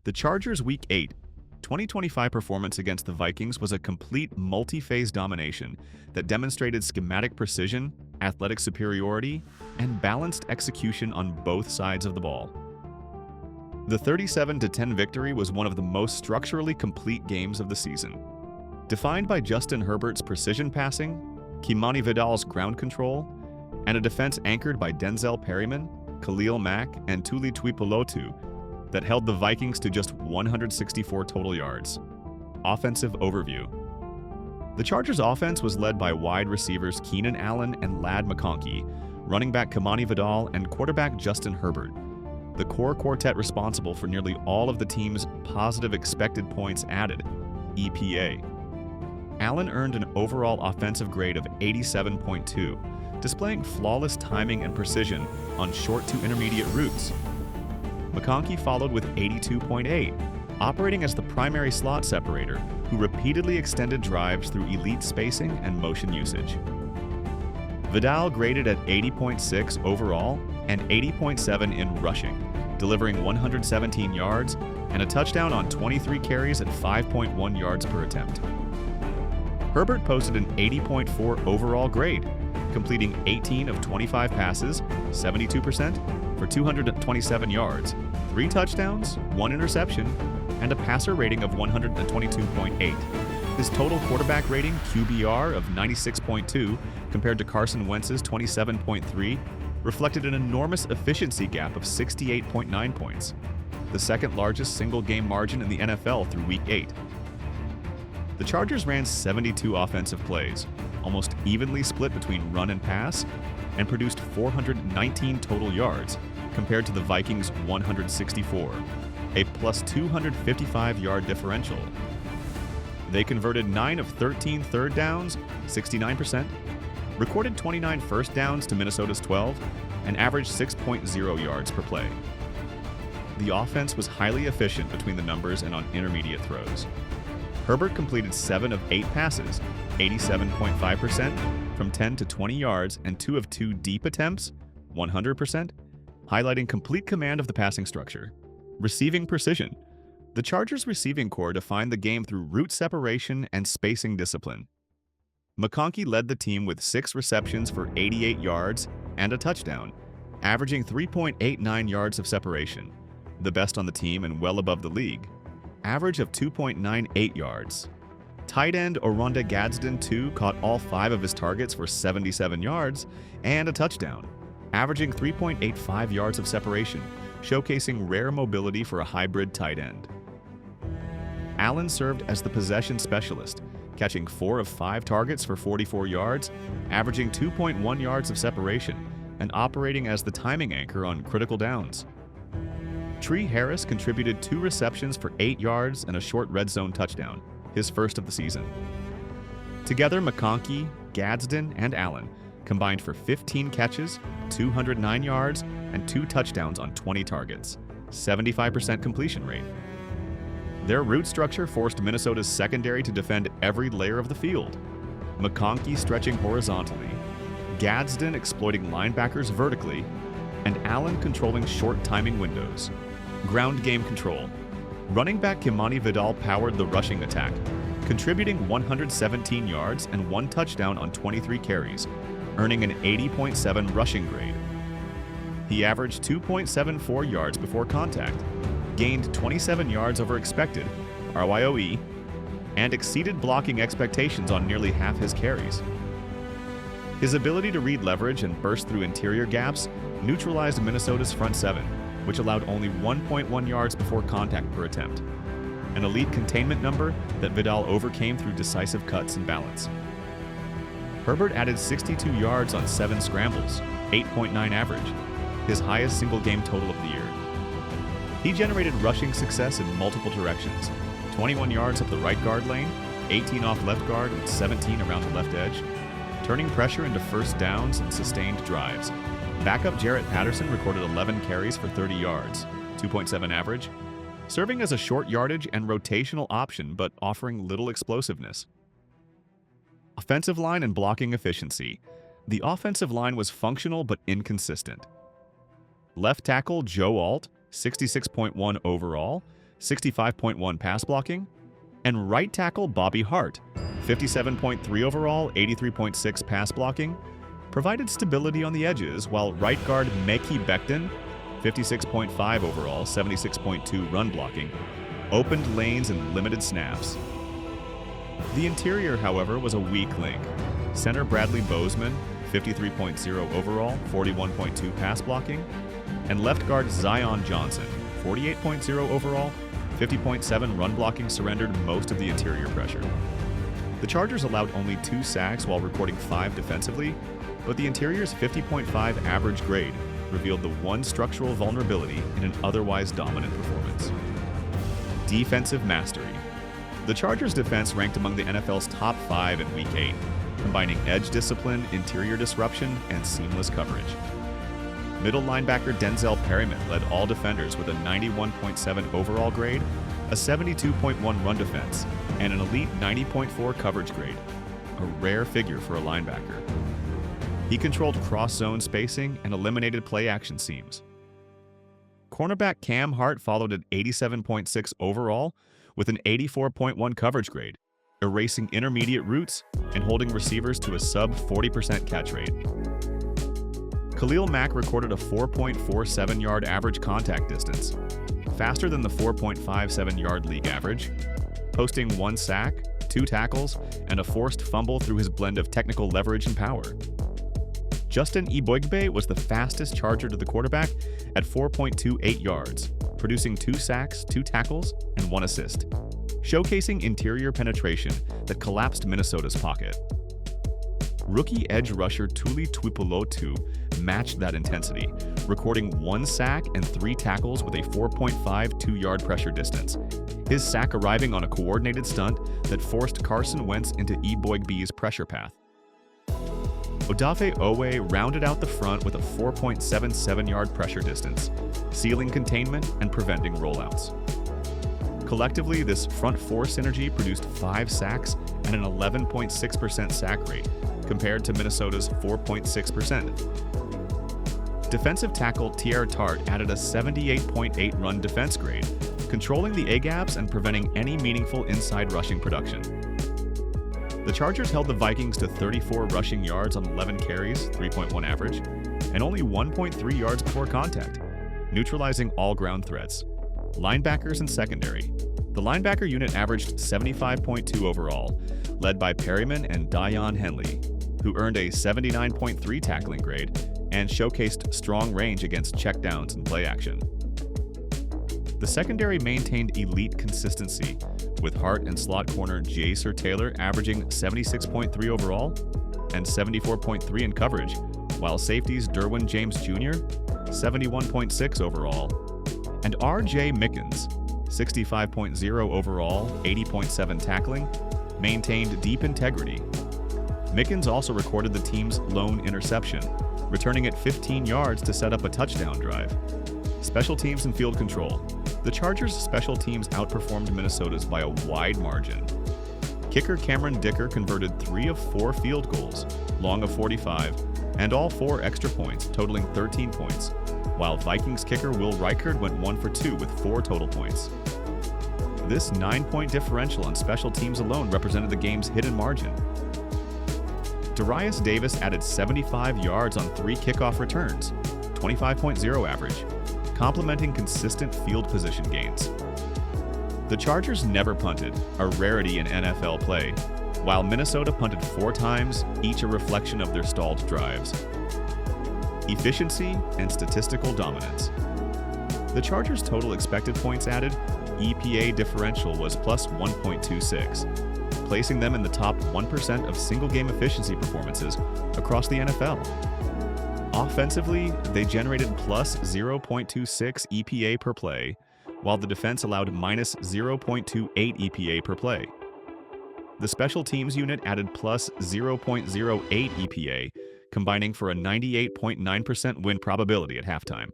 The Chargers' Week 8, 2025 performance against the Vikings was a complete multi-phase domination that demonstrated schematic precision, athletic superiority, and balanced execution on both sides of the ball. The 37-10 victory was one of the most structurally complete games of the season. Defined by Justin Herbert's precision passing, Kimani Vidal's ground control, and a defense anchored by Denzel Perryman, Khalil Mack, and Tuli Tuipulotu that held the Vikings to just 164 total yards. Offensive overview. The Chargers' offense was led by wide receivers Keenan Allen and Lad McConkey, running back Kimani Vidal, and quarterback Justin Herbert, the core quartet responsible for nearly all of the team's positive expected points added, EPA. Allen earned an overall offensive grade of 87.2, displaying flawless timing and precision on short to intermediate routes. McConkey followed with 82.8, operating as the primary slot separator who repeatedly extended drives through elite spacing and motion usage. Vidal graded at 80.6 overall and 80.7 in rushing, delivering 117 yards and a touchdown on 23 carries at 5.1 yards per attempt. Herbert posted an 80.4 overall grade, completing 18 of 25 passes, 72%, for 227 yards, 3 touchdowns, 1 interception, and a passer rating of 122.8. His total quarterback rating, QBR, of 96.2 compared to Carson Wentz's 27.3, reflected an enormous efficiency gap of 68.9 points, the second largest single-game margin in the NFL through Week 8. The Chargers ran 72 offensive plays, almost evenly split between run and pass, and produced 419 total yards, compared to the Vikings' 164, a plus 255-yard differential. They converted 9 of 13 third downs, 69%, recorded 29 first downs to Minnesota's 12, and averaged 6.0 yards per play. The offense was highly efficient between the numbers and on intermediate throws. Herbert completed 7 of 8 passes, 87.5%, from 10 to 20 yards, and 2 of 2 deep attempts, 100%, highlighting complete command of the passing structure. Receiving precision. The Chargers' receiving core defined the game through route separation and spacing discipline. McConkey led the team with 6 receptions for 88 yards and a touchdown, averaging 3.89 yards of separation, the best on the team and well above the league. Average of 2.98 yards. Tight end Composite-Gadsden-Allen caught all 5 of his targets for 77 yards and a touchdown, averaging 3.85 yards of separation, showcasing rare mobility for a hybrid tight end. Allen served as the possession specialist, catching 4 of 5 targets for 44 yards, averaging 2.1 yards of separation, and operating as the timing anchor on critical downs. Trey Harris contributed 2 receptions for 8 yards and a short red zone touchdown, his first of the season. Together, McConkey, Gadsden, and Allen combined for 15 catches, 209 yards, and 2 touchdowns on 20 targets, 75% completion rate. Their route structure forced Minnesota's secondary to defend every layer of the field, McConkey stretching horizontally, Gadsden exploiting linebackers vertically, and Allen controlling short timing windows. Ground game control. Running back Kimani Vidal powered the rushing attack, contributing 117 yards and 1 touchdown on 23 carries, earning an 80.7 rushing grade. He averaged 2.74 yards before contact, gained 27 yards over expected, RYOE, and exceeded blocking expectations on nearly half his carries. His ability to read leverage and burst through interior gaps neutralized Minnesota's front 7, which allowed only 1.1 yards before contact per attempt, an elite containment number that Vidal overcame through decisive cuts and balance. Herbert added 62 yards on 7 scrambles, 8.9 average, his highest single-game total of the year. He generated rushing success in multiple directions, 21 yards up the right guard lane, 18 off left guard, and 17 around the left edge, turning pressure into first downs and sustained drives. Backup Jarrett Patterson recorded 11 carries for 30 yards, 2.7 average, serving as a short yardage and rotational option but offering little explosiveness. Offensive line and blocking efficiency. The offensive line was functional but inconsistent. Left tackle Joe Alt, 66.1 overall, 65.1 pass blocking, and right tackle Bobby Hart, 57.3 overall, 83.6 pass blocking, provided stability on the edges, while right guard McConkey-Gadsden-Allen, 56.5 overall, 76.2 run blocking, opened lanes and limited snaps. The interior, however, was a weak link. Center Bradley Bozeman, 53.0 overall, 41.2 pass blocking, and left guard Zion Johnson, 48.0 overall, 50.7 run blocking surrendered most of the interior pressure. The Chargers allowed only 2 sacks while recording 5 defensively, but the interior's 50.5 average grade revealed the one structural vulnerability in an otherwise dominant performance. Defensive mastery. The Chargers' defense ranked among the NFL's top 5 in Week 8, combining edge discipline, interior disruption, and seamless coverage. Middle linebacker Denzel Perryman led all defenders with a 91.7 overall grade, a 72.1 run defense, and an elite 90.4 coverage grade, a rare figure for a linebacker. He controlled cross-zone spacing and eliminated play-action seams. Cornerback Cam Hart followed at 87.6 overall with an 84.1 coverage grade, erasing intermediate routes and holding receivers to a sub-40% catch rate. Khalil Mack recorded a 4.47-yard average contact distance, faster than the 4.57-yard league average, posting 1 sack, 2 tackles, and a forced fumble through his blend of technical leverage and power. Justin Eboigbe was the fastest Charger to the quarterback at 4.28 yards, producing 2 sacks, 2 tackles, and 1 assist, showcasing interior penetration that collapsed Minnesota's pocket. Rookie edge rusher Tuli Tuipulotu matched that intensity, recording 1 sack and 3 tackles with a 4.52-yard pressure distance, his sack arriving on a coordinated stunt that forced Carson Wentz into Eboigbe's pressure path. Odafe Owe rounded out the front with a 4.77-yard pressure distance, sealing containment and preventing rollouts. Collectively, this front 4 synergy produced 5 sacks and an 11.6% sack rate, compared to Minnesota's 4.6%. Defensive tackle Tier Tart added a 78.8 run defense grade, controlling the A-gaps and preventing any meaningful inside rushing production. The Chargers held the Vikings to 34 rushing yards on 11 carries, 3.1 average, and only 1.3 yards before contact, neutralizing all ground threats. Linebackers and secondary. The linebacker unit averaged 75.2 overall, led by Perryman and Dion Henley, who earned a 79.3 tackling grade and showcased strong range against checkdowns and play action. The secondary maintained elite consistency, with Hart and slot corner Jaser Taylor averaging 76.3 overall and 74.3 in coverage, while safeties Derwin James Jr., 71.6 overall, and R.J. Mickens, 65.0 overall, 80.7 tackling, maintained deep integrity. Mickens also recorded the team's lone interception, returning it 15 yards to set up a touchdown drive. Special teams and field control. The Chargers' special teams outperformed Minnesota's by a wide margin. Kicker Cameron Dicker converted 3 of 4 field goals, long of 45, and all 4 extra points, totaling 13 points, while Vikings kicker Will Reichard went 1 for 2 with 4 total points. This 9-point differential on special teams alone represented the game's hidden margin. Darius Davis added 75 yards on 3 kickoff returns, 25.0 average, complementing consistent field position gains. The Chargers never punted, a rarity in NFL play, while Minnesota punted 4 times, each a reflection of their stalled drives. Efficiency and statistical dominance. The Chargers' total expected points added, EPA differential was plus 1.26, placing them in the top 1% of single-game efficiency performances across the NFL. Offensively, they generated plus 0.26 EPA per play, while the defense allowed minus 0.28 EPA per play. The special teams unit added plus 0.08 EPA, combining for a 98.9% win probability at halftime.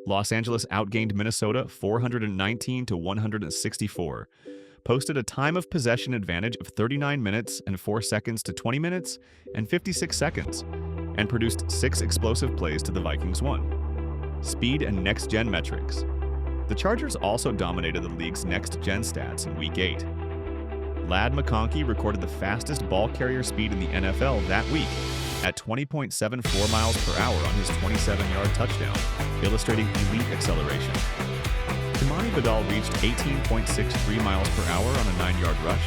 Los Angeles outgained Minnesota 419 to 164, posted a time of possession advantage of 39 minutes and 4 seconds to 20 minutes and 56 seconds, and produced 6 explosive plays to the Vikings 1. Speed and next-gen metrics. The Chargers also dominated the league's next-gen stats in Week 8. Lad McConkey recorded the fastest ball carrier speed in the NFL that week at 20.74 miles per hour on his 27-yard touchdown, illustrating elite acceleration. Vidal reached 18.63 miles per hour on a 9-yard rush,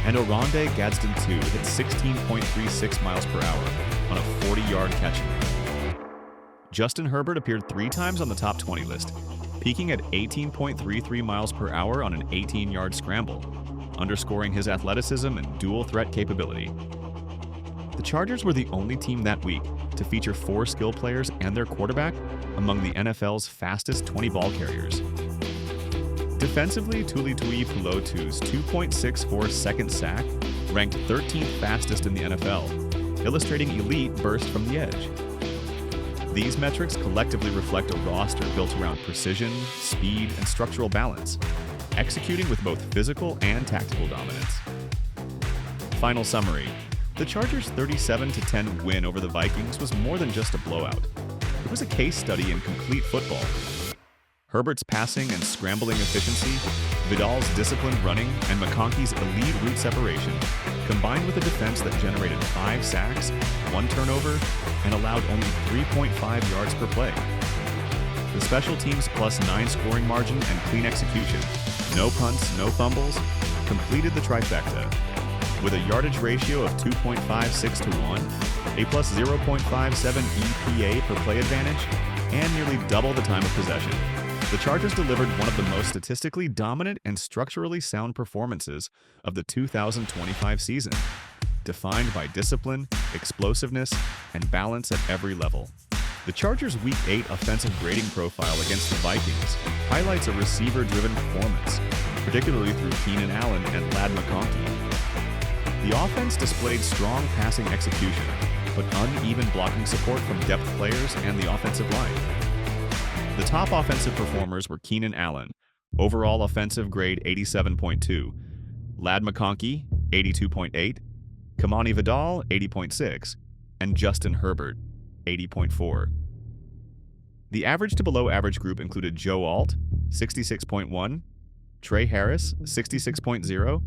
and Composite-Gadsden-Allen hit 16.36 miles per hour on a 40-yard catching run. Justin Herbert appeared 3 times on the top 20 list, peaking at 18.33 miles per hour on an 18-yard scramble, underscoring his athleticism and dual-threat capability. The Chargers were the only team that week to feature 4 skill players and their quarterback among the NFL's fastest 20 ball carriers. Defensively, Tuli Tuipulotu's 2.64 second sack ranked 13th fastest in the NFL, illustrating elite burst from the edge. These metrics collectively reflect a roster built around precision, speed, and structural balance, executing with both physical and tactical dominance. Final summary. The Chargers' 37-10 win over the Vikings was more than just a blowout. It was a case study in complete football. Herbert's passing and scrambling efficiency, Vidal's disciplined running, and McConkey's elite route separation, combined with a defense that generated 5 sacks, 1 turnover, and allowed only 3.5 yards per play. The special teams +9 scoring margin and clean execution, no punts, no fumbles, completed the trifecta. With a yardage ratio of 2.56 to 1, a +0.57 EPA per play advantage, and nearly double the time of possession, the Chargers delivered one of the most statistically dominant and structurally sound performances of the 2025 season, defined by discipline, explosiveness, and balance at every level. The Chargers' Week 8 offensive grading profile against the Vikings highlights a receiver-driven performance, particularly through Keenan Allen and Lad McConkey. The offense displayed strong passing execution, but uneven blocking support from depth players and the offensive line. The top offensive performers were Keenan Allen, overall offensive grade 87.2, Lad McConkey, 82.8, Vidal, 80.6, and Justin Herbert, 80.4. The average to below average group included Joe Alt, 66.1, Trey Harris, 66.0,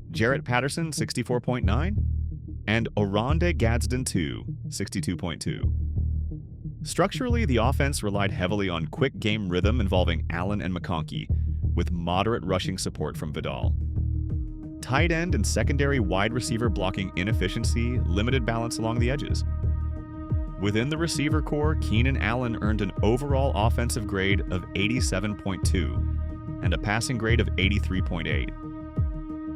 Jarrett Patterson, 64.9, and Composite-Gadsden-Allen, 62.2. Structurally, the offense relied heavily on quick game rhythm involving Allen and McConkey, with moderate rushing support from Vidal. Tight end and secondary wide receiver blocking inefficiency limited balance along the edges. Within the receiver core, Keenan Allen earned an overall offensive grade of 87.2 and a passing grade of 83.8.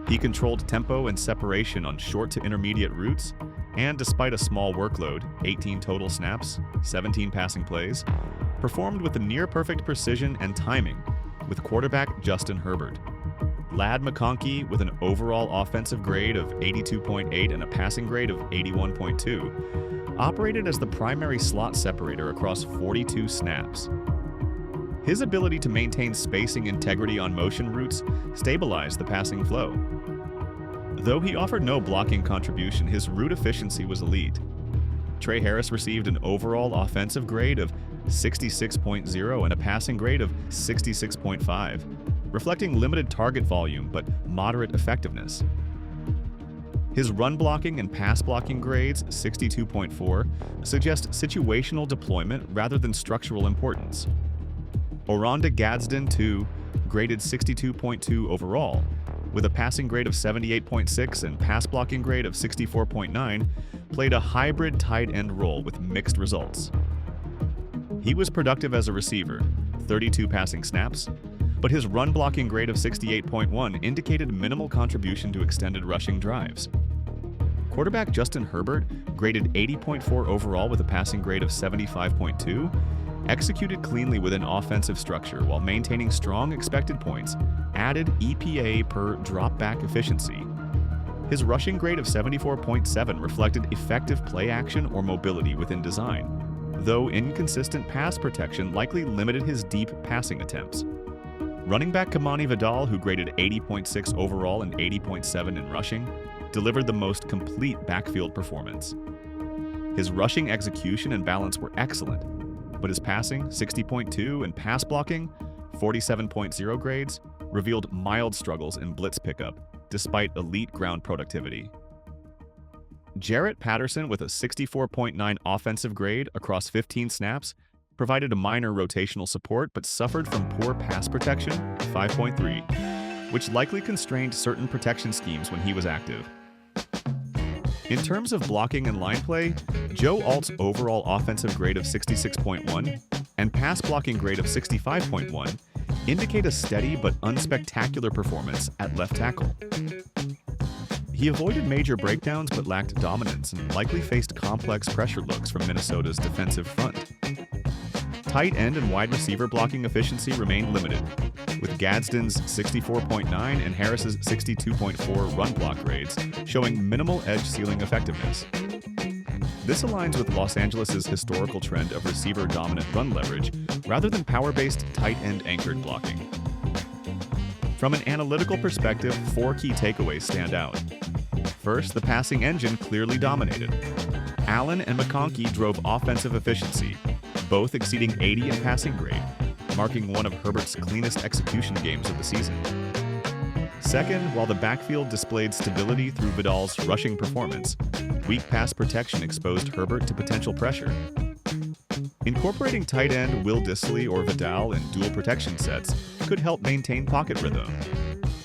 He controlled tempo and separation on short to intermediate routes, and despite a small workload, 18 total snaps, 17 passing plays, performed with a near-perfect precision and timing with quarterback Justin Herbert. Lad McConkey, with an overall offensive grade of 82.8 and a passing grade of 81.2, operated as the primary slot separator across 42 snaps. His ability to maintain spacing integrity on motion routes stabilized the passing flow. Though he offered no blocking contribution, his route efficiency was elite. Trey Harris received an overall offensive grade of 66.0 and a passing grade of 66.5, reflecting limited target volume but moderate effectiveness. His run blocking and pass blocking grades, 62.4, suggest situational deployment rather than structural importance. Composite-Gadsden-Allen graded 62.2 overall, with a passing grade of 78.6 and pass blocking grade of 64.9, played a hybrid tight end role with mixed results. He was productive as a receiver, 32 passing snaps, but his run blocking grade of 68.1 indicated minimal contribution to extended rushing drives. Quarterback Justin Herbert graded 80.4 overall with a passing grade of 75.2, executed cleanly within offensive structure while maintaining strong expected points, added EPA per drop-back efficiency. His rushing grade of 74.7 reflected effective play action or mobility within design, though inconsistent pass protection likely limited his deep passing attempts. Running back Vidal, who graded 80.6 overall and 80.7 in rushing, delivered the most complete backfield performance. His rushing execution and balance were excellent, but his passing, 60.2, and pass blocking, 47.0 grades, revealed mild struggles in blitz pickup, despite elite ground productivity. Jarrett Patterson, with a 64.9 offensive grade across 15 snaps, provided a minor rotational support but suffered from poor pass protection, 5.3, which likely constrained certain protection schemes when he was active. In terms of blocking and line play, Joe Alt's overall offensive grade of 66.1 and pass blocking grade of 65.1 indicate a steady but unspectacular performance at left tackle. He avoided major breakdowns but lacked dominance and likely faced complex pressure looks from Minnesota's defensive front. Tight end and wide receiver blocking efficiency remained limited, with Gadsden's 64.9 and Harris's 62.4 run block grades showing minimal edge sealing effectiveness. This aligns with Los Angeles' historical trend of receiver-dominant run leverage rather than power-based tight end anchored blocking. From an analytical perspective, 4 key takeaways stand out. First, the passing engine clearly dominated. Allen and McConkey drove offensive efficiency, both exceeding 80 in passing grade, marking one of Herbert's cleanest execution games of the season. Second, while the backfield displayed stability through Vidal's rushing performance, weak pass protection exposed Herbert to potential pressure. Incorporating tight end Will Dissly or Vidal in dual protection sets could help maintain pocket rhythm.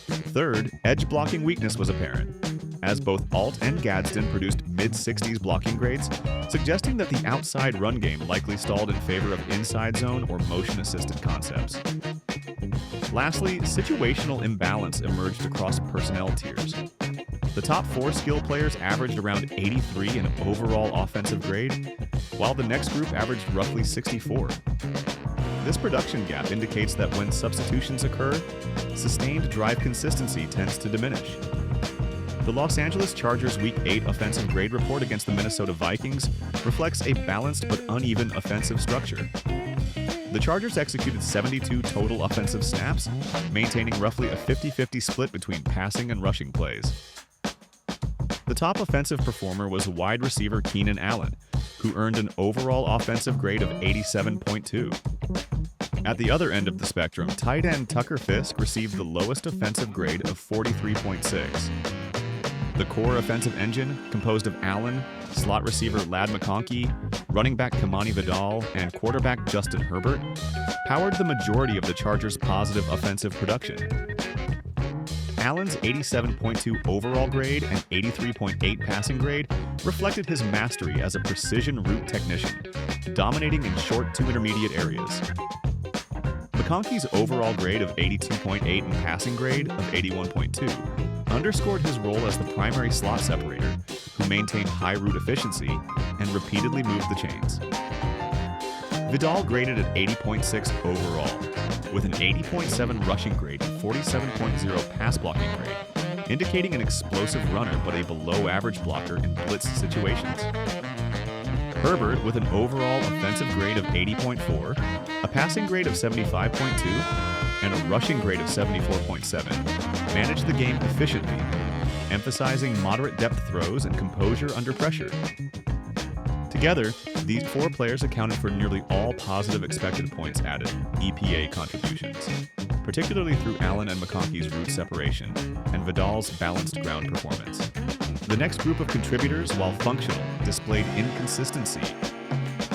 Third, edge blocking weakness was apparent, as both Alt and Gadsden produced mid-60s blocking grades, suggesting that the outside run game likely stalled in favor of inside zone or motion-assisted concepts. Lastly, situational imbalance emerged across personnel tiers. The top 4 skill players averaged around 83 in overall offensive grade, while the next group averaged roughly 64. This production gap indicates that when substitutions occur, sustained drive consistency tends to diminish. The Los Angeles Chargers' Week 8 offensive grade report against the Minnesota Vikings reflects a balanced but uneven offensive structure. The Chargers executed 72 total offensive snaps, maintaining roughly a 50-50 split between passing and rushing plays. The top offensive performer was wide receiver Keenan Allen, who earned an overall offensive grade of 87.2. At the other end of the spectrum, tight end Tucker Fisk received the lowest offensive grade of 43.6. The core offensive engine, composed of Allen, slot receiver Ladd McConkey, running back Kamani Vidal, and quarterback Justin Herbert, powered the majority of the Chargers' positive offensive production. Allen's 87.2 overall grade and 83.8 passing grade reflected his mastery as a precision route technician, dominating in short to intermediate areas. McConkey's overall grade of 82.8 and passing grade of 81.2 underscored his role as the primary slot separator, who maintained high route efficiency and repeatedly moved the chains. Vidal graded at 80.6 overall, with an 80.7 rushing grade and 47.0 pass blocking grade, indicating an explosive runner but a below-average blocker in blitz situations. Herbert, with an overall offensive grade of 80.4, a passing grade of 75.2, and a rushing grade of 74.7, managed the game efficiently, emphasizing moderate depth throws and composure under pressure. Together, these 4 players accounted for nearly all positive expected points added, EPA contributions, particularly through Allen and McConkey's route separation and Vidal's balanced ground performance. The next group of contributors, while functional, displayed inconsistency.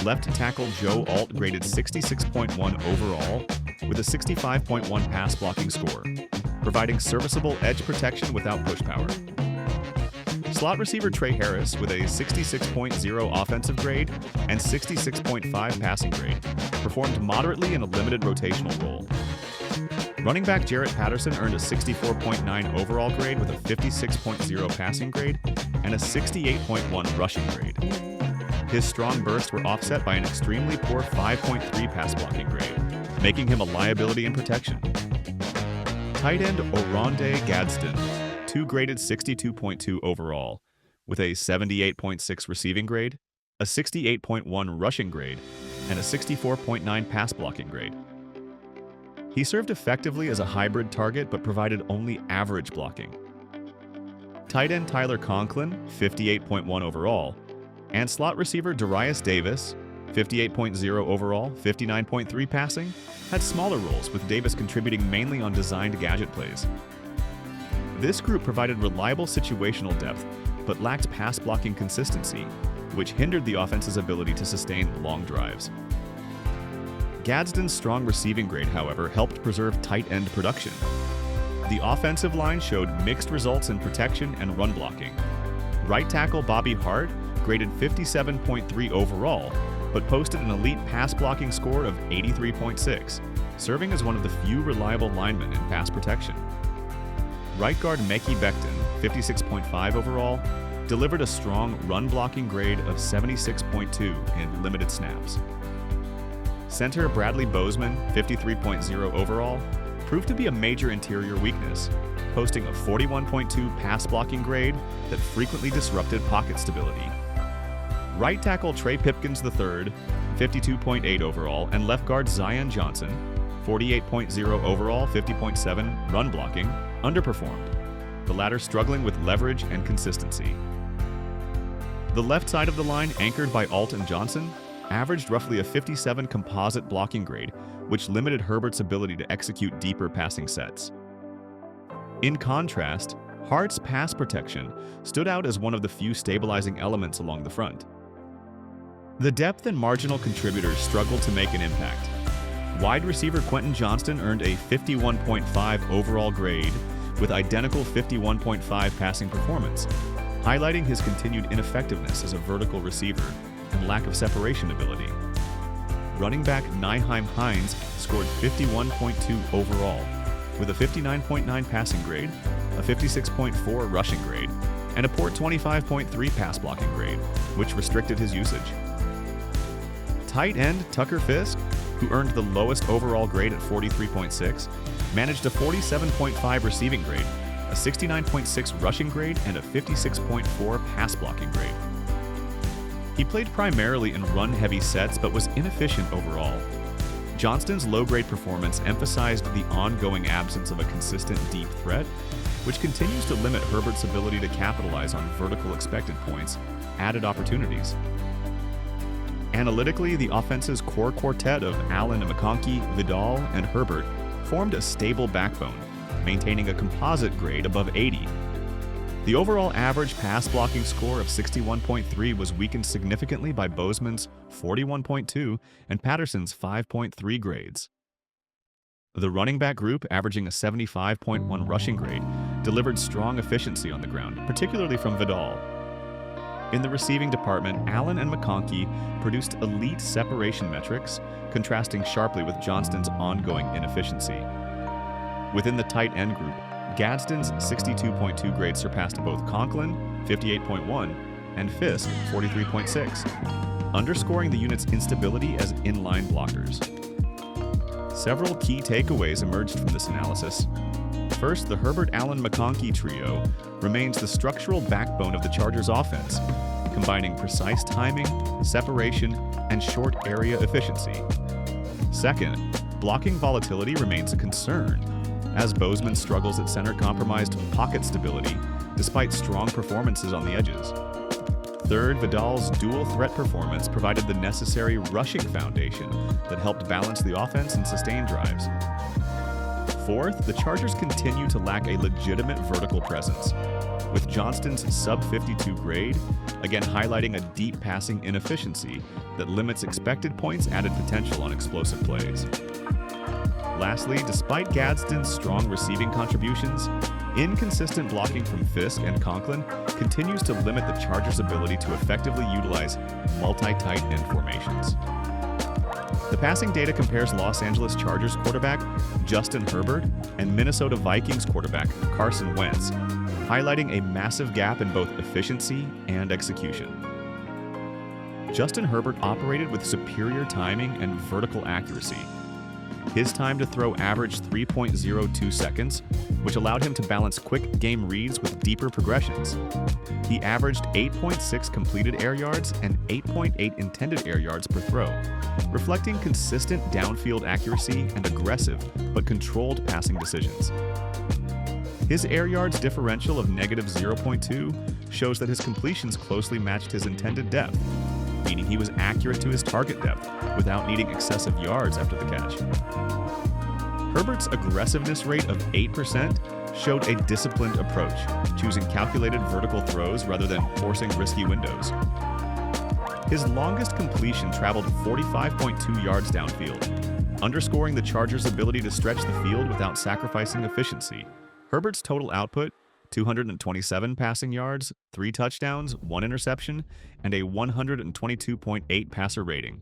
Left tackle Joe Alt graded 66.1 overall with a 65.1 pass blocking score, providing serviceable edge protection without push power. Slot receiver Trey Harris, with a 66.0 offensive grade and 66.5 passing grade, performed moderately in a limited rotational role. Running back Jarrett Patterson earned a 64.9 overall grade with a 56.0 passing grade and a 68.1 rushing grade. His strong bursts were offset by an extremely poor 5.3 pass blocking grade, making him a liability in protection. Tight end Composite Analytics graded 62.2 overall, with a 78.6 receiving grade, a 68.1 rushing grade, and a 64.9 pass blocking grade. He served effectively as a hybrid target but provided only average blocking. Tight end Tyler Conklin, 58.1 overall, and slot receiver Darius Davis, 58.0 overall, 59.3 passing, had smaller roles, with Davis contributing mainly on designed gadget plays. This group provided reliable situational depth, but lacked pass-blocking consistency, which hindered the offense's ability to sustain long drives. Gadsden's strong receiving grade, however, helped preserve tight end production. The offensive line showed mixed results in protection and run blocking. Right tackle Bobby Hart graded 57.3 overall, but posted an elite pass blocking score of 83.6, serving as one of the few reliable linemen in pass protection. Right guard Becton, 56.5 overall, delivered a strong run blocking grade of 76.2 in limited snaps. Center Bradley Bozeman, 53.0 overall, proved to be a major interior weakness, posting a 41.2 pass blocking grade that frequently disrupted pocket stability. Right tackle Trey Pipkins III, 52.8 overall, and left guard Zion Johnson, 48.0 overall, 50.7 run blocking, underperformed, the latter struggling with leverage and consistency. The left side of the line, anchored by Alton Johnson, averaged roughly a 57 composite blocking grade, which limited Herbert's ability to execute deeper passing sets. In contrast, Hart's pass protection stood out as one of the few stabilizing elements along the front. The depth and marginal contributors struggled to make an impact. Wide receiver Quentin Johnston earned a 51.5 overall grade with identical 51.5 passing performance, highlighting his continued ineffectiveness as a vertical receiver and lack of separation ability. Running back Nyheim Hines scored 51.2 overall, with a 59.9 passing grade, a 56.4 rushing grade, and a poor 25.3 pass blocking grade, which restricted his usage. Tight end Tucker Fisk, who earned the lowest overall grade at 43.6, managed a 47.5 receiving grade, a 69.6 rushing grade, and a 56.4 pass blocking grade. He played primarily in run-heavy sets but was inefficient overall. Johnston's low-grade performance emphasized the ongoing absence of a consistent deep threat, which continues to limit Herbert's ability to capitalize on vertical expected points, added opportunities. Analytically, the offense's core quartet of Allen and McConkey, Vidal, and Herbert formed a stable backbone, maintaining a composite grade above 80. The overall average pass blocking score of 61.3 was weakened significantly by Bozeman's 41.2 and Patterson's 5.3 grades. The running back group, averaging a 75.1 rushing grade, delivered strong efficiency on the ground, particularly from Vidal. In the receiving department, Allen and McConkey produced elite separation metrics, contrasting sharply with Johnston's ongoing inefficiency. Within the tight end group, Gadsden's 62.2 grade surpassed both Conklin, 58.1, and Fisk, 43.6, underscoring the unit's instability as inline blockers. Several key takeaways emerged from this analysis. First, the Herbert-Allen-McConkey trio remains the structural backbone of the Chargers' offense, combining precise timing, separation, and short area efficiency. Second, blocking volatility remains a concern, as Bozeman struggles at center compromised pocket stability despite strong performances on the edges. Third, Vidal's dual threat performance provided the necessary rushing foundation that helped balance the offense and sustain drives. Fourth, the Chargers continue to lack a legitimate vertical presence, with Johnston's sub-52 grade again highlighting a deep passing inefficiency that limits expected points added potential on explosive plays. Lastly, despite Gadsden's strong receiving contributions, inconsistent blocking from Fisk and Conklin continues to limit the Chargers' ability to effectively utilize multi-tight end formations. The passing data compares Los Angeles Chargers quarterback Justin Herbert and Minnesota Vikings quarterback Carson Wentz, highlighting a massive gap in both efficiency and execution. Justin Herbert operated with superior timing and vertical accuracy. His time to throw averaged 3.02 seconds, which allowed him to balance quick game reads with deeper progressions. He averaged 8.6 completed air yards and 8.8 intended air yards per throw, reflecting consistent downfield accuracy and aggressive but controlled passing decisions. His air yards differential of -0.2 shows that his completions closely matched his intended depth. meaning he was accurate to his target depth without needing excessive yards after the catch. Herbert's aggressiveness rate of 8% showed a disciplined approach, choosing calculated vertical throws rather than forcing risky windows. His longest completion traveled 45.2 yards downfield, underscoring the Chargers' ability to stretch the field without sacrificing efficiency. Herbert's total output, 227 passing yards, 3 touchdowns, 1 interception, and a 122.8 passer rating,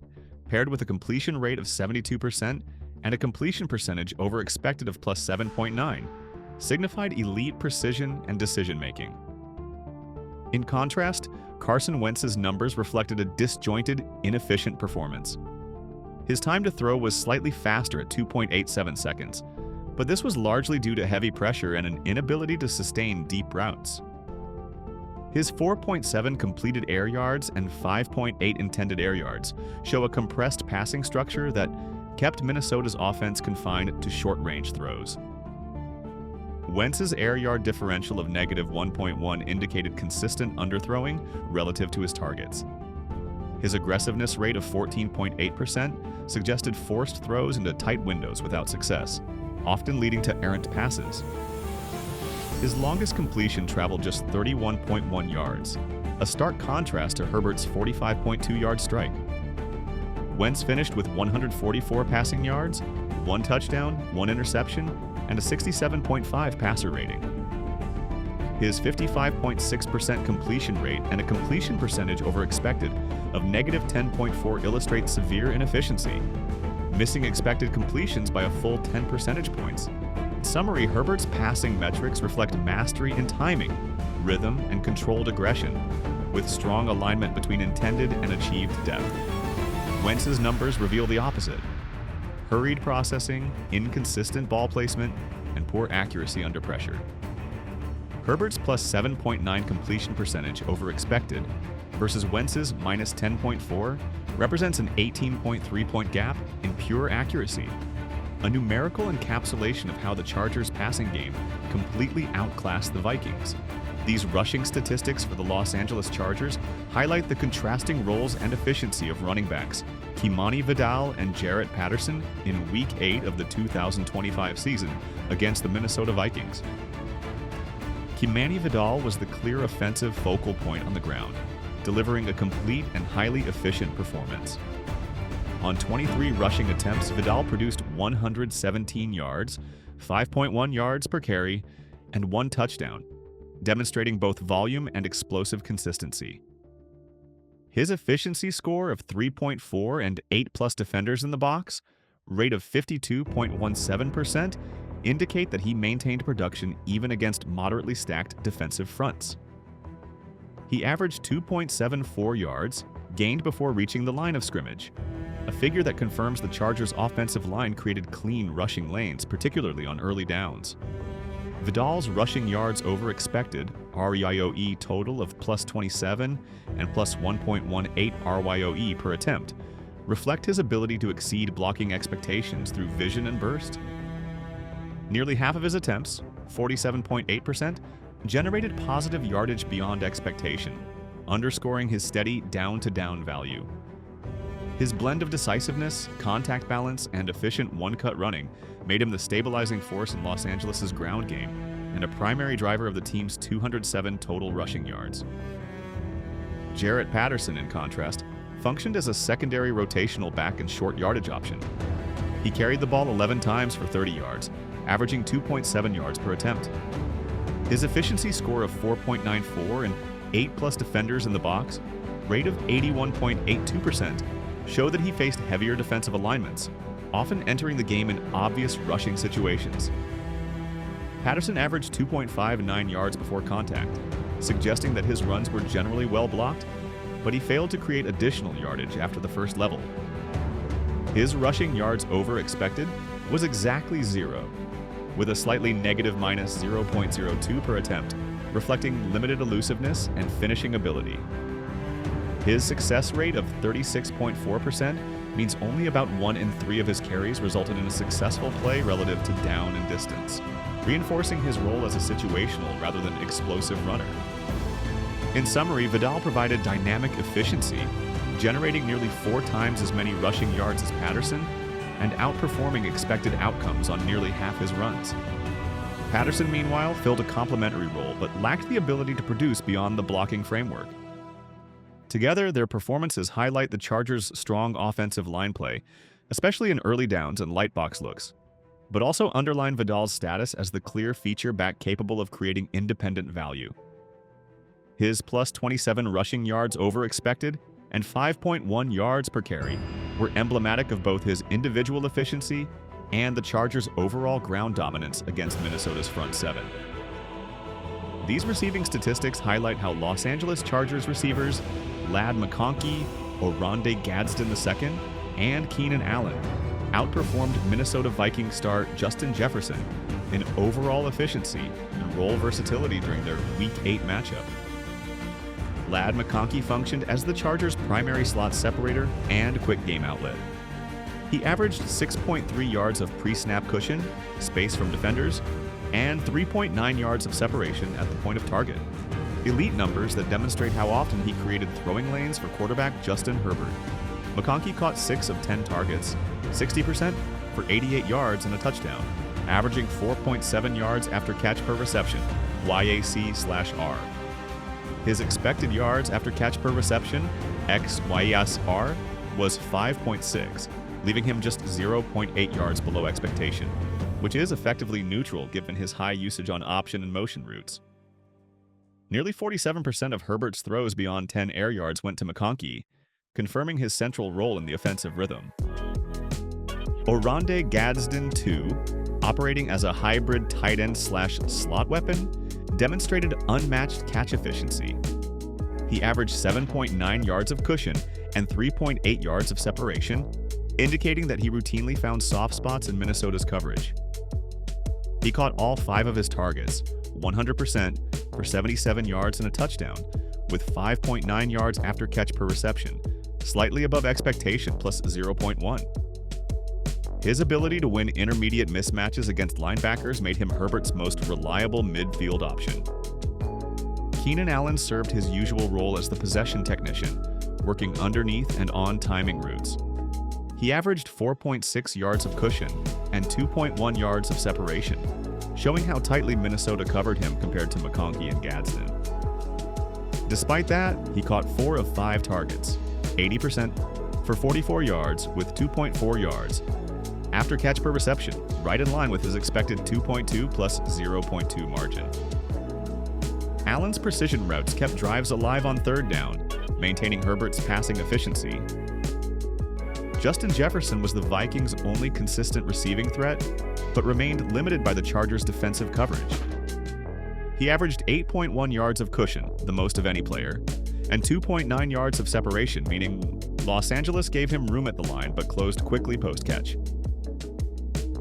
paired with a completion rate of 72% and a completion percentage over expected of plus 7.9, signified elite precision and decision-making. In contrast, Carson Wentz's numbers reflected a disjointed, inefficient performance. His time to throw was slightly faster at 2.87 seconds, but this was largely due to heavy pressure and an inability to sustain deep routes. His 4.7 completed air yards and 5.8 intended air yards show a compressed passing structure that kept Minnesota's offense confined to short-range throws. Wentz's air yard differential of negative 1.1 indicated consistent underthrowing relative to his targets. His aggressiveness rate of 14.8% suggested forced throws into tight windows without success, often leading to errant passes. His longest completion traveled just 31.1 yards, a stark contrast to Herbert's 45.2-yard strike. Wentz finished with 144 passing yards, 1 touchdown, 1 interception, and a 67.5 passer rating. His 55.6% completion rate and a completion percentage over expected of negative 10.4 illustrate severe inefficiency, missing expected completions by a full 10 percentage points. In summary, Herbert's passing metrics reflect mastery in timing, rhythm, and controlled aggression, with strong alignment between intended and achieved depth. Wentz's numbers reveal the opposite: hurried processing, inconsistent ball placement, and poor accuracy under pressure. Herbert's plus 7.9 completion percentage over expected versus Wentz's minus 10.4 represents an 18.3-point gap in pure accuracy, a numerical encapsulation of how the Chargers' passing game completely outclassed the Vikings. These rushing statistics for the Los Angeles Chargers highlight the contrasting roles and efficiency of running backs Kimani Vidal and Jarrett Patterson in Week 8 of the 2025 season against the Minnesota Vikings. Kimani Vidal was the clear offensive focal point on the ground, delivering a complete and highly efficient performance. On 23 rushing attempts, Vidal produced 117 yards, 5.1 yards per carry, and 1 touchdown, demonstrating both volume and explosive consistency. His efficiency score of 3.4 and 8+ defenders in the box, rate of 52.17%, indicate that he maintained production even against moderately stacked defensive fronts. He averaged 2.74 yards, gained before reaching the line of scrimmage, a figure that confirms the Chargers' offensive line created clean rushing lanes, particularly on early downs. Vidal's rushing yards over expected, RYOE total of plus 27 and plus 1.18 RYOE per attempt, reflect his ability to exceed blocking expectations through vision and burst. Nearly half of his attempts, 47.8%, generated positive yardage beyond expectation, underscoring his steady down-to-down value. His blend of decisiveness, contact balance, and efficient one-cut running made him the stabilizing force in Los Angeles' ground game and a primary driver of the team's 207 total rushing yards. Jarrett Patterson, in contrast, functioned as a secondary rotational back and short yardage option. He carried the ball 11 times for 30 yards, averaging 2.7 yards per attempt. His efficiency score of 4.94 and 8+ defenders in the box, rate of 81.82%, show that he faced heavier defensive alignments, often entering the game in obvious rushing situations. Patterson averaged 2.59 yards before contact, suggesting that his runs were generally well blocked, but he failed to create additional yardage after the first level. His rushing yards over expected was exactly 0, with a slightly negative minus 0.02 per attempt, reflecting limited elusiveness and finishing ability. His success rate of 36.4% means only about 1 in 3 of his carries resulted in a successful play relative to down and distance, reinforcing his role as a situational rather than explosive runner. In summary, Vidal provided dynamic efficiency, generating nearly 4 times as many rushing yards as Patterson and outperforming expected outcomes on nearly half his runs. Patterson, meanwhile, filled a complementary role but lacked the ability to produce beyond the blocking framework. Together, their performances highlight the Chargers' strong offensive line play, especially in early downs and light box looks, but also underline Vidal's status as the clear feature back capable of creating independent value. His plus 27 rushing yards over expected and 5.1 yards per carry were emblematic of both his individual efficiency and the Chargers' overall ground dominance against Minnesota's front seven. These receiving statistics highlight how Los Angeles Chargers receivers Composite-Gadsden-Allen and Keenan Allen outperformed Minnesota Vikings star Justin Jefferson in overall efficiency and role versatility during their Week 8 matchup. McConkey functioned as the Chargers' primary slot separator and quick game outlet. He averaged 6.3 yards of pre-snap cushion, space from defenders, and 3.9 yards of separation at the point of target. Elite numbers that demonstrate how often he created throwing lanes for quarterback Justin Herbert. McConkey caught 6 of 10 targets, 60% for 88 yards and a touchdown, averaging 4.7 yards after catch per reception, YAC/R. His expected yards after catch per reception, XYAS/R, was 5.6, leaving him just 0.8 yards below expectation, which is effectively neutral given his high usage on option and motion routes. Nearly 47% of Herbert's throws beyond 10 air yards went to McConkey, confirming his central role in the offensive rhythm. Composite-Gadsden-Allen, operating as a hybrid tight end/slot weapon, demonstrated unmatched catch efficiency. He averaged 7.9 yards of cushion and 3.8 yards of separation, indicating that he routinely found soft spots in Minnesota's coverage. He caught all 5 of his targets, 100% for 77 yards and a touchdown, with 5.9 yards after catch per reception, slightly above expectation plus 0.1. His ability to win intermediate mismatches against linebackers made him Herbert's most reliable midfield option. Keenan Allen served his usual role as the possession technician, working underneath and on timing routes. He averaged 4.6 yards of cushion and 2.1 yards of separation, showing how tightly Minnesota covered him compared to McConkey and Gadsden. Despite that, he caught 4 of 5 targets, 80% for 44 yards with 2.4 yards after catch per reception, right in line with his expected 2.2 plus 0.2 margin. Allen's precision routes kept drives alive on third down, maintaining Herbert's passing efficiency. Justin Jefferson was the Vikings' only consistent receiving threat, but remained limited by the Chargers' defensive coverage. He averaged 8.1 yards of cushion, the most of any player, and 2.9 yards of separation, meaning Los Angeles gave him room at the line but closed quickly post-catch.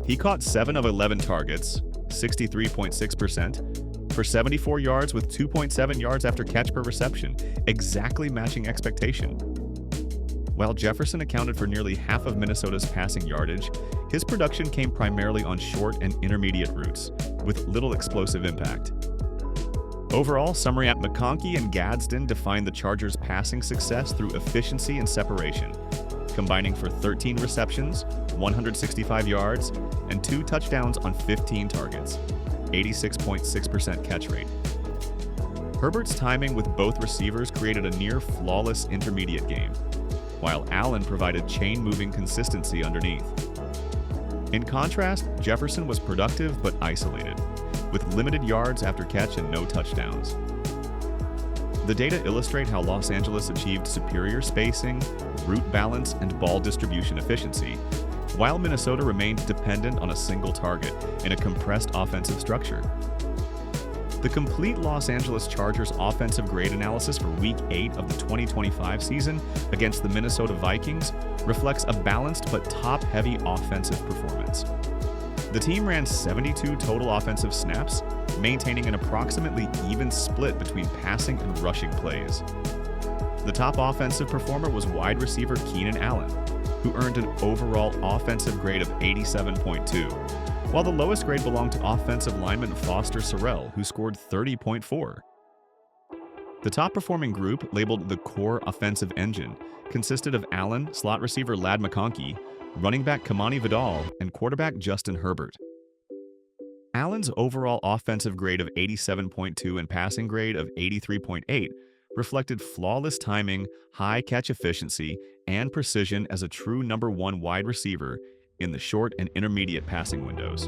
He caught 7 of 11 targets, 63.6%, for 74 yards with 2.7 yards after catch per reception, exactly matching expectation. While Jefferson accounted for nearly half of Minnesota's passing yardage, his production came primarily on short and intermediate routes, with little explosive impact. Overall, summary at McConkey and Gadsden defined the Chargers' passing success through efficiency and separation, combining for 13 receptions, 165 yards, and 2 touchdowns on 15 targets, 86.6% catch rate. Herbert's timing with both receivers created a near-flawless intermediate game, while Allen provided chain-moving consistency underneath. In contrast, Jefferson was productive but isolated, with limited yards after catch and no touchdowns. The data illustrate how Los Angeles achieved superior spacing, route balance, and ball distribution efficiency, while Minnesota remained dependent on a single target in a compressed offensive structure. The complete Los Angeles Chargers offensive grade analysis for Week 8 of the 2025 season against the Minnesota Vikings reflects a balanced but top-heavy offensive performance. The team ran 72 total offensive snaps, maintaining an approximately even split between passing and rushing plays. The top offensive performer was wide receiver Keenan Allen, who earned an overall offensive grade of 87.2, while the lowest grade belonged to offensive lineman Foster Sarell, who scored 30.4. The top-performing group, labeled the Core Offensive Engine, consisted of Allen, slot receiver Ladd McConkey, running back Kamani Vidal, and quarterback Justin Herbert. Allen's overall offensive grade of 87.2 and passing grade of 83.8 reflected flawless timing, high catch efficiency, and precision as a true number one wide receiver in the short and intermediate passing windows.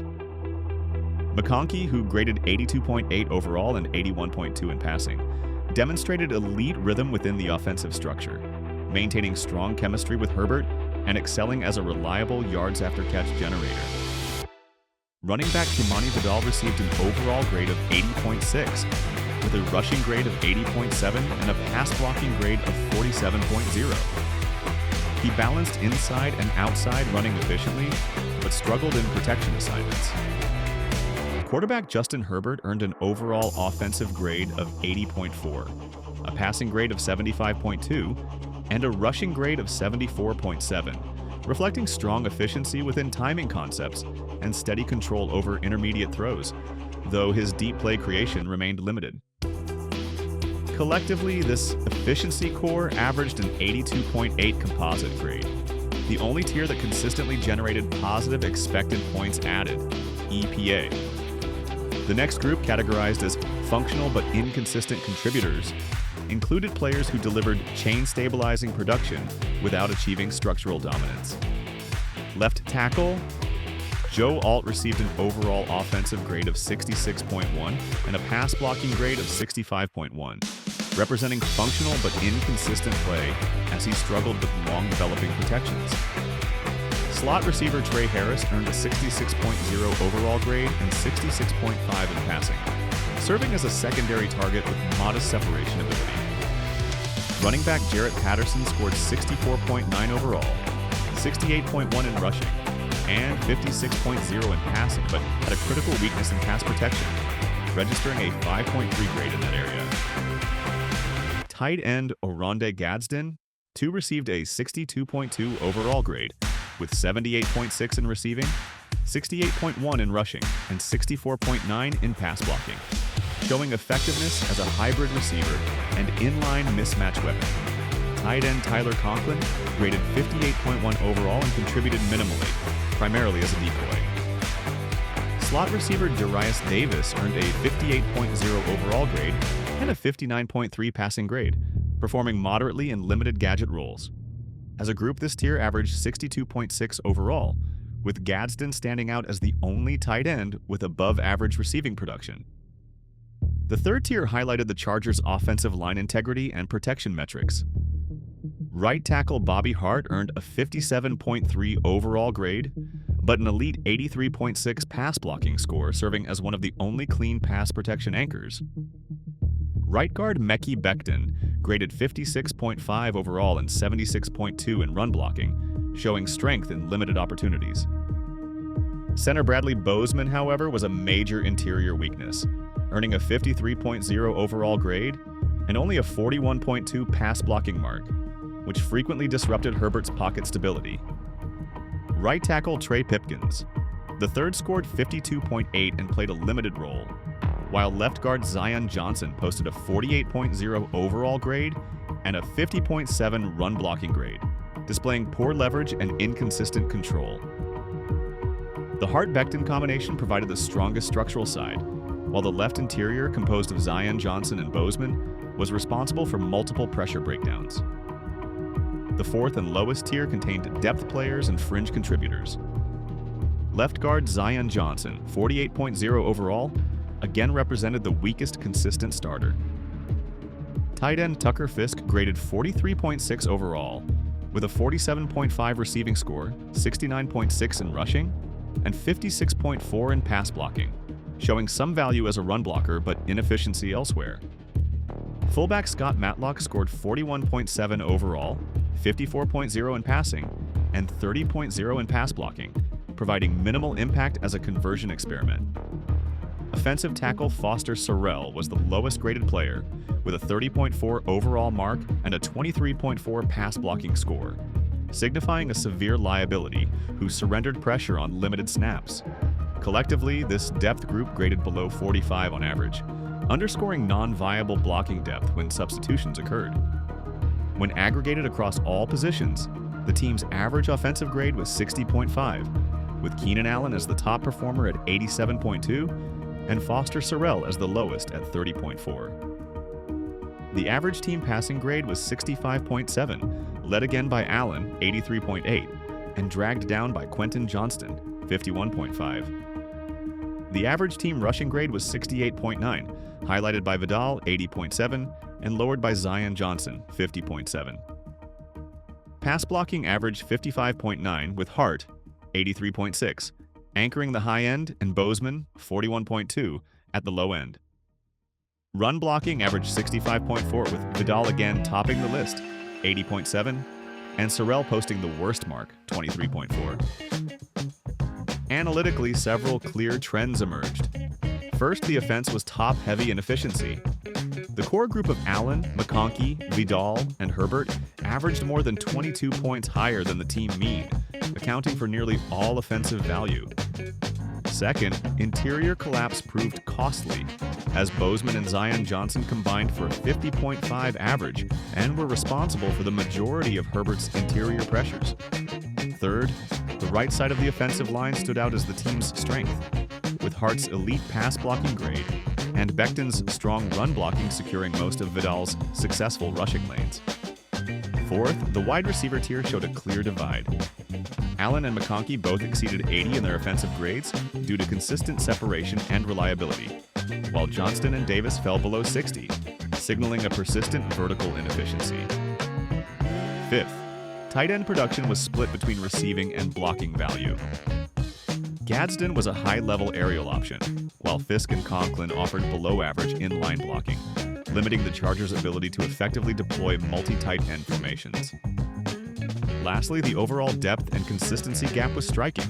McConkey, who graded 82.8 overall and 81.2 in passing, demonstrated elite rhythm within the offensive structure, maintaining strong chemistry with Herbert and excelling as a reliable yards-after-catch generator. Running back Kamani Vidal received an overall grade of 80.6, with a rushing grade of 80.7 and a pass-blocking grade of 47.0. He balanced inside and outside running efficiently, but struggled in protection assignments. Quarterback Justin Herbert earned an overall offensive grade of 80.4, a passing grade of 75.2, and a rushing grade of 74.7, reflecting strong efficiency within timing concepts and steady control over intermediate throws, though his deep play creation remained limited. Collectively, this efficiency core averaged an 82.8 composite grade, the only tier that consistently generated positive expected points added, EPA. The next group, categorized as functional but inconsistent contributors, included players who delivered chain-stabilizing production without achieving structural dominance. Left tackle, Joe Alt received an overall offensive grade of 66.1 and a pass-blocking grade of 65.1, representing functional but inconsistent play as he struggled with long-developing protections. Slot receiver Trey earned a 66.0 overall grade and 66.5 in passing, serving as a secondary target with modest separation ability. Running back Patterson scored 64.9 overall, 68.1 in rushing, and 56.0 in passing, but had a critical weakness in pass protection, registering a 5.3 grade in that area. Tight end Gadsden-Allen received a 62.2 overall grade, with 78.6 in receiving, 68.1 in rushing, and 64.9 in pass blocking, showing effectiveness as a hybrid receiver and inline mismatch weapon. Tight end Tyler Conklin graded 58.1 overall and contributed minimally, primarily as a decoy. Slot receiver Darius Davis earned a 58.0 overall grade and a 59.3 passing grade, performing moderately in limited gadget roles. As a group, this tier averaged 62.6 overall, with Gadsden standing out as the only tight end with above-average receiving production. The third tier highlighted the Chargers' offensive line integrity and protection metrics. Right tackle Bobby Hart earned a 57.3 overall grade, but an elite 83.6 pass blocking score, serving as one of the only clean pass protection anchors. Right guard Becton graded 56.5 overall and 76.2 in run blocking, showing strength in limited opportunities. Center Bradley Bozeman, however, was a major interior weakness, earning a 53.0 overall grade and only a 41.2 pass blocking mark, which frequently disrupted Herbert's pocket stability. Right tackle Trey Pipkins. The third scored 52.8 and played a limited role, while left guard Zion Johnson posted a 48.0 overall grade and a 50.7 run blocking grade, displaying poor leverage and inconsistent control. The Hart-Becton combination provided the strongest structural side, while the left interior, composed of Zion Johnson and Bozeman, was responsible for multiple pressure breakdowns. The fourth and lowest tier contained depth players and fringe contributors. Left guard Zion Johnson, 48.0 overall, again represented the weakest consistent starter. Tight end Tucker Fisk graded 43.6 overall, with a 47.5 receiving score, 69.6 in rushing, and 56.4 in pass blocking, showing some value as a run blocker but inefficiency elsewhere. Fullback Scott Matlock scored 41.7 overall, 54.0 in passing, and 30.0 in pass blocking, providing minimal impact as a conversion experiment. Offensive tackle Foster Sorrell was the lowest graded player, with a 30.4 overall mark and a 23.4 pass blocking score, signifying a severe liability who surrendered pressure on limited snaps. Collectively, this depth group graded below 45 on average, underscoring non-viable blocking depth when substitutions occurred. When aggregated across all positions, the team's average offensive grade was 60.5, with Keenan Allen as the top performer at 87.2 and Foster Sarell as the lowest at 30.4. The average team passing grade was 65.7, led again by Allen, 83.8, and dragged down by Quentin Johnston, 51.5. The average team rushing grade was 68.9, highlighted by Vidal, 80.7, and lowered by Zion Johnson, 50.7. Pass blocking averaged 55.9 with Hart, 83.6, anchoring the high end, and Bozeman, 41.2, at the low end. Run blocking averaged 65.4 with Vidal again topping the list, 80.7, and Sarell posting the worst mark, 23.4. Analytically, several clear trends emerged. First, the offense was top-heavy in efficiency. The core group of Allen, McConkey, Vidal, and Herbert averaged more than 22 points higher than the team mean, accounting for nearly all offensive value. Second, interior collapse proved costly, as Bozeman and Zion Johnson combined for a 50.5 average and were responsible for the majority of Herbert's interior pressures. Third, the right side of the offensive line stood out as the team's strength, with Hart's elite pass blocking grade and Becton's strong run blocking securing most of Vidal's successful rushing lanes. Fourth, the wide receiver tier showed a clear divide. Allen and McConkey both exceeded 80 in their offensive grades due to consistent separation and reliability, while Johnston and Davis fell below 60, signaling a persistent vertical inefficiency. Fifth, tight end production was split between receiving and blocking value. Gadsden was a high-level aerial option, while Fisk and Conklin offered below-average in-line blocking, limiting the Chargers' ability to effectively deploy multi-tight end formations. Lastly, the overall depth and consistency gap was striking.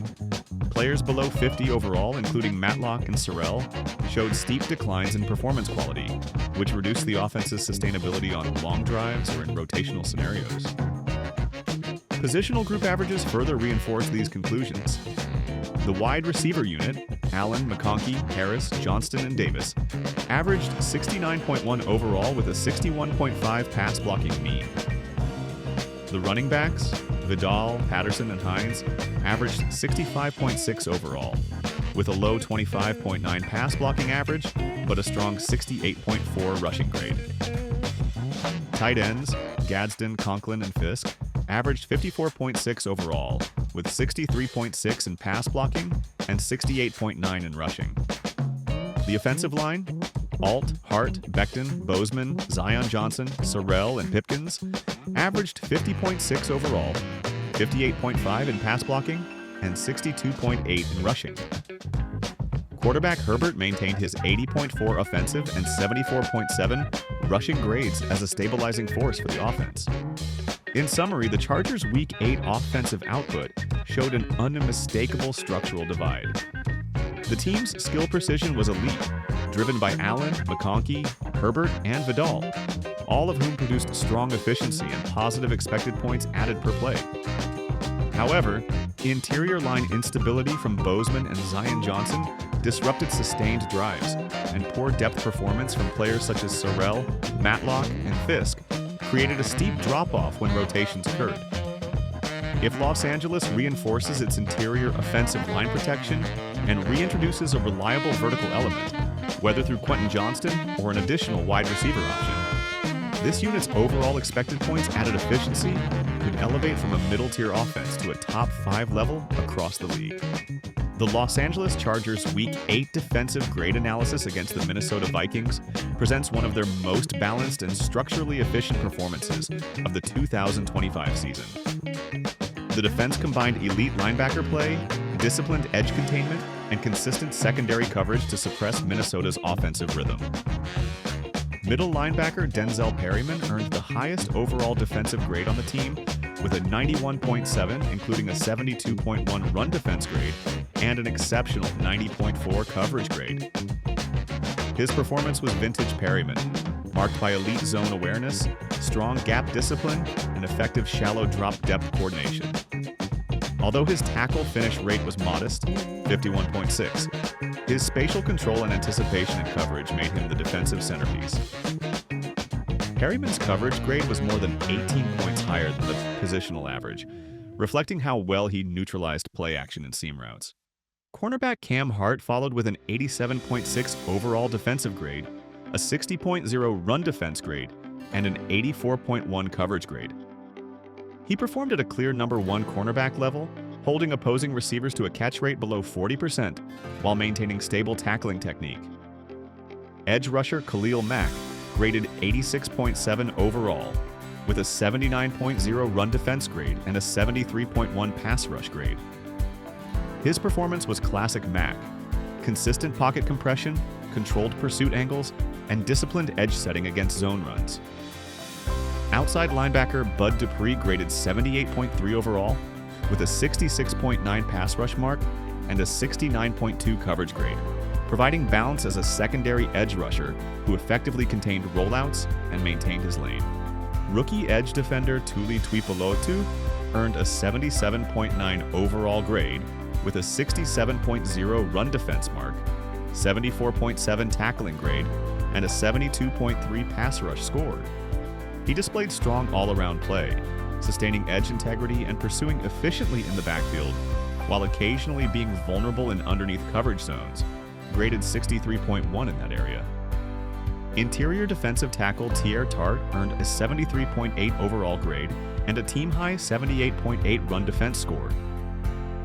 Players below 50 overall, including Matlock and Sarell, showed steep declines in performance quality, which reduced the offense's sustainability on long drives or in rotational scenarios. Positional group averages further reinforced these conclusions. The wide receiver unit, Allen, McConkey, Harris, Johnston, and Davis, averaged 69.1 overall with a 61.5 pass blocking mean. The running backs, Vidal, Patterson, and Hines, averaged 65.6 overall, with a low 25.9 pass blocking average, but a strong 68.4 rushing grade. Tight ends, Gadsden, Conklin, and Fisk, averaged 54.6 overall, with 63.6 in pass blocking and 68.9 in rushing. The offensive line, Alt, Hart, Becton, Bozeman, Zion Johnson, Sarell, and Pipkins, averaged 50.6 overall, 58.5 in pass blocking, and 62.8 in rushing. Quarterback Herbert maintained his 80.4 offensive and 74.7 rushing grades as a stabilizing force for the offense. In summary, the Chargers' Week 8 offensive output showed an unmistakable structural divide. The team's skill precision was elite, driven by Allen, McConkey, Herbert, and Vidal, all of whom produced strong efficiency and positive expected points added per play. However, interior line instability from Bozeman and Zion Johnson disrupted sustained drives, and poor depth performance from players such as Sarell, Matlock, and Fisk created a steep drop-off when rotations occurred. If Los Angeles reinforces its interior offensive line protection and reintroduces a reliable vertical element, whether through Quentin Johnston or an additional wide receiver option, this unit's overall expected points added efficiency could elevate from a middle-tier offense to a top 5 level across the league. The Los Angeles Chargers' Week 8 defensive grade analysis against the Minnesota Vikings presents one of their most balanced and structurally efficient performances of the 2025 season. The defense combined elite linebacker play, disciplined edge containment, and consistent secondary coverage to suppress Minnesota's offensive rhythm. Middle linebacker Denzel Perryman earned the highest overall defensive grade on the team with a 91.7, including a 72.1 run defense grade and an exceptional 90.4 coverage grade. His performance was vintage Perryman, marked by elite zone awareness, strong gap discipline, and effective shallow drop depth coordination. Although his tackle finish rate was modest, 51.6, His spatial control and anticipation in coverage made him the defensive centerpiece. Perryman's coverage grade was more than 18 points higher than the positional average, reflecting how well he neutralized play action and seam routes. Cornerback Cam Hart followed with an 87.6 overall defensive grade, a 60.0 run defense grade, and an 84.1 coverage grade. He performed at a clear number 1 cornerback level, holding opposing receivers to a catch rate below 40% while maintaining stable tackling technique. Edge rusher Khalil Mack graded 86.7 overall, with a 79.0 run defense grade and a 73.1 pass rush grade. His performance was classic Mack: consistent pocket compression, controlled pursuit angles, and disciplined edge setting against zone runs. Outside linebacker Bud Dupree graded 78.3 overall, with a 66.9 pass rush mark and a 69.2 coverage grade, providing balance as a secondary edge rusher who effectively contained rollouts and maintained his lane. Rookie edge defender Tuli Tuipulotu earned a 77.9 overall grade with a 67.0 run defense mark, 74.7 tackling grade, and a 72.3 pass rush score. He displayed strong all-around play, sustaining edge integrity and pursuing efficiently in the backfield, while occasionally being vulnerable in underneath coverage zones, graded 63.1 in that area. Interior defensive tackle Tier Tart earned a 73.8 overall grade and a team-high 78.8 run defense score.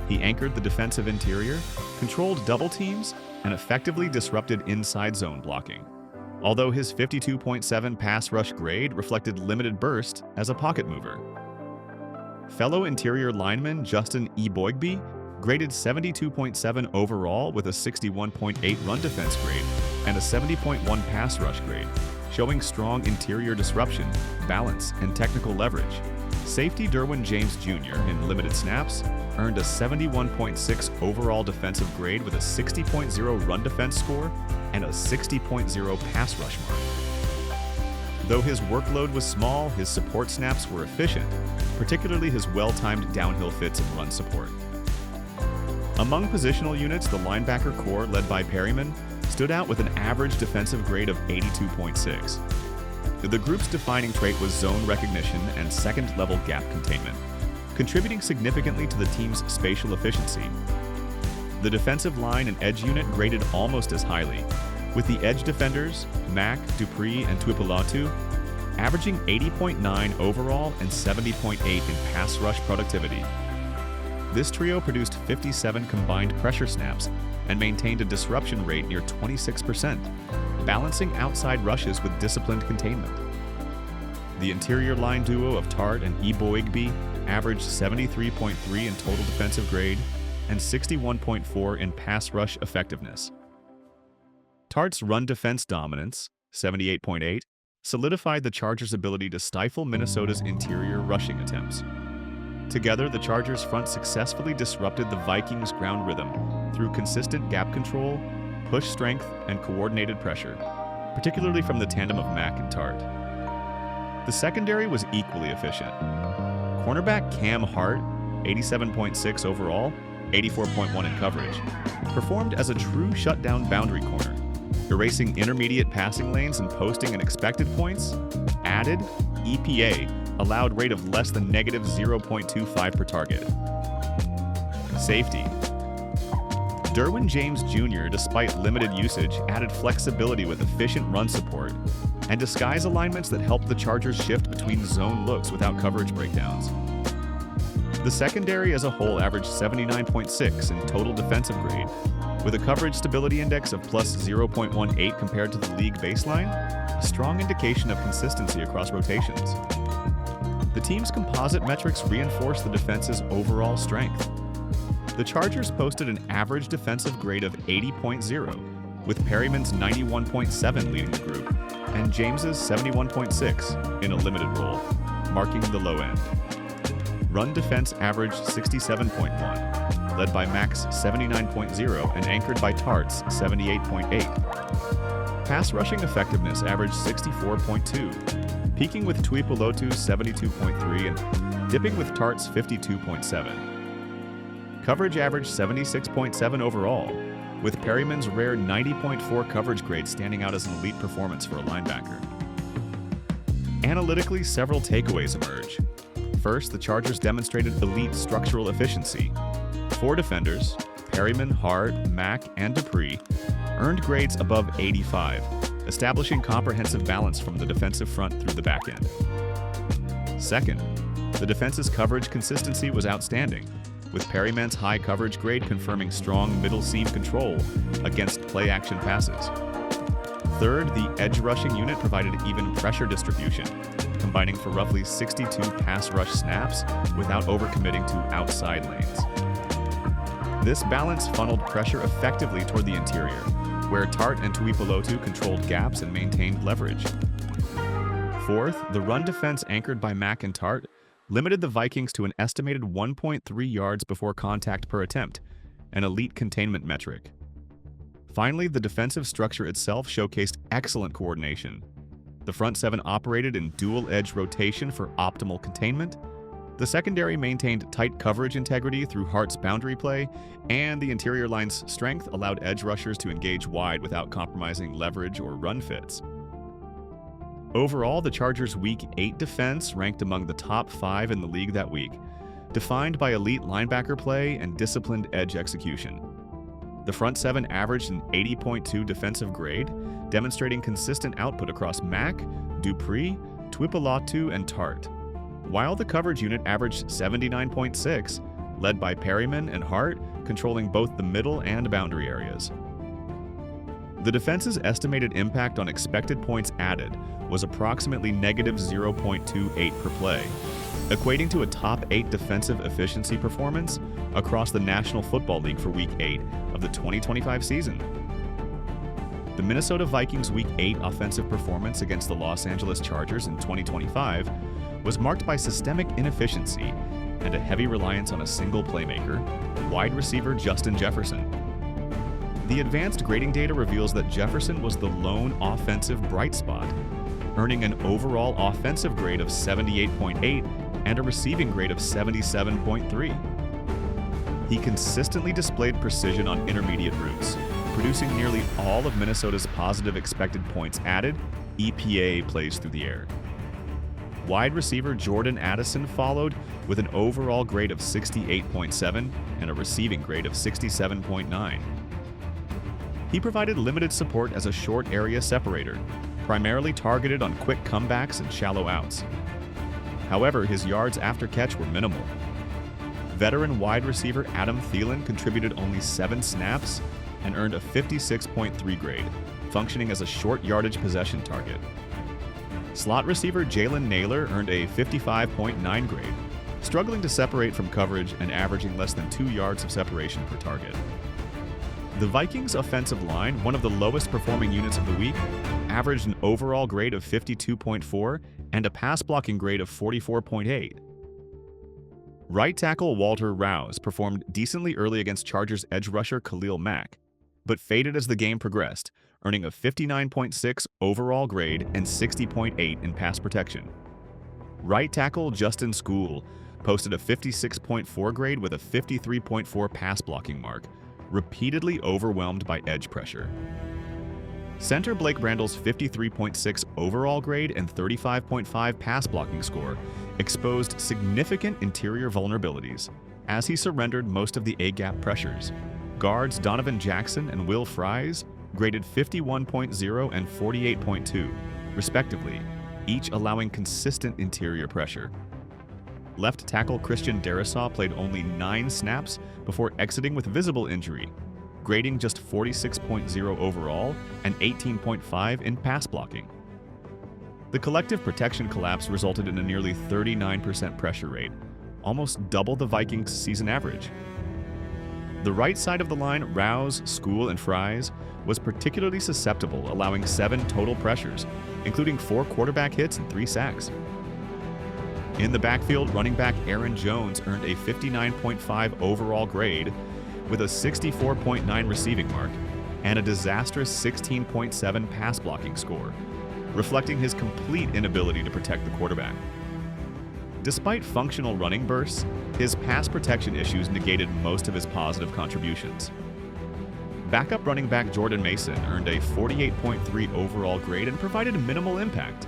He anchored the defensive interior, controlled double teams, and effectively disrupted inside zone blocking, although his 52.7 pass rush grade reflected limited burst as a pocket mover. Fellow interior lineman Justin Eboigbe graded 72.7 overall with a 61.8 run defense grade and a 70.1 pass rush grade, showing strong interior disruption, balance, and technical leverage. Safety Derwin James Jr. in limited snaps earned a 71.6 overall defensive grade with a 60.0 run defense score and a 60.0 pass rush mark. Though his workload was small, his support snaps were efficient, particularly his well-timed downhill fits and run support. Among positional units, the linebacker core, led by Perryman, stood out with an average defensive grade of 82.6. The group's defining trait was zone recognition and second-level gap containment, contributing significantly to the team's spatial efficiency. The defensive line and edge unit graded almost as highly, with the edge defenders, Mack, Dupree, and Tuipulotu, averaging 80.9 overall and 70.8 in pass rush productivity. This trio produced 57 combined pressure snaps and maintained a disruption rate near 26%, balancing outside rushes with disciplined containment. The interior line duo of Tart and Eboigbe averaged 73.3 in total defensive grade and 61.4 in pass rush effectiveness. Tart's run defense dominance, 78.8, solidified the Chargers' ability to stifle Minnesota's interior rushing attempts. Together, the Chargers' front successfully disrupted the Vikings' ground rhythm through consistent gap control, push strength, and coordinated pressure, particularly from the tandem of Mack and Tart. The secondary was equally efficient. Cornerback Cam Hart, 87.6 overall, 84.1 in coverage, performed as a true shutdown boundary corner, erasing intermediate passing lanes and posting an expected points, added, EPA, allowed rate of less than negative 0.25 per target. Safety. Derwin James Jr., despite limited usage, added flexibility with efficient run support and disguise alignments that helped the Chargers shift between zone looks without coverage breakdowns. The secondary as a whole averaged 79.6 in total defensive grade, with a coverage stability index of plus 0.18 compared to the league baseline, a strong indication of consistency across rotations. The team's composite metrics reinforce the defense's overall strength. The Chargers posted an average defensive grade of 80.0, with Perryman's 91.7 leading the group, and James's 71.6 in a limited role, marking the low end. Run defense averaged 67.1, led by Mack's 79.0 and anchored by Tart's 78.8. Pass rushing effectiveness averaged 64.2, peaking with Tuipulotu's 72.3 and dipping with Tart's 52.7. Coverage averaged 76.7 overall, with Perryman's rare 90.4 coverage grade standing out as an elite performance for a linebacker. Analytically, several takeaways emerge. First, the Chargers demonstrated elite structural efficiency. 4 defenders, Perryman, Hart, Mack, and Dupree, earned grades above 85, establishing comprehensive balance from the defensive front through the back end. Second, the defense's coverage consistency was outstanding, with Perryman's high coverage grade confirming strong middle seam control against play-action passes. Third, the edge rushing unit provided even pressure distribution, combining for roughly 62 pass rush snaps without overcommitting to outside lanes. This balance funneled pressure effectively toward the interior, where Tart and Tuipulotu controlled gaps and maintained leverage. Fourth, the run defense anchored by Mack and Tart limited the Vikings to an estimated 1.3 yards before contact per attempt, an elite containment metric. Finally, the defensive structure itself showcased excellent coordination. The front 7 operated in dual-edge rotation for optimal containment. The secondary maintained tight coverage integrity through Hart's boundary play, and the interior line's strength allowed edge rushers to engage wide without compromising leverage or run fits. Overall, the Chargers' Week 8 defense ranked among the top 5 in the league that week, defined by elite linebacker play and disciplined edge execution. The front 7 averaged an 80.2 defensive grade, demonstrating consistent output across Mack, Dupree, Tuipulotu, and Tart, while the coverage unit averaged 79.6, led by Perryman and Hart, controlling both the middle and boundary areas. The defense's estimated impact on expected points added was approximately negative 0.28 per play, equating to a top 8 defensive efficiency performance across the National Football League for Week 8 of the 2025 season. The Minnesota Vikings' Week 8 offensive performance against the Los Angeles Chargers in 2025 was marked by systemic inefficiency and a heavy reliance on a single playmaker, wide receiver Justin Jefferson. The advanced grading data reveals that Jefferson was the lone offensive bright spot, earning an overall offensive grade of 78.8 and a receiving grade of 77.3. He consistently displayed precision on intermediate routes, producing nearly all of Minnesota's positive expected points added EPA plays through the air. Wide receiver Jordan Addison followed with an overall grade of 68.7 and a receiving grade of 67.9. He provided limited support as a short area separator, primarily targeted on quick comebacks and shallow outs. However, his yards after catch were minimal. Veteran wide receiver Adam Thielen contributed only 7 snaps and earned a 56.3 grade, functioning as a short yardage possession target. Slot receiver Jalen Naylor earned a 55.9 grade, struggling to separate from coverage and averaging less than 2 yards of separation per target. The Vikings' offensive line, one of the lowest performing units of the week, averaged an overall grade of 52.4 and a pass blocking grade of 44.8. Right tackle Walter Rouse performed decently early against Chargers edge rusher Khalil Mack, but faded as the game progressed, earning a 59.6 overall grade and 60.8 in pass protection. Right tackle Justin School posted a 56.4 grade with a 53.4 pass blocking mark, repeatedly overwhelmed by edge pressure. Center Blake Brandle's 53.6 overall grade and 35.5 pass blocking score exposed significant interior vulnerabilities as he surrendered most of the A-gap pressures. Guards Donovan Jackson and Will Fries graded 51.0 and 48.2, respectively, each allowing consistent interior pressure. Left tackle Christian Darrisaw played only 9 snaps before exiting with visible injury, grading just 46.0 overall and 18.5 in pass blocking. The collective protection collapse resulted in a nearly 39% pressure rate, almost double the Vikings' season average. The right side of the line, Rouse, School, and Fries, was particularly susceptible, allowing 7 total pressures, including 4 quarterback hits and 3 sacks. In the backfield, running back Aaron Jones earned a 59.5 overall grade with a 64.9 receiving mark and a disastrous 16.7 pass blocking score, reflecting his complete inability to protect the quarterback. Despite functional running bursts, his pass protection issues negated most of his positive contributions. Backup running back Jordan Mason earned a 48.3 overall grade and provided minimal impact,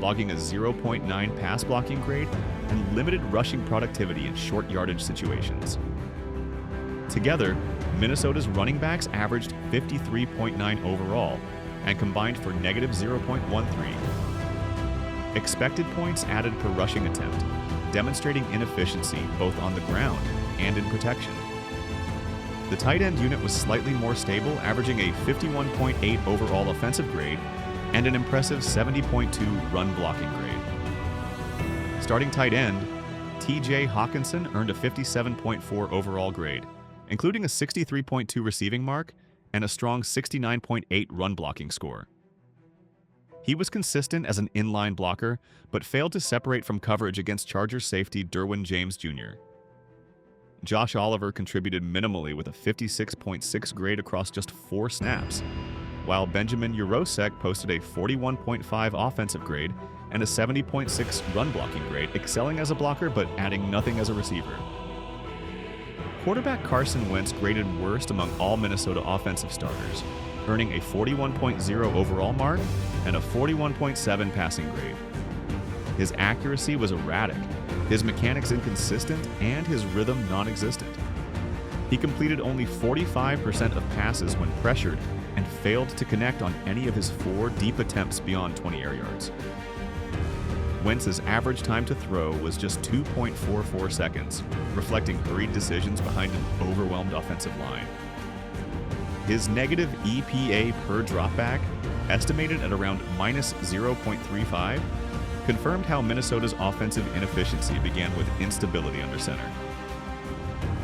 logging a 0.9 pass blocking grade and limited rushing productivity in short yardage situations. Together, Minnesota's running backs averaged 53.9 overall and combined for negative 0.13. Expected points added per rushing attempt, demonstrating inefficiency both on the ground and in protection. The tight end unit was slightly more stable, averaging a 51.8 overall offensive grade and an impressive 70.2 run blocking grade. Starting tight end, TJ Hawkinson earned a 57.4 overall grade, including a 63.2 receiving mark and a strong 69.8 run blocking score. He was consistent as an inline blocker, but failed to separate from coverage against Chargers safety Derwin James Jr. Josh Oliver contributed minimally with a 56.6 grade across just 4 snaps, while Benjamin Urosek posted a 41.5 offensive grade and a 70.6 run blocking grade, excelling as a blocker but adding nothing as a receiver. Quarterback Carson Wentz graded worst among all Minnesota offensive starters, earning a 41.0 overall mark and a 41.7 passing grade. His accuracy was erratic, his mechanics inconsistent, and his rhythm non-existent. He completed only 45% of passes when pressured and failed to connect on any of his 4 deep attempts beyond 20 air yards. Wentz's average time to throw was just 2.44 seconds, reflecting hurried decisions behind an overwhelmed offensive line. His negative EPA per dropback, estimated at around minus 0.35, confirmed how Minnesota's offensive inefficiency began with instability under center.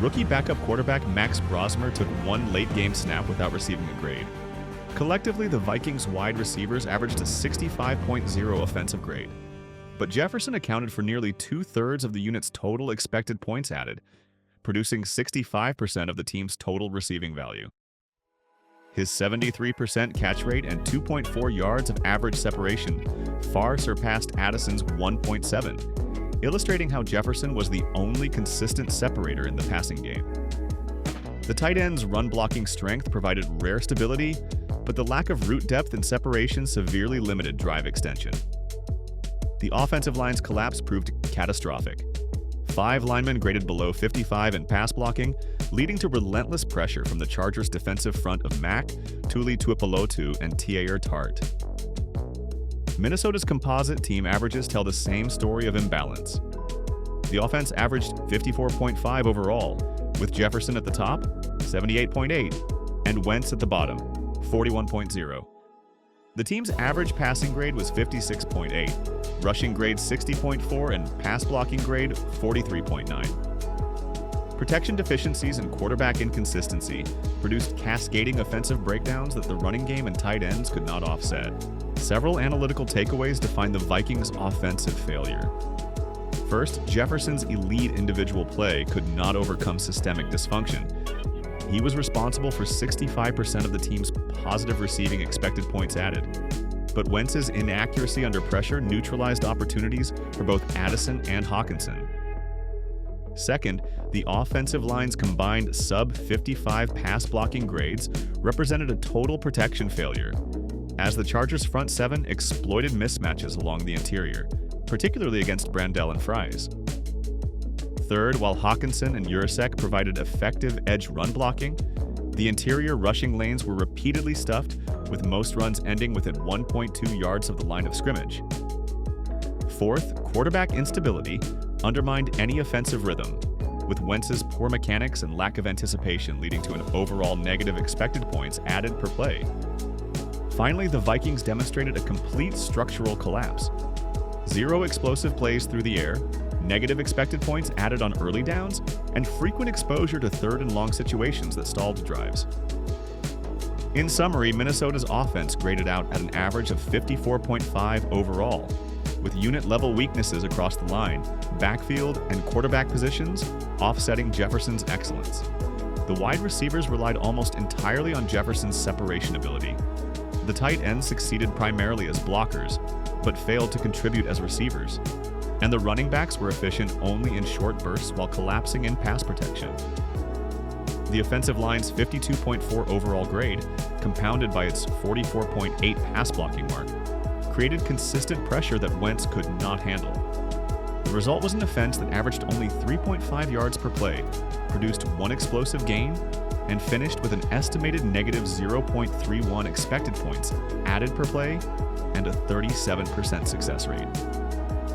Rookie backup quarterback Max Brosmer took 1 late-game snap without receiving a grade. Collectively, the Vikings wide receivers averaged a 65.0 offensive grade, but Jefferson accounted for nearly 2/3 of the unit's total expected points added, producing 65% of the team's total receiving value. His 73% catch rate and 2.4 yards of average separation far surpassed Addison's 1.7, illustrating how Jefferson was the only consistent separator in the passing game. The tight end's run-blocking strength provided rare stability, but the lack of route depth and separation severely limited drive extension. The offensive line's collapse proved catastrophic. 5 linemen graded below 55 in pass blocking, leading to relentless pressure from the Chargers' defensive front of Mack, Tuli Tuipulotu, and Teair Tart. Minnesota's composite team averages tell the same story of imbalance. The offense averaged 54.5 overall, with Jefferson at the top, 78.8, and Wentz at the bottom, 41.0. The team's average passing grade was 56.8, rushing grade 60.4, and pass blocking grade 43.9. Protection deficiencies and quarterback inconsistency produced cascading offensive breakdowns that the running game and tight ends could not offset. Several analytical takeaways define the Vikings' offensive failure. First, Jefferson's elite individual play could not overcome systemic dysfunction. He was responsible for 65% of the team's positive receiving expected points added. But Wentz's inaccuracy under pressure neutralized opportunities for both Addison and Hawkinson. Second, the offensive line's combined sub-55 pass blocking grades represented a total protection failure, as the Chargers' front 7 exploited mismatches along the interior, particularly against Brandell and Fries. Third, while Hawkinson and Urosek provided effective edge run blocking, the interior rushing lanes were repeatedly stuffed, with most runs ending within 1.2 yards of the line of scrimmage. Fourth, quarterback instability undermined any offensive rhythm, with Wentz's poor mechanics and lack of anticipation leading to an overall negative expected points added per play. Finally, the Vikings demonstrated a complete structural collapse. 0 explosive plays through the air, negative expected points added on early downs, and frequent exposure to 3rd and long situations that stalled drives. In summary, Minnesota's offense graded out at an average of 54.5 overall, with unit-level weaknesses across the line, backfield, and quarterback positions offsetting Jefferson's excellence. The wide receivers relied almost entirely on Jefferson's separation ability. The tight ends succeeded primarily as blockers, but failed to contribute as receivers. And the running backs were efficient only in short bursts while collapsing in pass protection. The offensive line's 52.4 overall grade, compounded by its 44.8 pass blocking mark, created consistent pressure that Wentz could not handle. The result was an offense that averaged only 3.5 yards per play, produced one explosive gain, and finished with an estimated negative 0.31 expected points added per play and a 37% success rate.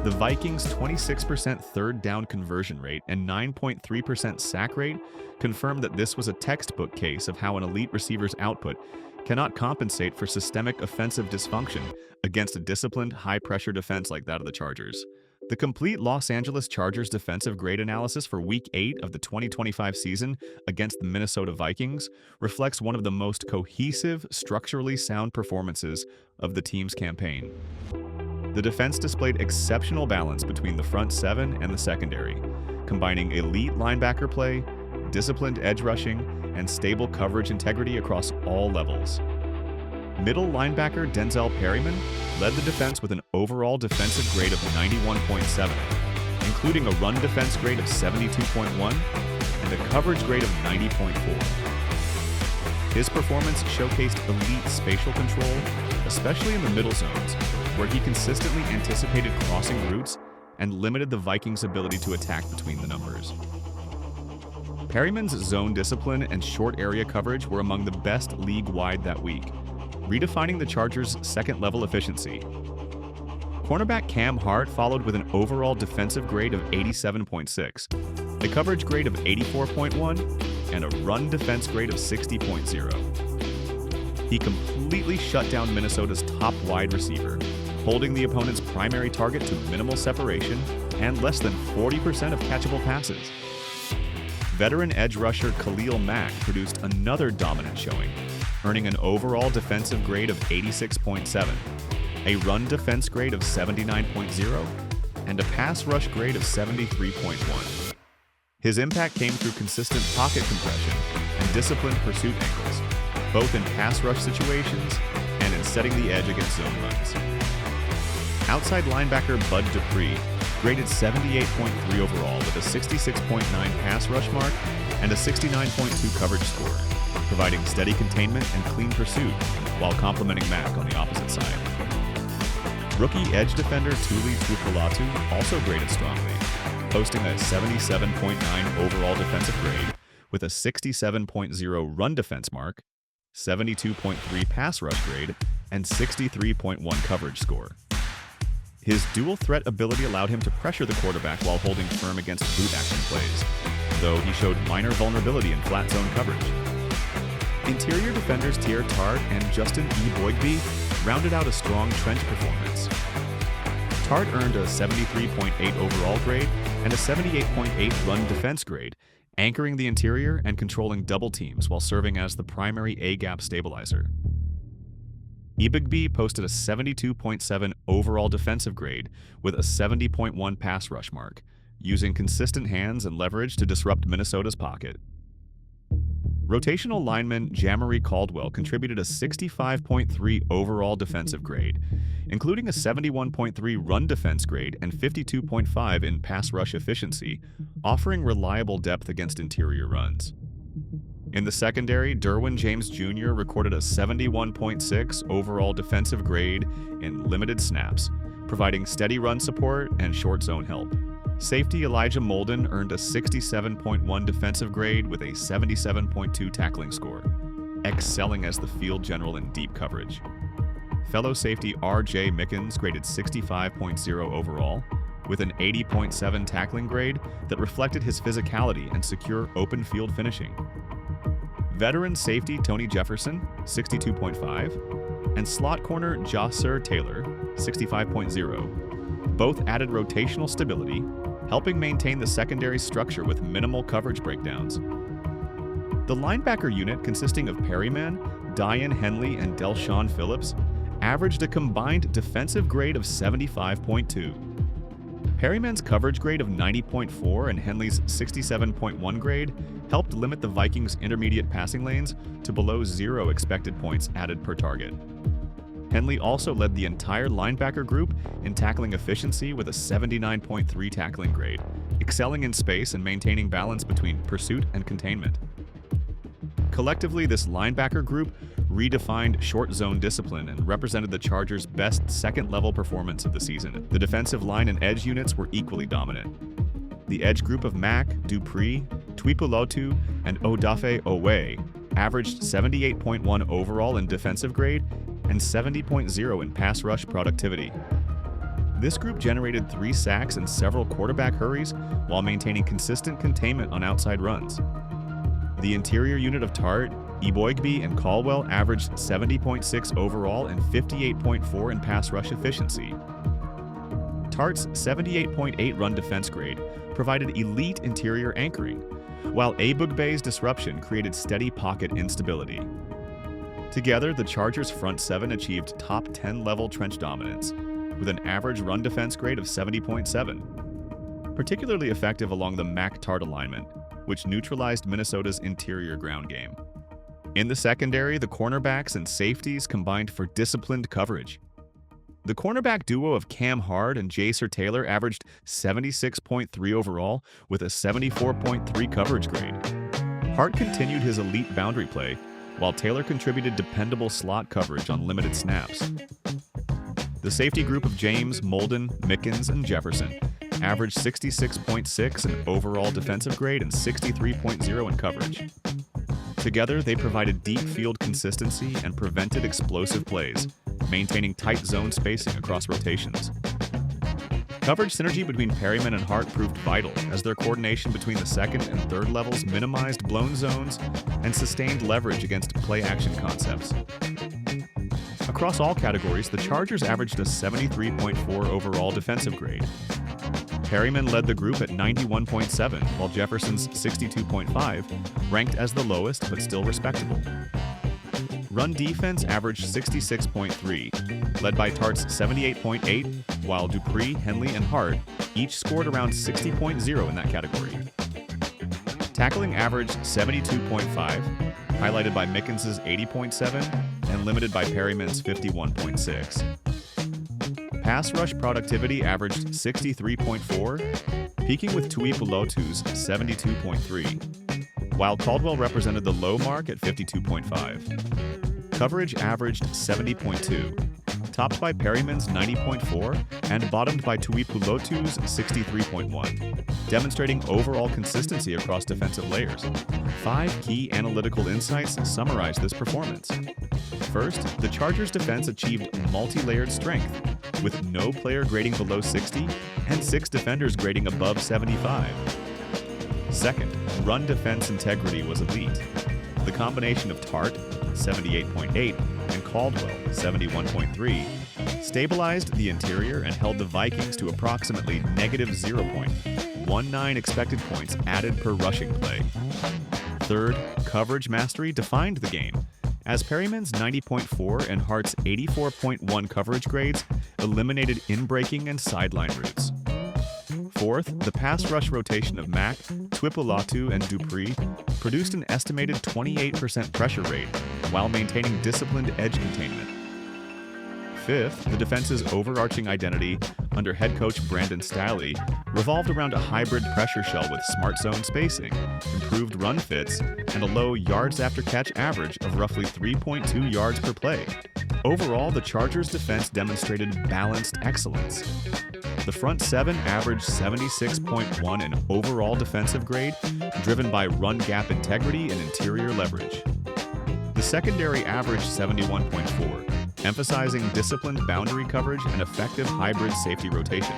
The Vikings' 26% third down conversion rate and 9.3% sack rate confirmed that this was a textbook case of how an elite receiver's output cannot compensate for systemic offensive dysfunction against a disciplined, high-pressure defense like that of the Chargers. The complete Los Angeles Chargers defensive grade analysis for Week 8 of the 2025 season against the Minnesota Vikings reflects one of the most cohesive, structurally sound performances of the team's campaign. The defense displayed exceptional balance between the front seven and the secondary, combining elite linebacker play, disciplined edge rushing, and stable coverage integrity across all levels. Middle linebacker Denzel Perryman led the defense with an overall defensive grade of 91.7, including a run defense grade of 72.1 and a coverage grade of 90.4. His performance showcased elite spatial control, especially in the middle zones, where he consistently anticipated crossing routes and limited the Vikings' ability to attack between the numbers. Perryman's zone discipline and short area coverage were among the best league-wide that week, redefining the Chargers' second-level efficiency. Cornerback Cam Hart followed with an overall defensive grade of 87.6, a coverage grade of 84.1, and a run defense grade of 60.0. He completely shut down Minnesota's top wide receiver, holding the opponent's primary target to minimal separation and less than 40% of catchable passes. Veteran edge rusher Khalil Mack produced another dominant showing, earning an overall defensive grade of 86.7, a run defense grade of 79.0, and a pass rush grade of 73.1. His impact came through consistent pocket compression and disciplined pursuit angles, both in pass rush situations and in setting the edge against zone runs. Outside linebacker Bud Dupree graded 78.3 overall with a 66.9 pass rush mark and a 69.2 coverage score, providing steady containment and clean pursuit while complementing Mack on the opposite side. Rookie edge defender Tuli Tuipolatu also graded strongly, posting a 77.9 overall defensive grade with a 67.0 run defense mark, 72.3 pass rush grade, and 63.1 coverage score. His dual threat ability allowed him to pressure the quarterback while holding firm against boot action plays, though he showed minor vulnerability in flat zone coverage. Interior defenders Tier Tart and Justin E. Boygby rounded out a strong trench performance. Tart earned a 73.8 overall grade and a 78.8 run defense grade, anchoring the interior and controlling double teams while serving as the primary A-gap stabilizer. Higbee posted a 72.7 overall defensive grade with a 70.1 pass rush mark, using consistent hands and leverage to disrupt Minnesota's pocket. Rotational lineman Jamari Caldwell contributed a 65.3 overall defensive grade, including a 71.3 run defense grade and 52.5 in pass rush efficiency, offering reliable depth against interior runs. In the secondary, Derwin James Jr. recorded a 71.6 overall defensive grade in limited snaps, providing steady run support and short zone help. Safety Elijah Molden earned a 67.1 defensive grade with a 77.2 tackling score, excelling as the field general in deep coverage. Fellow safety R.J. Mickens graded 65.0 overall, with an 80.7 tackling grade that reflected his physicality and secure open field finishing. Veteran safety Tony Jefferson, 62.5, and slot corner Josser Taylor, 65.0, both added rotational stability, helping maintain the secondary structure with minimal coverage breakdowns. The linebacker unit, consisting of Perryman, Dian Henley, and Delshawn Phillips, averaged a combined defensive grade of 75.2. Perryman's coverage grade of 90.4 and Henley's 67.1 grade helped limit the Vikings' intermediate passing lanes to below 0 expected points added per target. Henley also led the entire linebacker group in tackling efficiency with a 79.3 tackling grade, excelling in space and maintaining balance between pursuit and containment. Collectively, this linebacker group redefined short zone discipline and represented the Chargers' best second-level performance of the season. The defensive line and edge units were equally dominant. The edge group of Mack, Dupree, Tuipulotu, and Odafe Owe averaged 78.1 overall in defensive grade and 70.0 in pass rush productivity. This group generated 3 sacks and several quarterback hurries while maintaining consistent containment on outside runs. The interior unit of Tart, Higbee, and Caldwell averaged 70.6 overall and 58.4 in pass rush efficiency. Tart's 78.8 run defense grade provided elite interior anchoring, while Ebugbe's disruption created steady pocket instability. Together, the Chargers' front 7 achieved top 10 level trench dominance, with an average run defense grade of 70.7, particularly effective along the Mack-Tart alignment, which neutralized Minnesota's interior ground game. In the secondary, the cornerbacks and safeties combined for disciplined coverage. The cornerback duo of Cam Hard and Jacer Taylor averaged 76.3 overall with a 74.3 coverage grade. Hart continued his elite boundary play, while Taylor contributed dependable slot coverage on limited snaps. The safety group of James, Molden, Mickens, and Jefferson averaged 66.6 in overall defensive grade and 63.0 in coverage. Together, they provided deep field consistency and prevented explosive plays, maintaining tight zone spacing across rotations. Coverage synergy between Perryman and Hart proved vital as their coordination between the second and third levels minimized blown zones and sustained leverage against play-action concepts. Across all categories, the Chargers averaged a 73.4 overall defensive grade. Perryman led the group at 91.7, while Jefferson's 62.5 ranked as the lowest but still respectable. Run defense averaged 66.3, led by Tart's 78.8, while Dupree, Henley, and Hart each scored around 60.0 in that category. Tackling averaged 72.5, highlighted by Mickens' 80.7 and limited by Perryman's 51.6. Pass rush productivity averaged 63.4, peaking with Tuipulotu's 72.3, while Caldwell represented the low mark at 52.5. Coverage averaged 70.2, topped by Perryman's 90.4 and bottomed by Tuipulotu's 63.1, demonstrating overall consistency across defensive layers. 5 key analytical insights summarize this performance. First, the Chargers' defense achieved multi-layered strength, with no player grading below 60 and 6 defenders grading above 75. Second, run defense integrity was elite. The combination of Tart, 78.8, and Caldwell, 71.3, stabilized the interior and held the Vikings to approximately negative 0.19 expected points added per rushing play. Third, coverage mastery defined the game, as Perryman's 90.4 and Hart's 84.1 coverage grades eliminated in-breaking and sideline routes. Fourth, the pass rush rotation of Mack, Tuipulotu, and Dupree produced an estimated 28% pressure rate while maintaining disciplined edge containment. Fifth, the defense's overarching identity under head coach Brandon Staley revolved around a hybrid pressure shell with smart zone spacing, improved run fits, and a low yards after catch average of roughly 3.2 yards per play. Overall, the Chargers' defense demonstrated balanced excellence. The front 7 averaged 76.1 in overall defensive grade, driven by run gap integrity and interior leverage. The secondary averaged 71.4, emphasizing disciplined boundary coverage and effective hybrid safety rotation.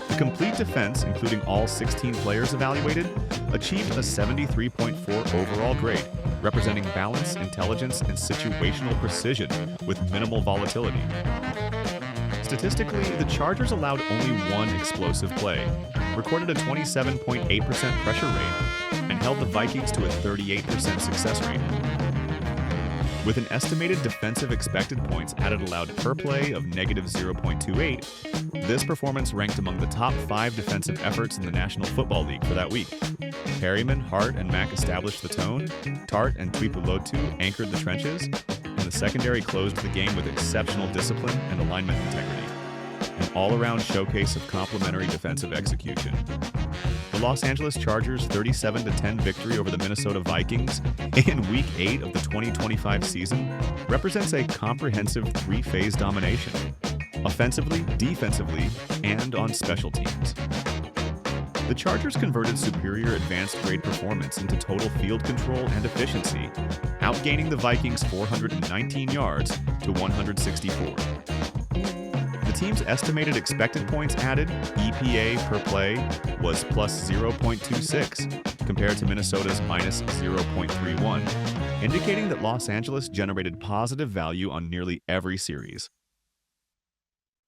The complete defense, including all 16 players evaluated, achieved a 73.4 overall grade, representing balance, intelligence, and situational precision with minimal volatility. Statistically, the Chargers allowed only one explosive play, recorded a 27.8% pressure rate, and held the Vikings to a 38% success rate. With an estimated defensive expected points added allowed per play of negative 0.28, this performance ranked among the top 5 defensive efforts in the National Football League for that week. Perryman, Hart, and Mack established the tone, Tart and Tuipulotu anchored the trenches, and the secondary closed the game with exceptional discipline and alignment integrity. an all-around showcase of complementary defensive execution. The Los Angeles Chargers' 37-10 victory over the Minnesota Vikings in Week 8 of the 2025 season represents a comprehensive three-phase domination, offensively, defensively, and on special teams. The Chargers converted superior advanced grade performance into total field control and efficiency, outgaining the Vikings 419 yards to 164. The team's estimated expected points added, EPA per play, was plus 0.26 compared to Minnesota's minus 0.31, indicating that Los Angeles generated positive value on nearly every series.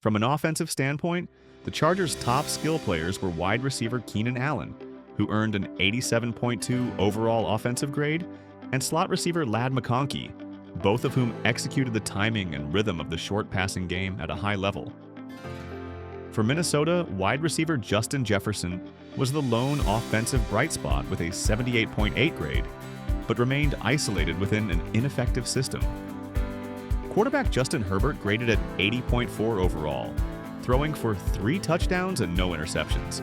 From an offensive standpoint, the Chargers' top skill players were wide receiver Keenan Allen, who earned an 87.2 overall offensive grade, and slot receiver Ladd McConkey, both of whom executed the timing and rhythm of the short passing game at a high level. For Minnesota, wide receiver Justin Jefferson was the lone offensive bright spot with a 78.8 grade, but remained isolated within an ineffective system. Quarterback Justin Herbert graded at 80.4 overall, throwing for 3 touchdowns and no interceptions,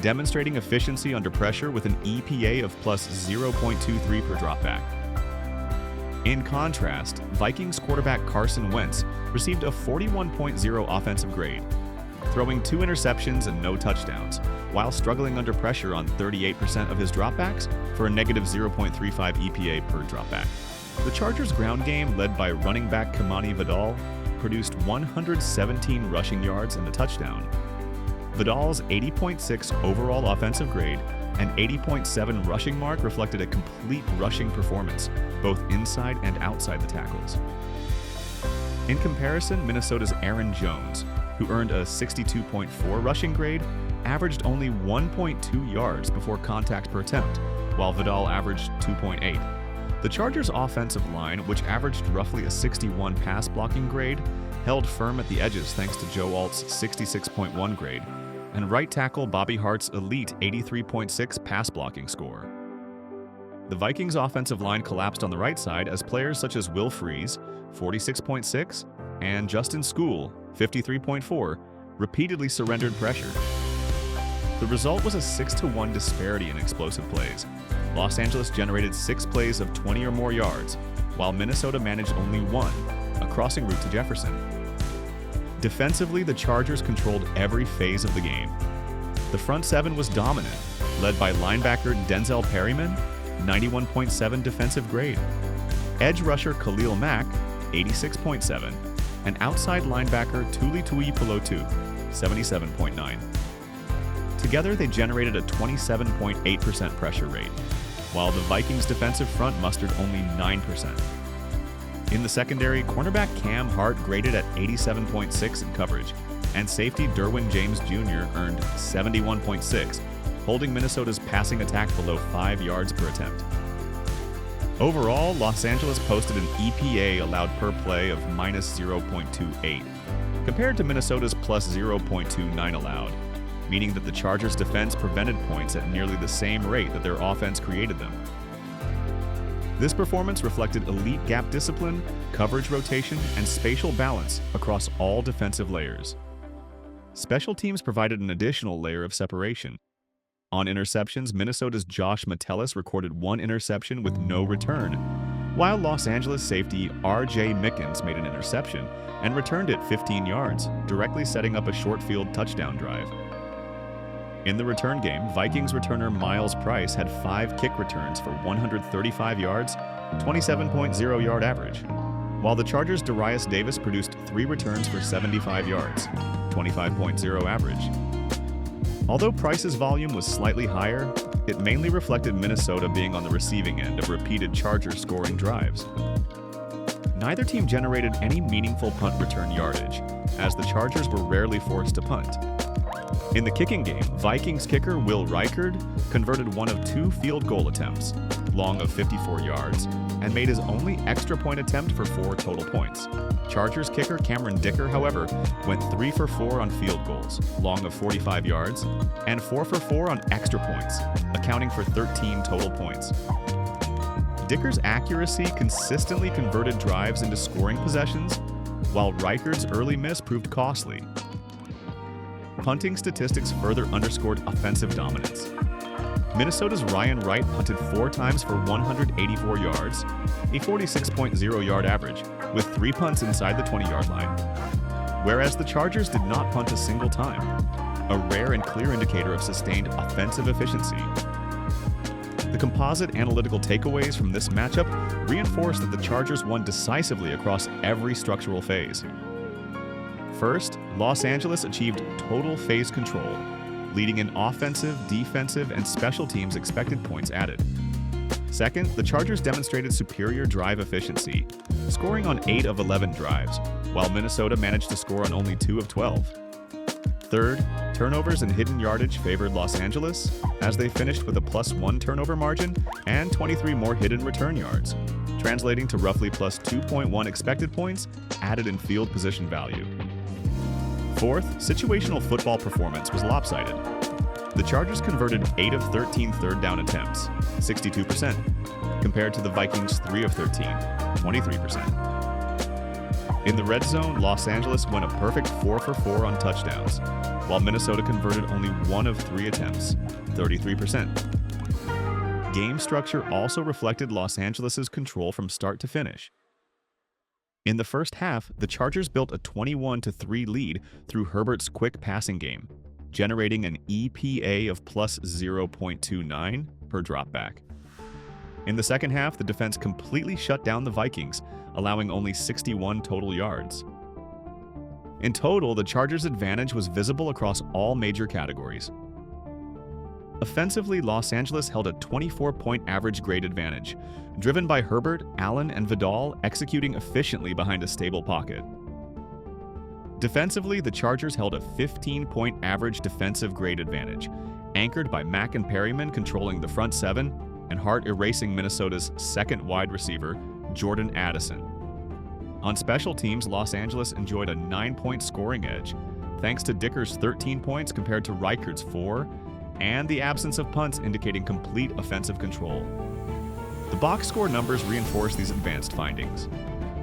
demonstrating efficiency under pressure with an EPA of plus 0.23 per dropback. In contrast, Vikings quarterback Carson Wentz received a 41.0 offensive grade, throwing 2 interceptions and no touchdowns, while struggling under pressure on 38% of his dropbacks for a negative 0.35 EPA per dropback. The Chargers' ground game, led by running back Vidal, produced 117 rushing yards and a touchdown. Vidal's 80.6 overall offensive grade and 80.7 rushing mark reflected a complete rushing performance, both inside and outside the tackles. In comparison, Minnesota's Aaron Jones, who earned a 62.4 rushing grade, averaged only 1.2 yards before contact per attempt, while Vidal averaged 2.8. The Chargers' offensive line, which averaged roughly a 61 pass blocking grade, held firm at the edges thanks to Joe Alt's 66.1 grade, and right tackle Bobby Hart's elite 83.6 pass blocking score. The Vikings' offensive line collapsed on the right side as players such as Will Freeze, 46.6, and Justin School, 53.4, repeatedly surrendered pressure. The result was a 6-to-1 disparity in explosive plays. Los Angeles generated 6 plays of 20 or more yards, while Minnesota managed only 1, a crossing route to Jefferson. Defensively, the Chargers controlled every phase of the game. The front 7 was dominant, led by linebacker Denzel Perryman, 91.7 defensive grade, edge rusher Khalil Mack, 86.7, and outside linebacker Tuli Tuipulotu, 77.9. Together, they generated a 27.8% pressure rate, while the Vikings' defensive front mustered only 9%. In the secondary, cornerback Cam Hart graded at 87.6 in coverage, and safety Derwin James Jr. earned 71.6, holding Minnesota's passing attack below 5 yards per attempt. Overall, Los Angeles posted an EPA allowed per play of minus 0.28, compared to Minnesota's plus 0.29 allowed, meaning that the Chargers' defense prevented points at nearly the same rate that their offense created them. This performance reflected elite gap discipline, coverage rotation, and spatial balance across all defensive layers. Special teams provided an additional layer of separation. On interceptions, Minnesota's Josh Metellus recorded 1 interception with no return, while Los Angeles safety R.J. Mickens made an interception and returned it 15 yards, directly setting up a short field touchdown drive. In the return game, Vikings returner Miles Price had 5 kick returns for 135 yards, 27.0 yard average, while the Chargers' Darius Davis produced 3 returns for 75 yards, 25.0 average. Although Price's volume was slightly higher, it mainly reflected Minnesota being on the receiving end of repeated Charger scoring drives. Neither team generated any meaningful punt return yardage, as the Chargers were rarely forced to punt. In the kicking game, Vikings kicker Will Reichard converted 1 of 2 field goal attempts, long of 54 yards, and made his only extra point attempt for 4 total points. Chargers kicker Cameron Dicker, however, went 3 for 4 on field goals, long of 45 yards, and 4 for 4 on extra points, accounting for 13 total points. Dicker's accuracy consistently converted drives into scoring possessions, while Reichard's early miss proved costly. punting statistics further underscored offensive dominance. Minnesota's Ryan Wright punted 4 times for 184 yards, a 46.0-yard average, with 3 punts inside the 20-yard line. Whereas the Chargers did not punt a single time, a rare and clear indicator of sustained offensive efficiency. The composite analytical takeaways from this matchup reinforce that the Chargers won decisively across every structural phase. First, Los Angeles achieved total phase control, leading in offensive, defensive, and special teams expected points added. Second, the Chargers demonstrated superior drive efficiency, scoring on 8 of 11 drives, while Minnesota managed to score on only 2 of 12. Third, turnovers and hidden yardage favored Los Angeles, as they finished with a +1 turnover margin and 23 more hidden return yards, translating to roughly +2.1 expected points added in field position value. Fourth, situational football performance was lopsided. The Chargers converted 8 of 13 third down attempts, 62%, compared to the Vikings' 3 of 13, 23%. In the red zone, Los Angeles went a perfect 4 for 4 on touchdowns, while Minnesota converted only 1 of 3 attempts, 33%. Game structure also reflected Los Angeles' control from start to finish. In the first half, the Chargers built a 21-3 lead through Herbert's quick passing game, generating an EPA of +0.29 per dropback. In the second half, the defense completely shut down the Vikings, allowing only 61 total yards. In total, the Chargers' advantage was visible across all major categories. Offensively, Los Angeles held a 24-point average grade advantage, driven by Herbert, Allen, and Vidal executing efficiently behind a stable pocket. Defensively, the Chargers held a 15-point average defensive grade advantage, anchored by Mack and Perryman controlling the front 7 and Hart erasing Minnesota's second wide receiver, Jordan Addison. On special teams, Los Angeles enjoyed a 9-point scoring edge, thanks to Dicker's 13 points compared to Reichard's 4, and the absence of punts indicating complete offensive control. The box score numbers reinforce these advanced findings.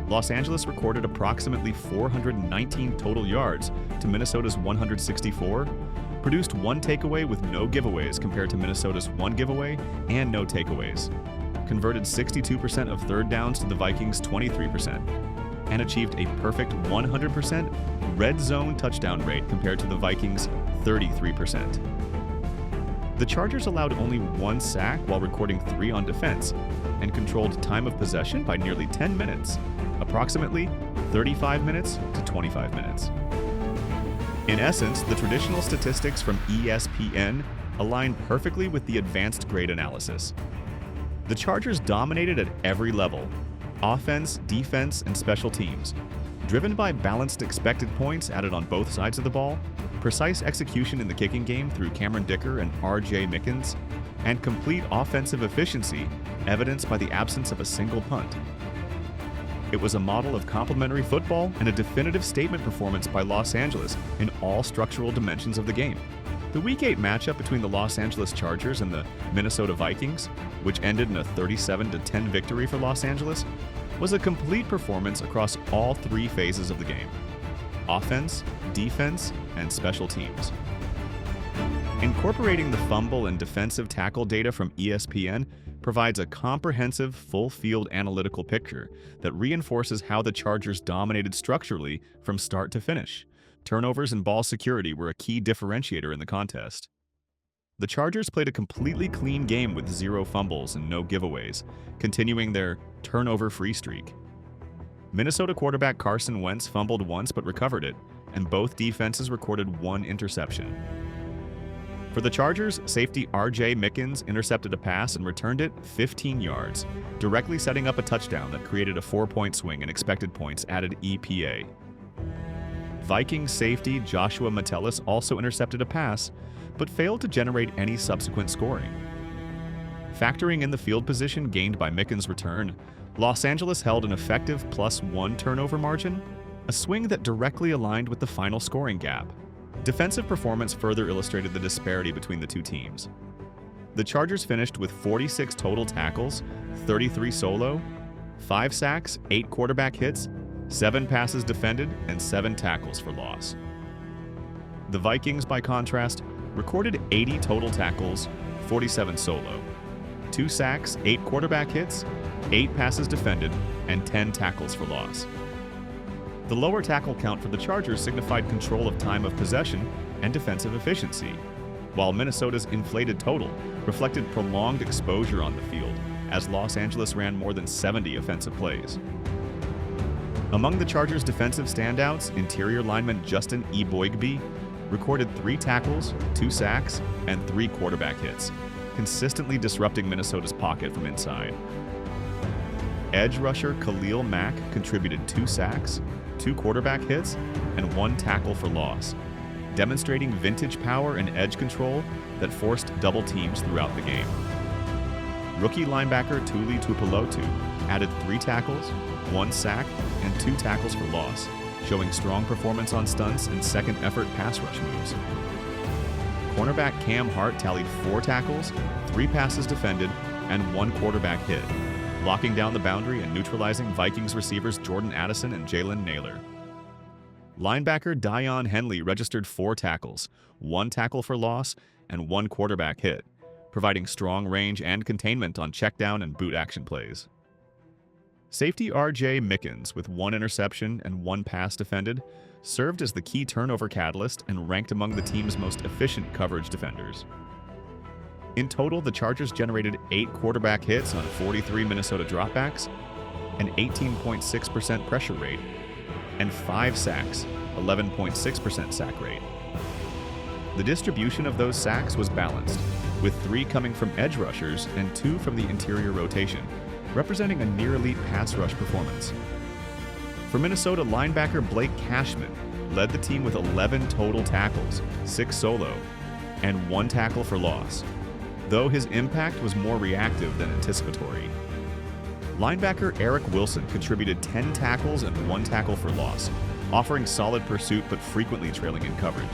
Los Angeles recorded approximately 419 total yards to Minnesota's 164, produced 1 takeaway with no giveaways compared to Minnesota's 1 giveaway and no takeaways, converted 62% of third downs to the Vikings' 23%, and achieved a perfect 100% red zone touchdown rate compared to the Vikings' 33%. The Chargers allowed only 1 sack while recording 3 on defense, and controlled time of possession by nearly 10 minutes, approximately 35 minutes to 25 minutes. In essence, the traditional statistics from ESPN align perfectly with the advanced grade analysis. The Chargers dominated at every level: offense, defense, and special teams, driven by balanced expected points added on both sides of the ball, precise execution in the kicking game through Cameron Dicker and R.J. Mickens, and complete offensive efficiency evidenced by the absence of a single punt. It was a model of complementary football and a definitive statement performance by Los Angeles in all structural dimensions of the game. The Week 8 matchup between the Los Angeles Chargers and the Minnesota Vikings, which ended in a 37-10 victory for Los Angeles, was a complete performance across all 3 phases of the game: offense, defense, and special teams. Incorporating the fumble and defensive tackle data from ESPN provides a comprehensive, full-field analytical picture that reinforces how the Chargers dominated structurally from start to finish. Turnovers and ball security were a key differentiator in the contest. The Chargers played a completely clean game with 0 fumbles and no giveaways, continuing their turnover-free streak. Minnesota quarterback Carson Wentz fumbled once but recovered it, and both defenses recorded 1 interception. For the Chargers, safety R.J. Mickens intercepted a pass and returned it 15 yards, directly setting up a touchdown that created a 4-point swing in expected points added EPA. Vikings safety Joshua Metellus also intercepted a pass, but failed to generate any subsequent scoring. Factoring in the field position gained by Mickens' return, Los Angeles held an effective +1 turnover margin, a swing that directly aligned with the final scoring gap. Defensive performance further illustrated the disparity between the 2 teams. The Chargers finished with 46 total tackles, 33 solo, 5 sacks, 8 quarterback hits, 7 passes defended, and 7 tackles for loss. The Vikings, by contrast, recorded 80 total tackles, 47 solo, 2 sacks, 8 quarterback hits, 8 passes defended, and 10 tackles for loss. The lower tackle count for the Chargers signified control of time of possession and defensive efficiency, while Minnesota's inflated total reflected prolonged exposure on the field, as Los Angeles ran more than 70 offensive plays. Among the Chargers' defensive standouts, interior lineman Justin Higbee recorded 3 tackles, 2 sacks, and 3 quarterback hits, consistently disrupting Minnesota's pocket from inside. Edge rusher Khalil Mack contributed 2 sacks, 2 quarterback hits, and 1 tackle for loss, demonstrating vintage power and edge control that forced double teams throughout the game. Rookie linebacker Tuli Tuipulotu added 3 tackles, 1 sack, and 2 tackles for loss, showing strong performance on stunts and second-effort pass rush moves. Cornerback Cam Hart tallied 4 tackles, 3 passes defended, and 1 quarterback hit, locking down the boundary and neutralizing Vikings receivers Jordan Addison and Jalen Naylor. Linebacker Dion Henley registered 4 tackles, 1 tackle for loss, and 1 quarterback hit, providing strong range and containment on checkdown and boot action plays. Safety R.J. Mickens, with 1 interception and 1 pass defended, served as the key turnover catalyst and ranked among the team's most efficient coverage defenders. In total, the Chargers generated 8 quarterback hits on 43 Minnesota dropbacks, an 18.6% pressure rate, and 5 sacks, 11.6% sack rate. The distribution of those sacks was balanced, with 3 coming from edge rushers and 2 from the interior rotation, representing a near-elite pass rush performance. For Minnesota, linebacker Blake Cashman led the team with 11 total tackles, 6 solo, and 1 tackle for loss, though his impact was more reactive than anticipatory. Linebacker Eric Wilson contributed 10 tackles and 1 tackle for loss, offering solid pursuit but frequently trailing in coverage.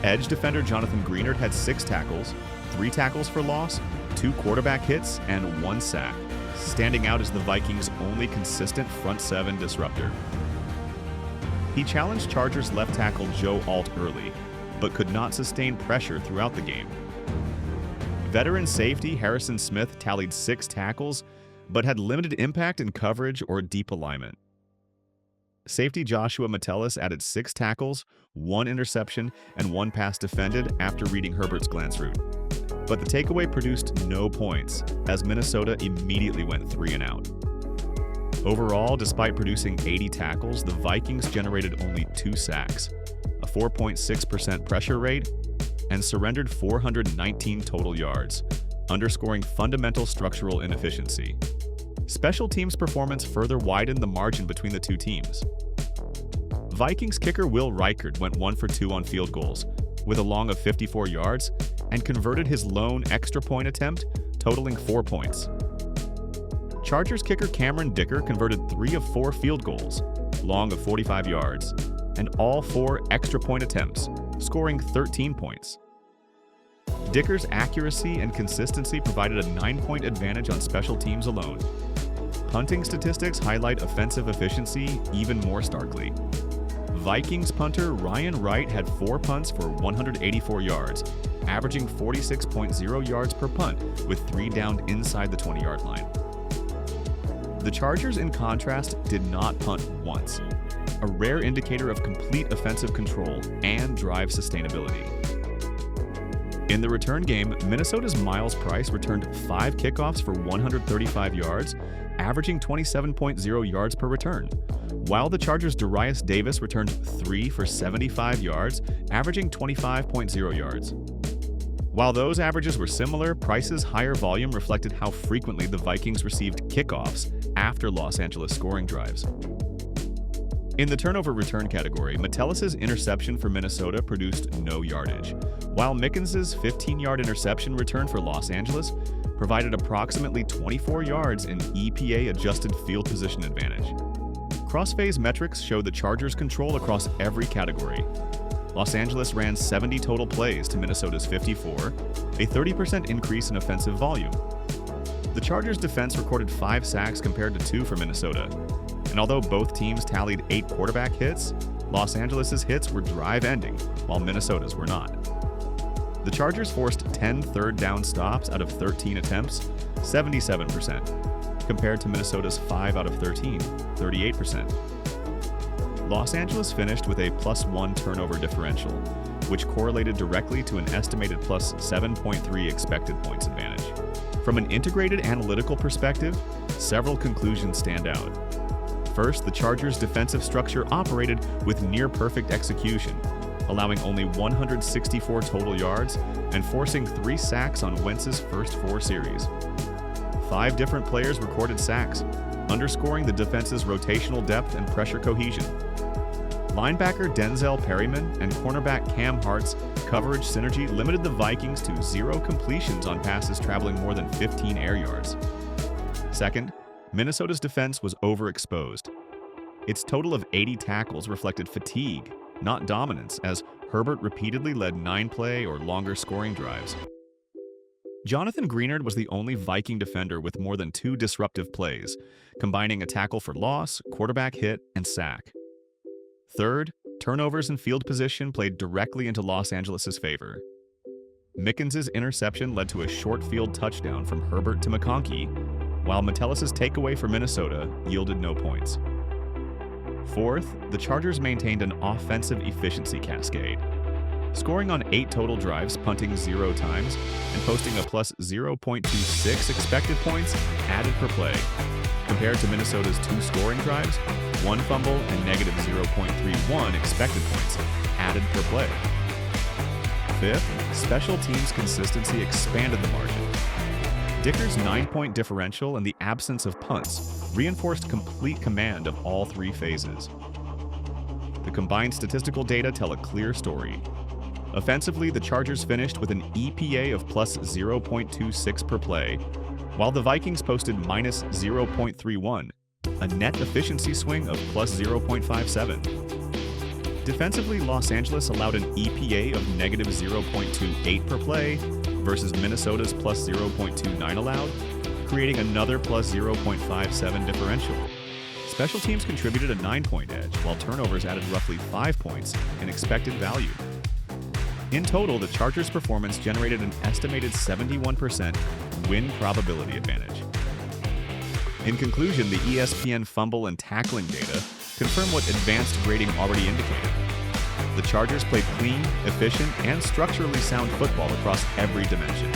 Edge defender Jonathan Greenard had 6 tackles, 3 tackles for loss, 2 quarterback hits, and 1 sack, standing out as the Vikings' only consistent front 7 disruptor. He challenged Chargers left tackle Joe Alt early, but could not sustain pressure throughout the game. Veteran safety Harrison Smith tallied 6 tackles, but had limited impact in coverage or deep alignment. Safety Joshua Metellus added 6 tackles, 1 interception, and 1 pass defended after reading Herbert's glance route. But the takeaway produced no points, as Minnesota immediately went 3 and out. Overall, despite producing 80 tackles, the Vikings generated only 2 sacks, a 4.6% pressure rate, and surrendered 419 total yards, underscoring fundamental structural inefficiency. Special teams performance further widened the margin between the two teams. Vikings kicker Will Reichard went 1 for 2 on field goals, with a long of 54 yards, and converted his lone extra point attempt, totaling 4 points. Chargers kicker Cameron Dicker converted 3 of 4 field goals, long of 45 yards, and all 4 extra point attempts, scoring 13 points. Dicker's accuracy and consistency provided a 9-point advantage on special teams alone. Punting statistics highlight offensive efficiency even more starkly. Vikings punter Ryan Wright had 4 punts for 184 yards, averaging 46.0 yards per punt, with 3 downed inside the 20-yard line. The Chargers, in contrast, did not punt once, a rare indicator of complete offensive control and drive sustainability. In the return game, Minnesota's Miles Price returned 5 kickoffs for 135 yards, averaging 27.0 yards per return, while the Chargers' Darius Davis returned 3 for 75 yards, averaging 25.0 yards. While those averages were similar, Price's higher volume reflected how frequently the Vikings received kickoffs after Los Angeles scoring drives. In the turnover return category, Metellus' interception for Minnesota produced no yardage, while Mickens' 15-yard interception return for Los Angeles provided approximately 24 yards in EPA-adjusted field position advantage. Cross-phase metrics show the Chargers' control across every category. Los Angeles ran 70 total plays to Minnesota's 54, a 30% increase in offensive volume. The Chargers' defense recorded 5 sacks compared to 2 for Minnesota, and although both teams tallied 8 quarterback hits, Los Angeles' hits were drive-ending, while Minnesota's were not. The Chargers forced 10 third down stops out of 13 attempts, 77%, compared to Minnesota's 5 out of 13, 38%. Los Angeles finished with a +1 turnover differential, which correlated directly to an estimated +7.3 expected points advantage. From an integrated analytical perspective, several conclusions stand out. First, the Chargers' defensive structure operated with near-perfect execution, allowing only 164 total yards and forcing 3 sacks on Wentz's first 4 series. 5 different players recorded sacks, underscoring the defense's rotational depth and pressure cohesion. Linebacker Denzel Perryman and cornerback Cam Hart's coverage synergy limited the Vikings to 0 completions on passes traveling more than 15 air yards. Second, Minnesota's defense was overexposed. Its total of 80 tackles reflected fatigue, not dominance, as Herbert repeatedly led 9-play or longer scoring drives. Jonathan Greenard was the only Viking defender with more than 2 disruptive plays, combining a tackle for loss, quarterback hit, and sack. Third, turnovers and field position played directly into Los Angeles' favor. Mickens' interception led to a short field touchdown from Herbert to McConkey, while Metellus' takeaway for Minnesota yielded no points. Fourth, the Chargers maintained an offensive efficiency cascade, scoring on 8 total drives, punting 0 times, and posting a +0.26 expected points added per play, compared to Minnesota's 2 scoring drives, 1 fumble, and -0.31 expected points added per play. Fifth, special teams consistency expanded the margin. Dicker's 9-point differential and the absence of punts reinforced complete command of all 3 phases. The combined statistical data tell a clear story. Offensively, the Chargers finished with an EPA of +0.26 per play, while the Vikings posted -0.31, a net efficiency swing of +0.57. Defensively, Los Angeles allowed an EPA of -0.28 per play versus Minnesota's +0.29 allowed, creating another +0.57 differential. Special teams contributed a 9-point edge, while turnovers added roughly 5 points in expected value. In total, the Chargers' performance generated an estimated 71% win probability advantage. In conclusion, the ESPN fumble and tackling data confirm what advanced grading already indicated. The Chargers played clean, efficient, and structurally sound football across every dimension.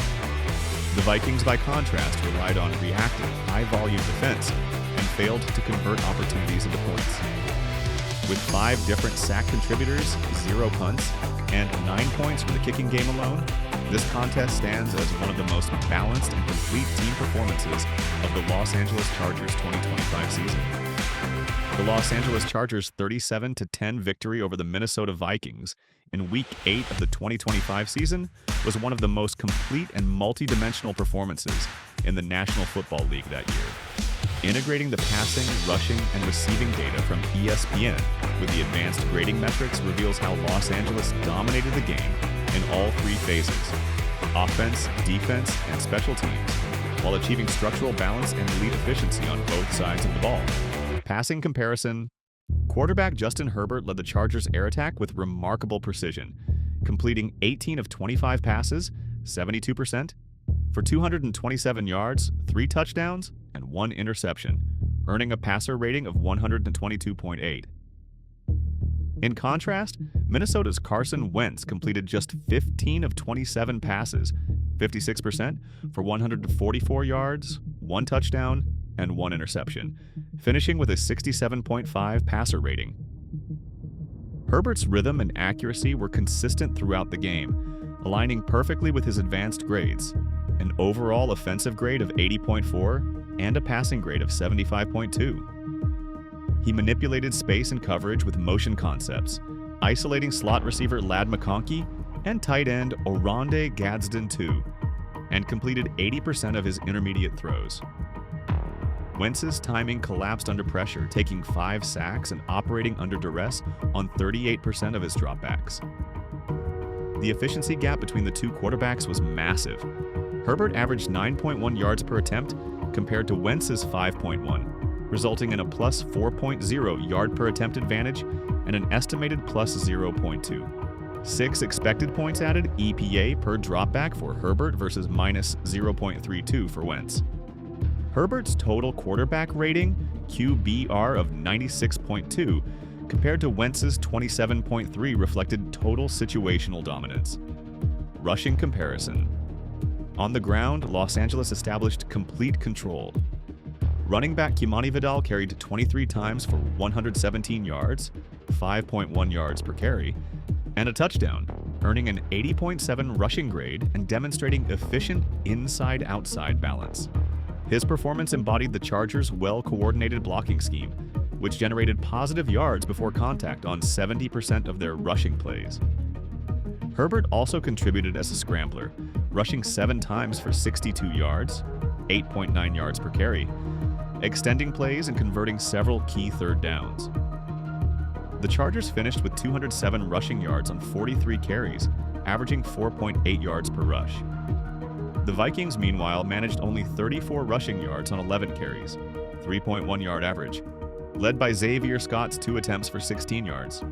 The Vikings, by contrast, relied on reactive, high-volume defense and failed to convert opportunities into points. With 5 different sack contributors, 0 punts, and 9 points for the kicking game alone, this contest stands as one of the most balanced and complete team performances of the Los Angeles Chargers 2025 season. The Los Angeles Chargers' 37-10 victory over the Minnesota Vikings in Week 8 of the 2025 season was one of the most complete and multi-dimensional performances in the National Football League that year. Integrating the passing, rushing, and receiving data from ESPN with the advanced grading metrics reveals how Los Angeles dominated the game in all 3 phases: offense, defense, and special teams, while achieving structural balance and elite efficiency on both sides of the ball. Passing comparison: quarterback Justin Herbert led the Chargers' air attack with remarkable precision, completing 18 of 25 passes, 72%, for 227 yards, 3 touchdowns, and 1 interception, earning a passer rating of 122.8. In contrast, Minnesota's Carson Wentz completed just 15 of 27 passes, 56%, for 144 yards, 1 touchdown, and 1 interception, finishing with a 67.5 passer rating. Herbert's rhythm and accuracy were consistent throughout the game, aligning perfectly with his advanced grades, an overall offensive grade of 80.4 and a passing grade of 75.2. He manipulated space and coverage with motion concepts, isolating slot receiver Ladd McConkey and tight end Composite-Gadsden-Allen, and completed 80% of his intermediate throws. Wentz's timing collapsed under pressure, taking 5 sacks and operating under duress on 38% of his dropbacks. The efficiency gap between the 2 quarterbacks was massive. Herbert averaged 9.1 yards per attempt compared to Wentz's 5.1, resulting in a +4.0 yard per attempt advantage and an estimated plus 0.2. 6 expected points added EPA per dropback for Herbert versus minus 0.32 for Wentz. Herbert's total quarterback rating, QBR of 96.2, compared to Wentz's 27.3 reflected total situational dominance. Rushing comparison. On the ground, Los Angeles established complete control. Running back Vidal carried 23 times for 117 yards, 5.1 yards per carry, and a touchdown, earning an 80.7 rushing grade and demonstrating efficient inside-outside balance. His performance embodied the Chargers' well-coordinated blocking scheme, which generated positive yards before contact on 70% of their rushing plays. Herbert also contributed as a scrambler, rushing 7 times for 62 yards, 8.9 yards per carry, extending plays and converting several key third downs. The Chargers finished with 207 rushing yards on 43 carries, averaging 4.8 yards per rush. The Vikings, meanwhile, managed only 34 rushing yards on 11 carries, 3.1 yard average, led by Xavier Scott's 2 attempts for 16 yards.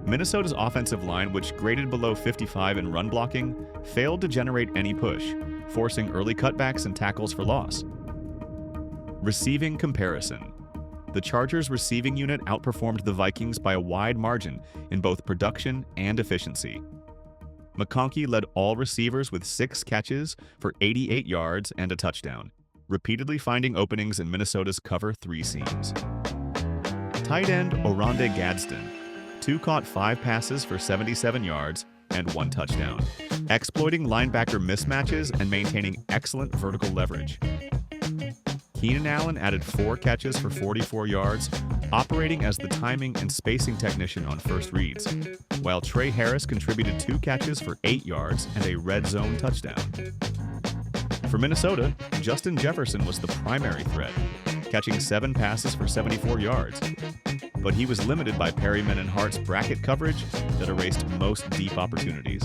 Minnesota's offensive line, which graded below 55 in run blocking, failed to generate any push, forcing early cutbacks and tackles for loss. Receiving comparison. The Chargers' receiving unit outperformed the Vikings by a wide margin in both production and efficiency. McConkey led all receivers with 6 catches for 88 yards and a touchdown, repeatedly finding openings in Minnesota's cover 3 seams. Tight end Gadsden-Allen, 2 caught 5 passes for 77 yards and 1 touchdown, exploiting linebacker mismatches and maintaining excellent vertical leverage. Keenan added 4 catches for 44 yards, operating as the timing and spacing technician on first reads, while Trey contributed 2 catches for 8 yards and a red zone touchdown. For Minnesota, Justin Jefferson was the primary threat, catching 7 passes for 74 yards, but he was limited by Perryman and Hart's bracket coverage that erased most deep opportunities.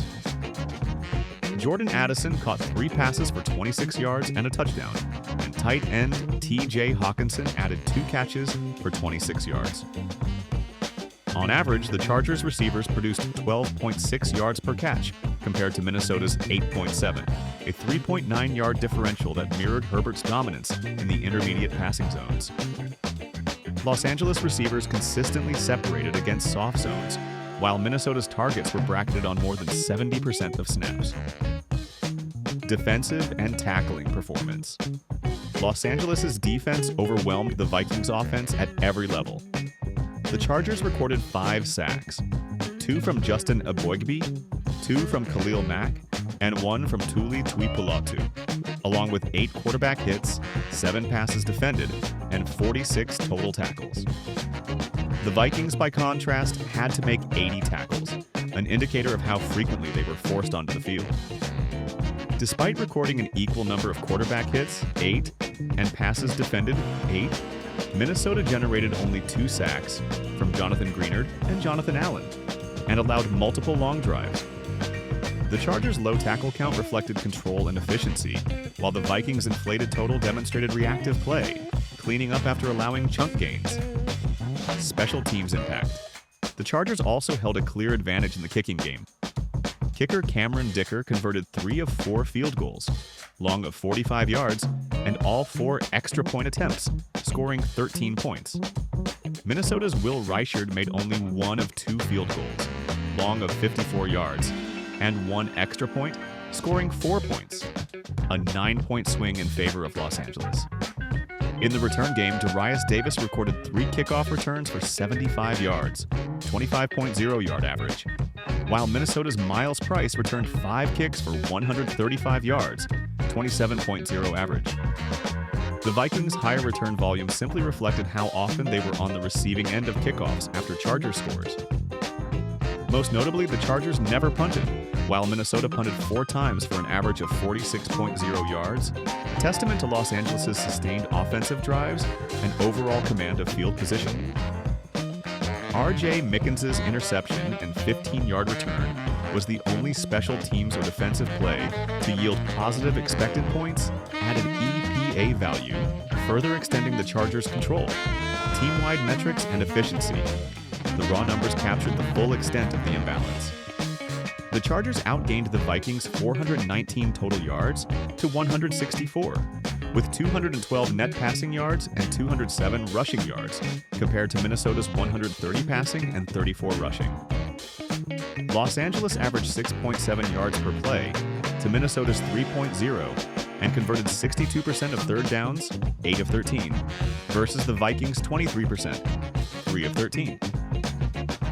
Jordan Addison caught 3 passes for 26 yards and a touchdown, and tight end T.J. Hawkinson added 2 catches for 26 yards. On average, the Chargers receivers produced 12.6 yards per catch, compared to Minnesota's 8.7, a 3.9-yard differential that mirrored Herbert's dominance in the intermediate passing zones. Los Angeles receivers consistently separated against soft zones, while Minnesota's targets were bracketed on more than 70% of snaps. Defensive and tackling performance. Los Angeles' defense overwhelmed the Vikings' offense at every level. The Chargers recorded 5 sacks, 2 from Justin Eboigbe, 2 from Khalil Mack, and 1 from Tuli Tuipolatu, along with 8 quarterback hits, 7 passes defended, and 46 total tackles. The Vikings, by contrast, had to make 80 tackles, an indicator of how frequently they were forced onto the field. Despite recording an equal number of quarterback hits, 8, and passes defended, 8, Minnesota generated only 2 sacks from Jonathan Greenard and Jonathan Allen, and allowed multiple long drives. The Chargers' low tackle count reflected control and efficiency, while the Vikings' inflated total demonstrated reactive play, cleaning up after allowing chunk gains. Special teams impact. The Chargers also held a clear advantage in the kicking game. Kicker Cameron Dicker converted 3 of 4 field goals, long of 45 yards, and all 4 extra point attempts, scoring 13 points. Minnesota's Will Reichard made only 1 of 2 field goals, long of 54 yards, and 1 extra point, scoring 4 points, a 9-point swing in favor of Los Angeles. In the return game, Darius Davis recorded 3 kickoff returns for 75 yards, 25.0 yard average, while Minnesota's Miles Price returned 5 kicks for 135 yards, 27.0 average. The Vikings' higher return volume simply reflected how often they were on the receiving end of kickoffs after Chargers scores. Most notably, the Chargers never punted, while Minnesota punted 4 times for an average of 46.0 yards, a testament to Los Angeles' sustained offensive drives and overall command of field position. R.J. Mickens' interception and 15-yard return was the only special teams or defensive play to yield positive expected points, added EPA value, further extending the Chargers' control, team-wide metrics, and efficiency. the raw numbers captured the full extent of the imbalance. The Chargers outgained the Vikings 419 total yards to 164, with 212 net passing yards and 207 rushing yards, compared to Minnesota's 130 passing and 34 rushing. Los Angeles averaged 6.7 yards per play to Minnesota's 3.0 and converted 62% of third downs, 8 of 13, versus the Vikings' 23%, 3 of 13.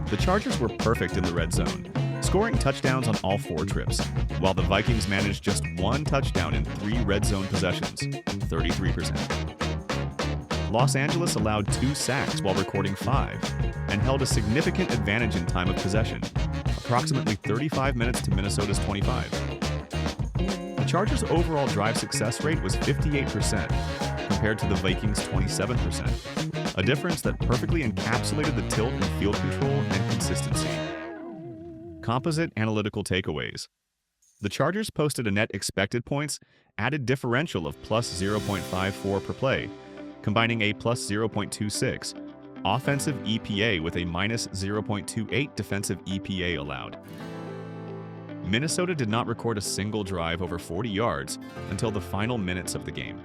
The Chargers were perfect in the red zone, scoring touchdowns on all 4 trips, while the Vikings managed just 1 touchdown in 3 red zone possessions, 33%. Los Angeles allowed 2 sacks while recording 5, and held a significant advantage in time of possession, approximately 35 minutes to Minnesota's 25. The Chargers' overall drive success rate was 58%, compared to the Vikings' 27%, a difference that perfectly encapsulated the tilt in field control and consistency. Composite Analytical Takeaways. The Chargers posted a net expected points added differential of plus 0.54 per play, combining a plus 0.26 offensive EPA with a minus 0.28 defensive EPA allowed. Minnesota did not record a single drive over 40 yards until the final minutes of the game.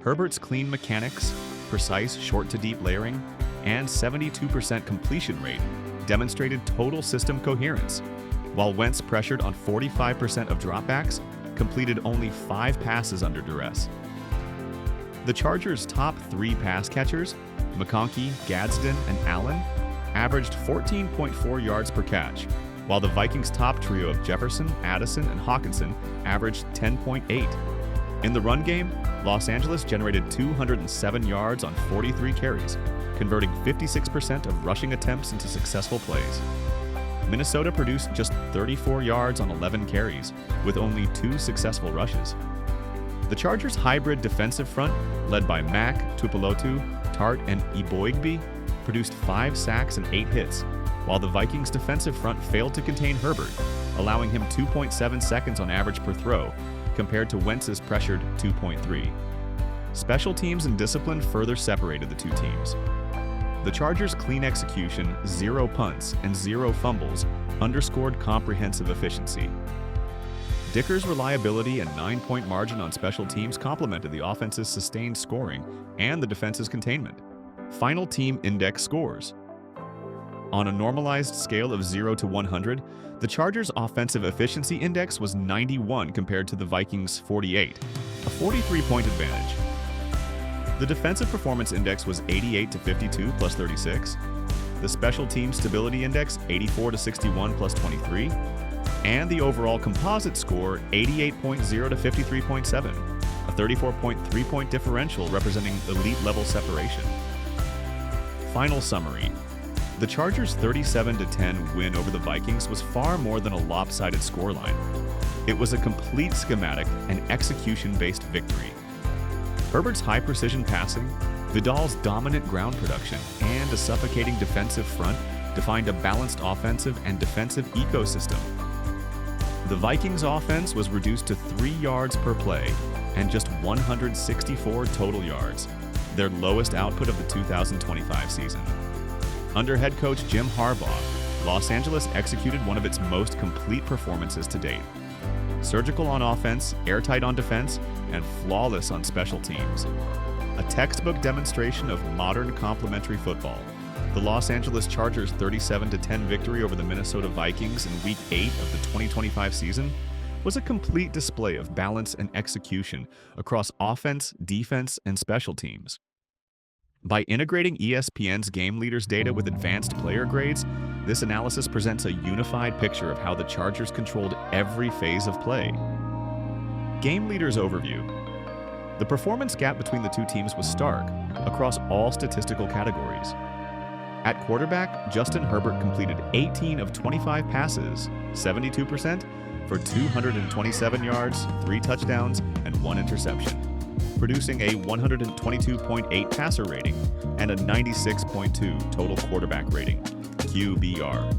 Herbert's clean mechanics, precise short-to-deep layering, and 72% completion rate demonstrated total system coherence, while Wentz pressured on 45% of dropbacks, completed only 5 passes under duress. The Chargers' top 3 pass catchers, McConkey-Gadsden-Allen, averaged 14.4 yards per catch, while the Vikings' top trio of Jefferson, Addison, and Hawkinson averaged 10.8. In the run game, Los Angeles generated 207 yards on 43 carries, converting 56% of rushing attempts into successful plays. Minnesota produced just 34 yards on 11 carries, with only 2 successful rushes. The Chargers' hybrid defensive front, led by Mack, Tuipulotu, Tart, and Higbee, produced 5 sacks and 8 hits, while the Vikings' defensive front failed to contain Herbert, allowing him 2.7 seconds on average per throw, compared to Wentz's pressured 2.3. Special teams and discipline further separated the two teams. The Chargers' clean execution, 0 punts, and 0 fumbles underscored comprehensive efficiency. Dicker's reliability and 9-point margin on special teams complemented the offense's sustained scoring and the defense's containment. Final team index scores. On a normalized scale of 0 to 100, the Chargers' offensive efficiency index was 91 compared to the Vikings' 48, a 43-point advantage. The defensive performance index was 88 to 52 plus 36, the special team stability index 84 to 61 plus 23, and the overall composite score 88.0 to 53.7, a 34.3-point differential representing elite level separation. Final summary. The Chargers' 37-10 win over the Vikings was far more than a lopsided scoreline. It was a complete schematic and execution-based victory. Herbert's high-precision passing, Vidal's dominant ground production, and a suffocating defensive front defined a balanced offensive and defensive ecosystem. The Vikings' offense was reduced to 3 yards per play and just 164 total yards, their lowest output of the 2025 season. Under head coach Jim Harbaugh, Los Angeles executed one of its most complete performances to date. Surgical on offense, airtight on defense, and flawless on special teams. A textbook demonstration of modern complementary football. The Los Angeles Chargers' 37-10 victory over the Minnesota Vikings in Week 8 of the 2025 season was a complete display of balance and execution across offense, defense, and special teams. By integrating ESPN's game leaders data with advanced player grades, this analysis presents a unified picture of how the Chargers controlled every phase of play. Game leaders overview. The performance gap between the two teams was stark across all statistical categories. At quarterback, Justin Herbert completed 18 of 25 passes, 72%, for 227 yards, 3 touchdowns, and 1 interception, producing a 122.8 passer rating and a 96.2 total quarterback rating, QBR.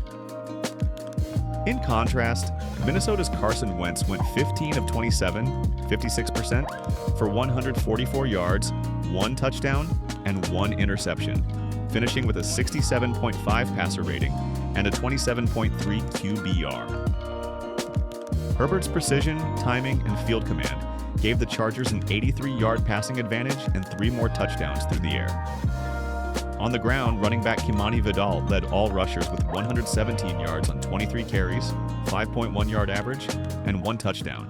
In contrast, Minnesota's Carson Wentz went 15 of 27, 56%, for 144 yards, 1 touchdown, and 1 interception, finishing with a 67.5 passer rating and a 27.3 QBR. Herbert's precision, timing, and field command gave the Chargers an 83-yard passing advantage and 3 more touchdowns through the air. On the ground, running back Vidal led all rushers with 117 yards on 23 carries, 5.1-yard average, and 1 touchdown,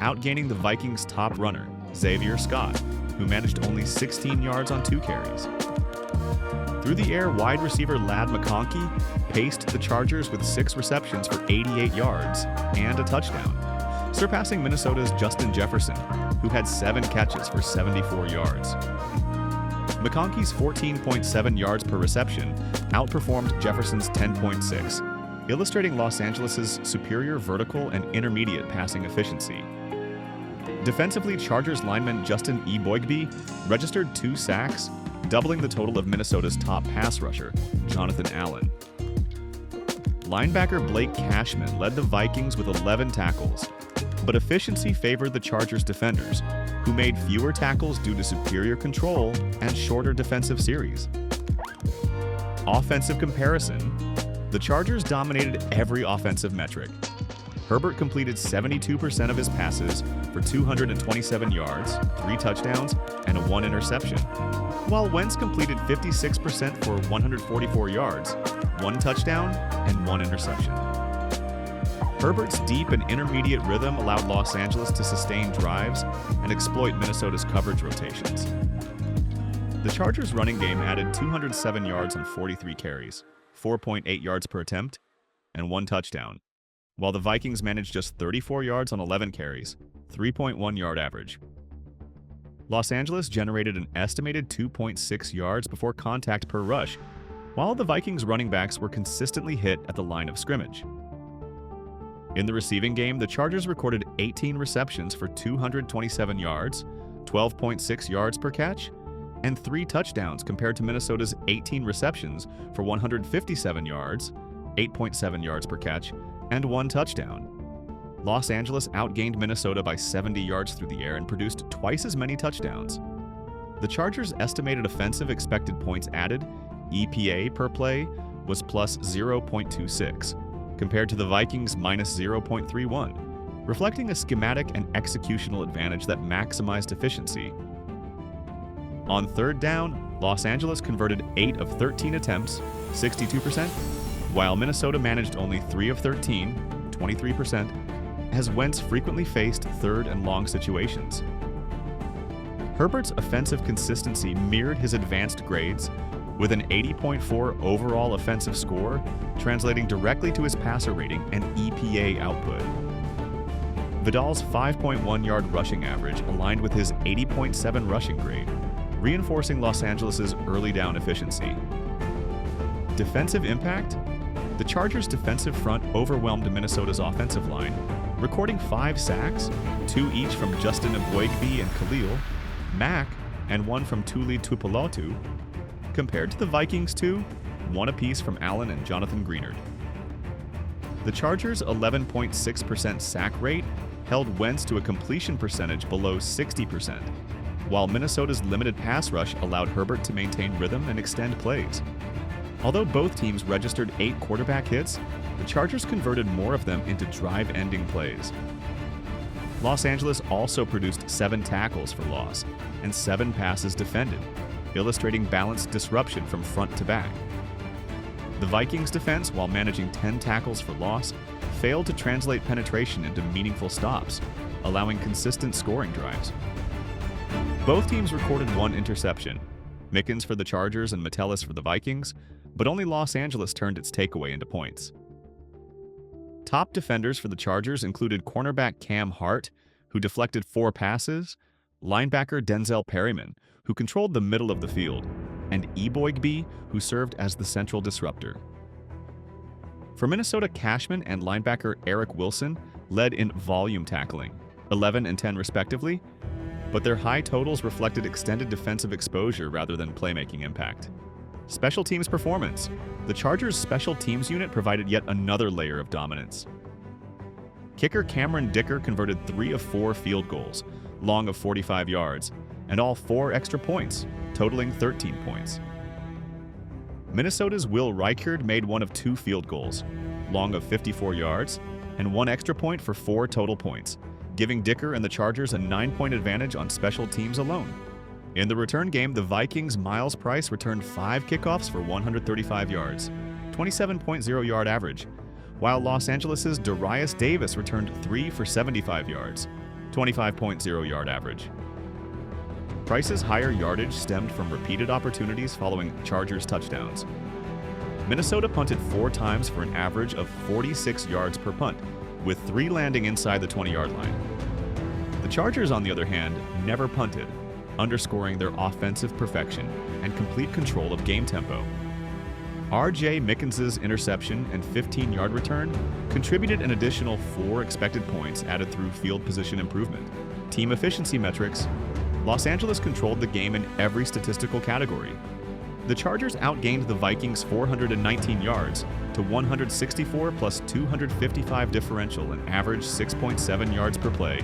outgaining the Vikings' top runner, Xavier Scott, who managed only 16 yards on 2 carries. Through the air, wide receiver Lad McConkey paced the Chargers with 6 receptions for 88 yards and a touchdown, surpassing Minnesota's Justin Jefferson, who had 7 catches for 74 yards. McConkey's 14.7 yards per reception outperformed Jefferson's 10.6, illustrating Los Angeles' superior vertical and intermediate passing efficiency. Defensively, Chargers lineman Justin Higbee registered 2 sacks, doubling the total of Minnesota's top pass rusher, Jonathan Allen. Linebacker Blake Cashman led the Vikings with 11 tackles, but efficiency favored the Chargers defenders, who made fewer tackles due to superior control and shorter defensive series. Offensive comparison: the Chargers dominated every offensive metric. Herbert completed 72% of his passes for 227 yards, 3 touchdowns, and 1 interception, while Wentz completed 56% for 144 yards, 1 touchdown, and 1 interception. Herbert's deep and intermediate rhythm allowed Los Angeles to sustain drives and exploit Minnesota's coverage rotations. The Chargers' running game added 207 yards on 43 carries, 4.8 yards per attempt, and 1 touchdown, while the Vikings managed just 34 yards on 11 carries, 3.1-yard average. Los Angeles generated an estimated 2.6 yards before contact per rush, while the Vikings' running backs were consistently hit at the line of scrimmage. In the receiving game, the Chargers recorded 18 receptions for 227 yards, 12.6 yards per catch, and 3 touchdowns compared to Minnesota's 18 receptions for 157 yards, 8.7 yards per catch, and 1 touchdown. Los Angeles outgained Minnesota by 70 yards through the air and produced twice as many touchdowns. The Chargers' estimated offensive expected points added, EPA per play, was plus 0.26, compared to the Vikings' minus 0.31, reflecting a schematic and executional advantage that maximized efficiency. On third down, Los Angeles converted 8 of 13 attempts, 62%, while Minnesota managed only 3 of 13, 23%, as Wentz frequently faced third and long situations. Herbert's offensive consistency mirrored his advanced grades, with an 80.4 overall offensive score translating directly to his passer rating and EPA output. Vidal's 5.1-yard rushing average aligned with his 80.7 rushing grade, reinforcing Los Angeles' early down efficiency. Defensive impact: the Chargers' defensive front overwhelmed Minnesota's offensive line, recording 5 sacks, 2 each from Justin Higbee and Khalil Mack, and 1 from Tuli Tuipulotu, compared to the Vikings' 2, 1 apiece from Allen and Jonathan Greenard. The Chargers' 11.6% sack rate held Wentz to a completion percentage below 60%, while Minnesota's limited pass rush allowed Herbert to maintain rhythm and extend plays. Although both teams registered 8 quarterback hits, the Chargers converted more of them into drive-ending plays. Los Angeles also produced 7 tackles for loss and 7 passes defended, illustrating balanced disruption from front to back. The Vikings' defense, while managing 10 tackles for loss, failed to translate penetration into meaningful stops, allowing consistent scoring drives. Both teams recorded 1 interception, Mickens for the Chargers and Metellus for the Vikings, but only Los Angeles turned its takeaway into points. Top defenders for the Chargers included cornerback Cam Hart, who deflected 4 passes, linebacker Denzel Perryman, who controlled the middle of the field, and Higbee, who served as the central disruptor. For Minnesota, Cashman and linebacker Eric Wilson led in volume tackling, 11 and 10 respectively, but their high totals reflected extended defensive exposure rather than playmaking impact. Special teams performance: the Chargers' special teams unit provided yet another layer of dominance. Kicker Cameron Dicker converted 3 of 4 field goals, long of 45 yards, and all 4 extra points, totaling 13 points. Minnesota's Will Reichard made one of 2 field goals, long of 54 yards, and 1 extra point for 4 total points, giving Dicker and the Chargers a 9-point advantage on special teams alone. In the return game, the Vikings' Miles Price returned 5 kickoffs for 135 yards, 27.0-yard average, while Los Angeles' Darius Davis returned 3 for 75 yards, 25.0-yard average. Price's higher yardage stemmed from repeated opportunities following Chargers touchdowns. Minnesota punted 4 times for an average of 46 yards per punt, with 3 landing inside the 20-yard line. The Chargers, on the other hand, never punted, underscoring their offensive perfection and complete control of game tempo. R.J. Mickens' interception and 15-yard return contributed an additional 4 expected points added through field position improvement. Team efficiency metrics: Los Angeles controlled the game in every statistical category. The Chargers outgained the Vikings 419 yards to 164 plus 255 differential and averaged 6.7 yards per play,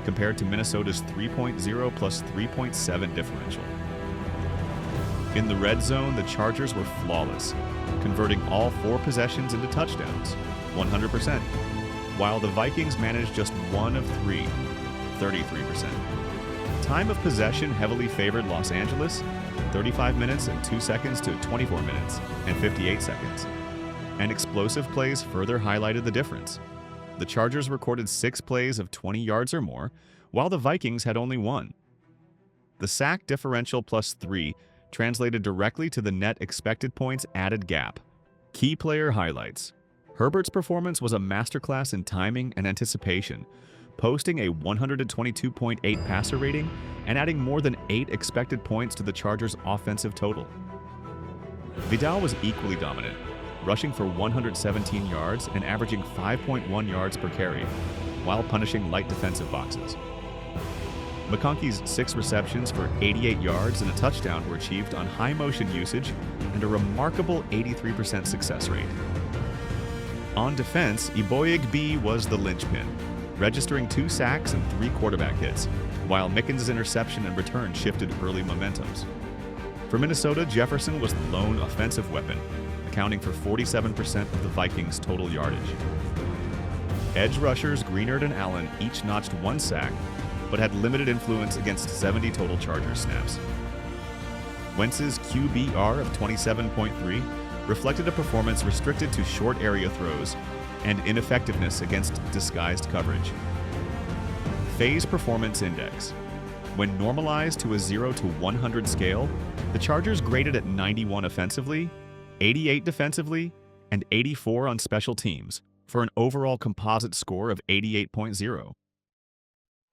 compared to Minnesota's 3.0 plus 3.7 differential. In the red zone, the Chargers were flawless, converting all 4 possessions into touchdowns, 100%, while the Vikings managed just 1 of 3, 33%. Time of possession heavily favored Los Angeles, 35 minutes and 2 seconds to 24 minutes and 58 seconds. And explosive plays further highlighted the difference. The Chargers recorded 6 plays of 20 yards or more, while the Vikings had only 1. The sack differential plus 3 translated directly to the net expected points added gap. Key player highlights: Herbert's performance was a masterclass in timing and anticipation, posting a 122.8 passer rating and adding more than 8 expected points to the Chargers' offensive total. Vidal was equally dominant, rushing for 117 yards and averaging 5.1 yards per carry, while punishing light defensive boxes. McConkey's 6 receptions for 88 yards and a touchdown were achieved on high motion usage and a remarkable 83% success rate. On defense, Higbee was the linchpin, registering 2 sacks and 3 quarterback hits, while Mickens' interception and return shifted early momentums. For Minnesota, Jefferson was the lone offensive weapon, accounting for 47% of the Vikings' total yardage. Edge rushers Greenard and Allen each notched 1 sack, but had limited influence against 70 total Chargers snaps. Wentz's QBR of 27.3 reflected a performance restricted to short area throws and ineffectiveness against disguised coverage. Phase Performance Index: when normalized to a 0 to 100 scale, the Chargers graded at 91 offensively, 88 defensively, and 84 on special teams, for an overall composite score of 88.0.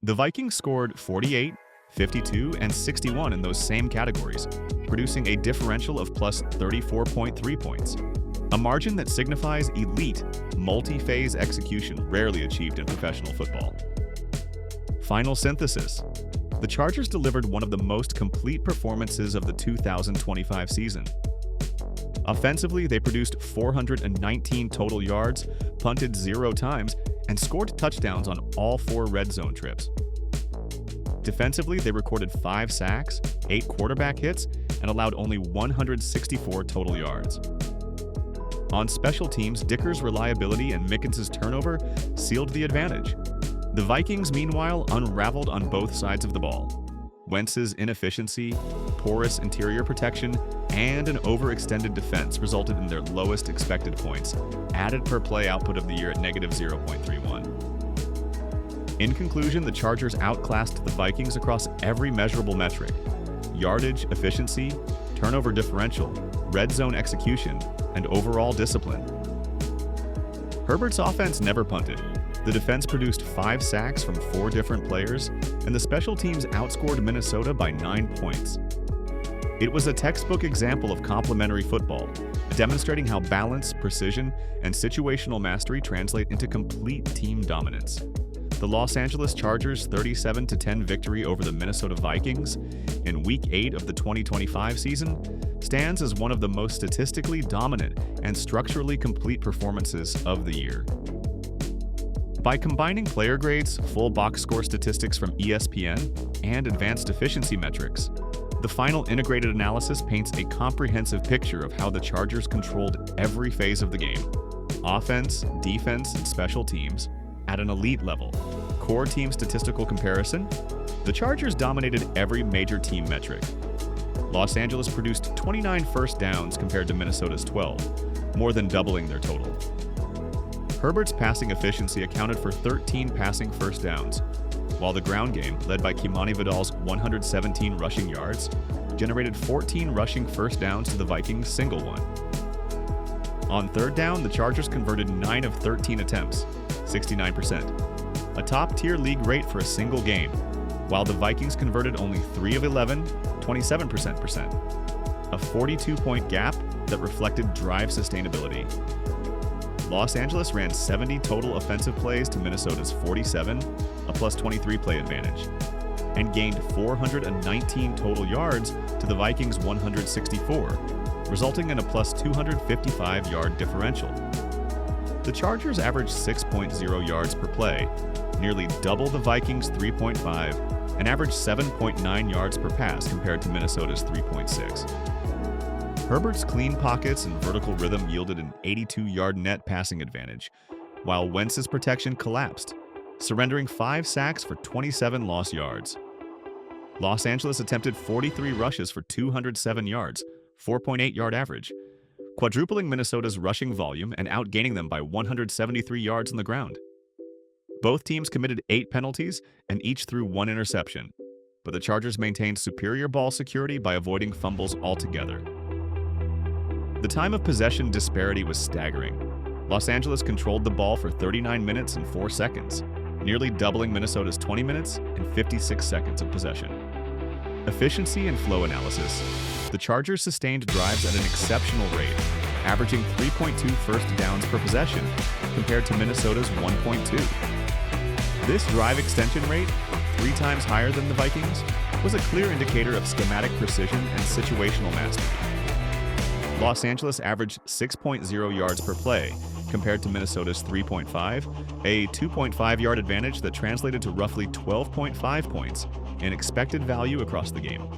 The Vikings scored 48, 52, and 61 in those same categories, producing a differential of plus 34.3 points, a margin that signifies elite, multi-phase execution rarely achieved in professional football. Final synthesis: the Chargers delivered one of the most complete performances of the 2025 season. Offensively, they produced 419 total yards, punted 0 times, and scored touchdowns on all 4 red zone trips. Defensively, they recorded 5 sacks, 8 quarterback hits, and allowed only 164 total yards. On special teams, Dicker's reliability and Mickens' turnover sealed the advantage. The Vikings, meanwhile, unraveled on both sides of the ball. Wentz's inefficiency, porous interior protection, and an overextended defense resulted in their lowest expected points, added per play output of the year at negative 0.31. In conclusion, the Chargers outclassed the Vikings across every measurable metric: yardage, efficiency, turnover differential, red zone execution, and overall discipline. Herbert's offense never punted. The defense produced 5 sacks from 4 different players, and the special teams outscored Minnesota by 9 points. It was a textbook example of complementary football, demonstrating how balance, precision, and situational mastery translate into complete team dominance. The Los Angeles Chargers' 37-10 victory over the Minnesota Vikings in Week 8 of the 2025 season stands as one of the most statistically dominant and structurally complete performances of the year. By combining player grades, full box score statistics from ESPN, and advanced efficiency metrics, The final integrated analysis paints a comprehensive picture of how the Chargers controlled every phase of the game: offense, defense, and special teams at an elite level. Core team statistical comparison: the Chargers dominated every major team metric. Los Angeles produced 29 first downs compared to Minnesota's 12, more than doubling their total. Herbert's passing efficiency accounted for 13 passing first downs, while the ground game, led by Vidal's 117 rushing yards, generated 14 rushing first downs to the Vikings' single one. On third down, the Chargers converted 9 of 13 attempts, 69%, a top-tier league rate for a single game, while the Vikings converted only 3 of 11, 27%, a 42-point gap that reflected drive sustainability. Los Angeles ran 70 total offensive plays to Minnesota's 47, a plus 23 play advantage, and gained 419 total yards to the Vikings' 164, resulting in a plus 255-yard differential. The Chargers averaged 6.0 yards per play, nearly double the Vikings' 3.5, and averaged 7.9 yards per pass compared to Minnesota's 3.6. Herbert's clean pockets and vertical rhythm yielded an 82-yard net passing advantage, while Wentz's protection collapsed, surrendering 5 sacks for 27 lost yards. Los Angeles attempted 43 rushes for 207 yards, 4.8-yard average, quadrupling Minnesota's rushing volume and outgaining them by 173 yards on the ground. Both teams committed 8 penalties and each threw 1 interception, but the Chargers maintained superior ball security by avoiding fumbles altogether. The time of possession disparity was staggering. Los Angeles controlled the ball for 39 minutes and 4 seconds, nearly doubling Minnesota's 20 minutes and 56 seconds of possession. Efficiency and flow analysis: the Chargers sustained drives at an exceptional rate, averaging 3.2 first downs per possession, compared to Minnesota's 1.2. This drive extension rate, 3 times higher than the Vikings, was a clear indicator of schematic precision and situational mastery. Los Angeles averaged 6.0 yards per play, compared to Minnesota's 3.5, a 2.5-yard advantage that translated to roughly 12.5 points in expected value across the game.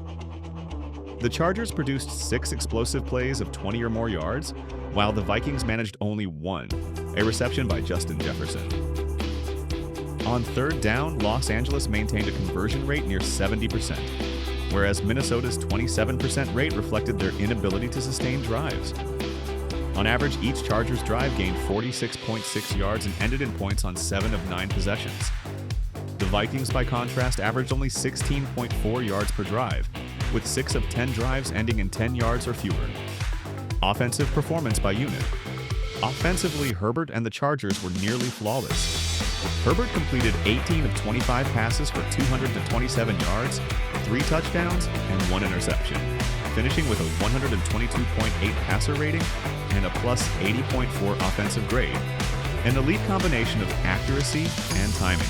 The Chargers produced 6 explosive plays of 20 or more yards, while the Vikings managed only 1, a reception by Justin Jefferson. On third down, Los Angeles maintained a conversion rate near 70%, whereas Minnesota's 27% rate reflected their inability to sustain drives. On average, each Chargers drive gained 46.6 yards and ended in points on 7 of 9 possessions. The Vikings, by contrast, averaged only 16.4 yards per drive, with 6 of 10 drives ending in 10 yards or fewer. Offensive performance by unit: offensively, Herbert and the Chargers were nearly flawless. Herbert completed 18 of 25 passes for 227 yards, 3 touchdowns, and 1 interception, finishing with a 122.8 passer rating and a plus 80.4 offensive grade, an elite combination of accuracy and timing.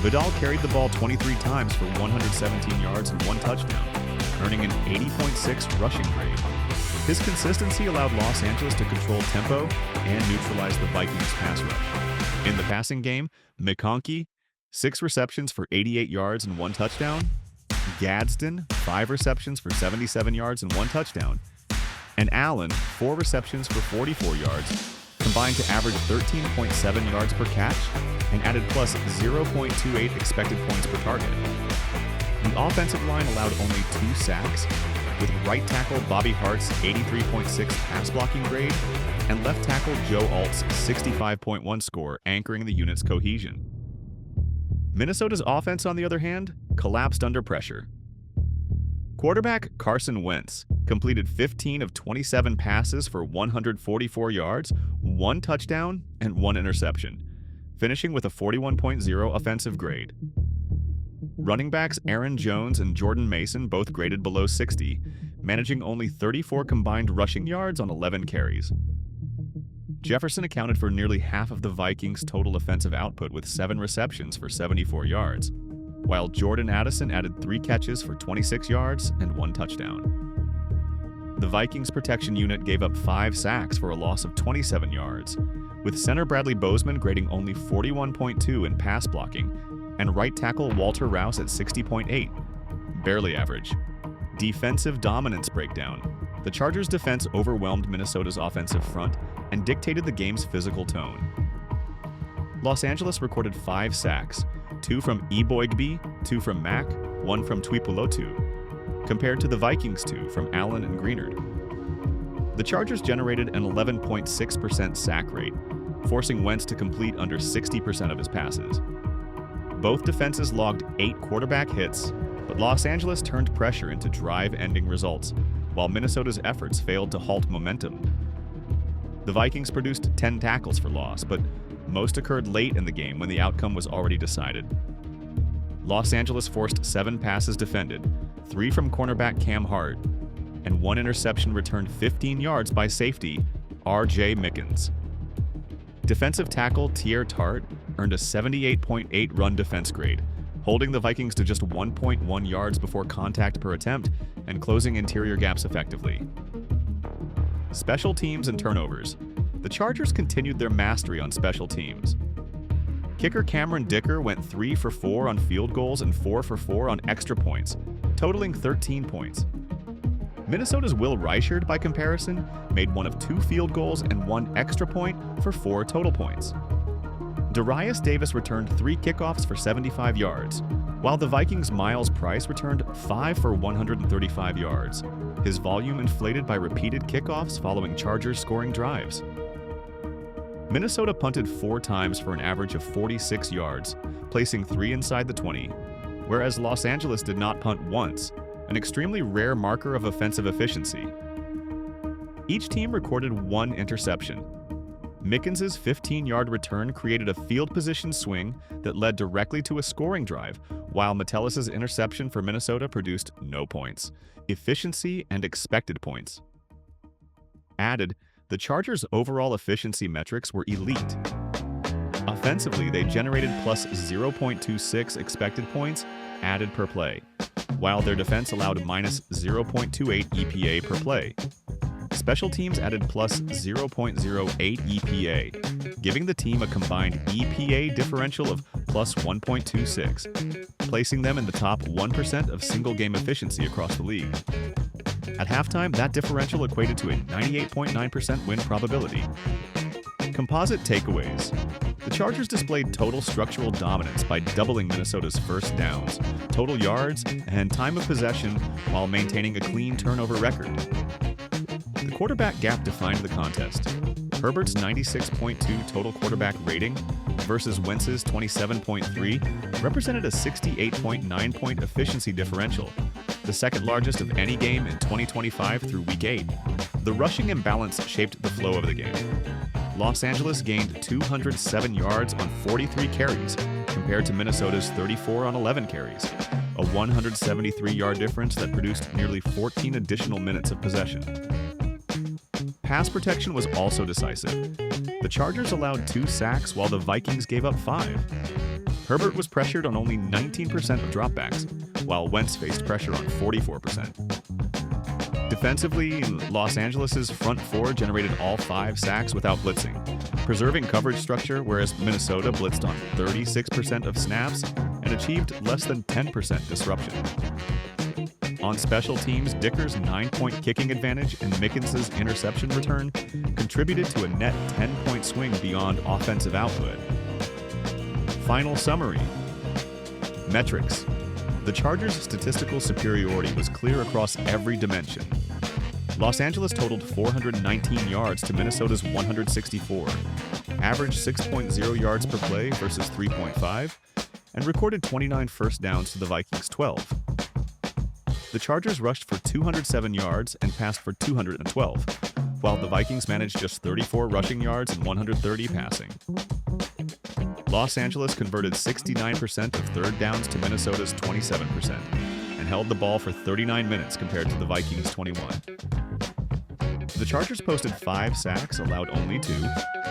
Vidal carried the ball 23 times for 117 yards and 1 touchdown, earning an 80.6 rushing grade. His consistency allowed Los Angeles to control tempo and neutralize the Vikings' pass rush. In the passing game, McConkey, 6 receptions for 88 yards and 1 touchdown, Gadsden, 5 receptions for 77 yards and 1 touchdown, and Allen, 4 receptions for 44 yards, combined to average 13.7 yards per catch and added plus 0.28 expected points per target. The offensive line allowed only 2 sacks, with right tackle Bobby Hart's 83.6 pass blocking grade and left tackle Joe Alt's 65.1 score anchoring the unit's cohesion. Minnesota's offense, on the other hand, collapsed under pressure. Quarterback Carson Wentz completed 15 of 27 passes for 144 yards, 1 touchdown, and 1 interception, finishing with a 41.0 offensive grade. Running backs Aaron Jones and Jordan Mason both graded below 60, managing only 34 combined rushing yards on 11 carries. Jefferson accounted for nearly half of the Vikings' total offensive output with 7 receptions for 74 yards, while Jordan Addison added 3 catches for 26 yards and 1 touchdown. The Vikings' protection unit gave up 5 sacks for a loss of 27 yards, with center Bradley Bozeman grading only 41.2 in pass blocking, and right tackle Walter Rouse at 60.8, barely average. Defensive dominance breakdown. The Chargers' defense overwhelmed Minnesota's offensive front and dictated the game's physical tone. Los Angeles recorded 5 sacks, 2 from Higbee, 2 from Mack, 1 from Tuipulotu, compared to the Vikings' 2 from Allen and Greenard. The Chargers generated an 11.6% sack rate, forcing Wentz to complete under 60% of his passes. Both defenses logged 8 quarterback hits, but Los Angeles turned pressure into drive-ending results, while Minnesota's efforts failed to halt momentum. The Vikings produced 10 tackles for loss, but most occurred late in the game when the outcome was already decided. Los Angeles forced 7 passes defended, 3 from cornerback Cam Hart, and 1 interception returned 15 yards by safety R.J. Mickens. Defensive tackle Tier Tart earned a 78.8 run defense grade, holding the Vikings to just 1.1 yards before contact per attempt and closing interior gaps effectively. Special teams and turnovers. The Chargers continued their mastery on special teams. Kicker Cameron Dicker went 3 for 4 on field goals and 4 for 4 on extra points, totaling 13 points. Minnesota's Will Reichard, by comparison, made 1 of 2 field goals and 1 extra point for 4 total points. Darius Davis returned 3 kickoffs for 75 yards, while the Vikings' Miles Price returned 5 for 135 yards, his volume inflated by repeated kickoffs following Chargers scoring drives. Minnesota punted 4 times for an average of 46 yards, placing 3 inside the 20, whereas Los Angeles did not punt once, an extremely rare marker of offensive efficiency. Each team recorded 1 interception. Mickens' 15-yard return created a field position swing that led directly to a scoring drive, while Metellus' interception for Minnesota produced no points, efficiency and expected points. Added, the Chargers' overall efficiency metrics were elite. Offensively, they generated plus 0.26 expected points added per play, while their defense allowed minus 0.28 EPA per play. Special teams added plus 0.08 EPA, giving the team a combined EPA differential of plus 1.26, placing them in the top 1% of single-game efficiency across the league. At halftime, that differential equated to a 98.9% win probability. Composite takeaways. The Chargers displayed total structural dominance by doubling Minnesota's first downs, total yards, and time of possession while maintaining a clean turnover record. The quarterback gap defined the contest. Herbert's 96.2 total quarterback rating versus Wentz's 27.3 represented a 68.9 point efficiency differential, the second largest of any game in 2025 through Week 8. The rushing imbalance shaped the flow of the game. Los Angeles gained 207 yards on 43 carries, compared to Minnesota's 34 on 11 carries, a 173-yard difference that produced nearly 14 additional minutes of possession. Pass protection was also decisive. The Chargers allowed 2 sacks while the Vikings gave up 5. Herbert was pressured on only 19% of dropbacks, while Wentz faced pressure on 44%. Defensively, Los Angeles' front 4 generated all 5 sacks without blitzing, preserving coverage structure, whereas Minnesota blitzed on 36% of snaps and achieved less than 10% disruption. On special teams, Dicker's 9-point kicking advantage and Mickens' interception return contributed to a net 10-point swing beyond offensive output. Final summary. Metrics. The Chargers' statistical superiority was clear across every dimension. Los Angeles totaled 419 yards to Minnesota's 164, averaged 6.0 yards per play versus 3.5, and recorded 29 first downs to the Vikings' 12. The Chargers rushed for 207 yards and passed for 212, while the Vikings managed just 34 rushing yards and 130 passing. Los Angeles converted 69% of third downs to Minnesota's 27% and held the ball for 39 minutes compared to the Vikings' 21. The Chargers posted 5 sacks, allowed only 2,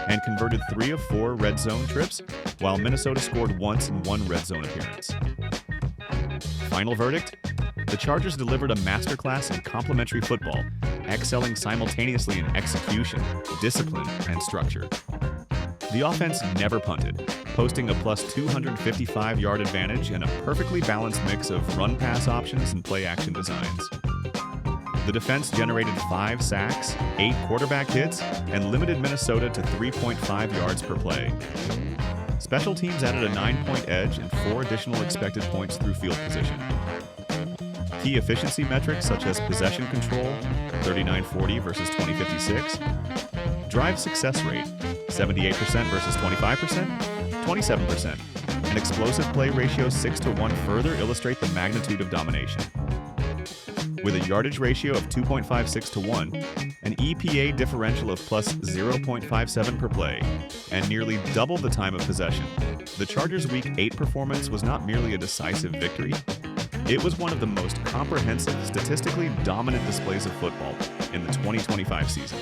and converted 3 of 4 red zone trips, while Minnesota scored once in 1 red zone appearance. Final verdict? The Chargers delivered a masterclass in complementary football, excelling simultaneously in execution, discipline, and structure. The offense never punted, posting a plus 255-yard advantage and a perfectly balanced mix of run-pass options and play-action designs. The defense generated 5 sacks, 8 quarterback hits, and limited Minnesota to 3.5 yards per play. Special teams added a 9-point edge and 4 additional expected points through field position. Key efficiency metrics such as possession control, 39-40 versus 20-56, drive success rate, 78% versus 25%, 27%, and explosive play ratio 6-to-1 further illustrate the magnitude of domination. With a yardage ratio of 2.56 to 1, an EPA differential of plus 0.57 per play, and nearly double the time of possession, the Chargers' Week 8 performance was not merely a decisive victory, it was one of the most comprehensive, statistically dominant displays of football in the 2025 season.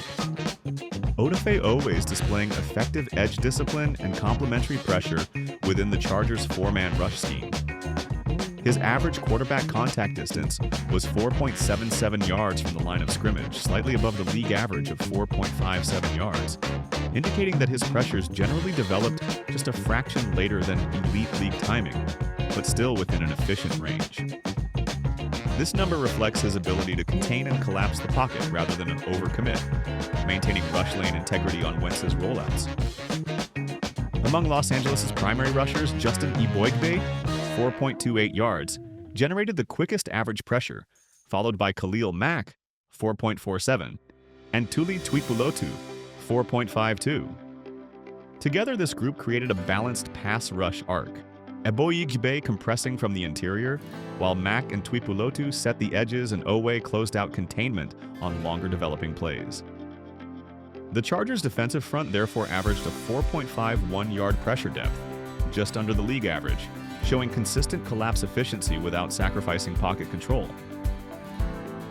Odafe Oweh displaying effective edge discipline and complementary pressure within the Chargers' 4-man rush scheme. His average quarterback contact distance was 4.77 yards from the line of scrimmage, slightly above the league average of 4.57 yards, indicating that his pressures generally developed just a fraction later than elite league timing, but still within an efficient range. This number reflects his ability to contain and collapse the pocket rather than an overcommit, maintaining rush lane integrity on Wentz's rollouts. Among Los Angeles' primary rushers, Justin Eboigbe, 4.28 yards, generated the quickest average pressure, followed by Khalil Mack, 4.47, and Tuli Tuipulotu, 4.52. Together, this group created a balanced pass rush arc, Eboigbe compressing from the interior, while Mack and Tuipulotu set the edges and Oweh closed out containment on longer developing plays. The Chargers' defensive front therefore averaged a 4.51 yard pressure depth, just under the league average, showing consistent collapse efficiency without sacrificing pocket control.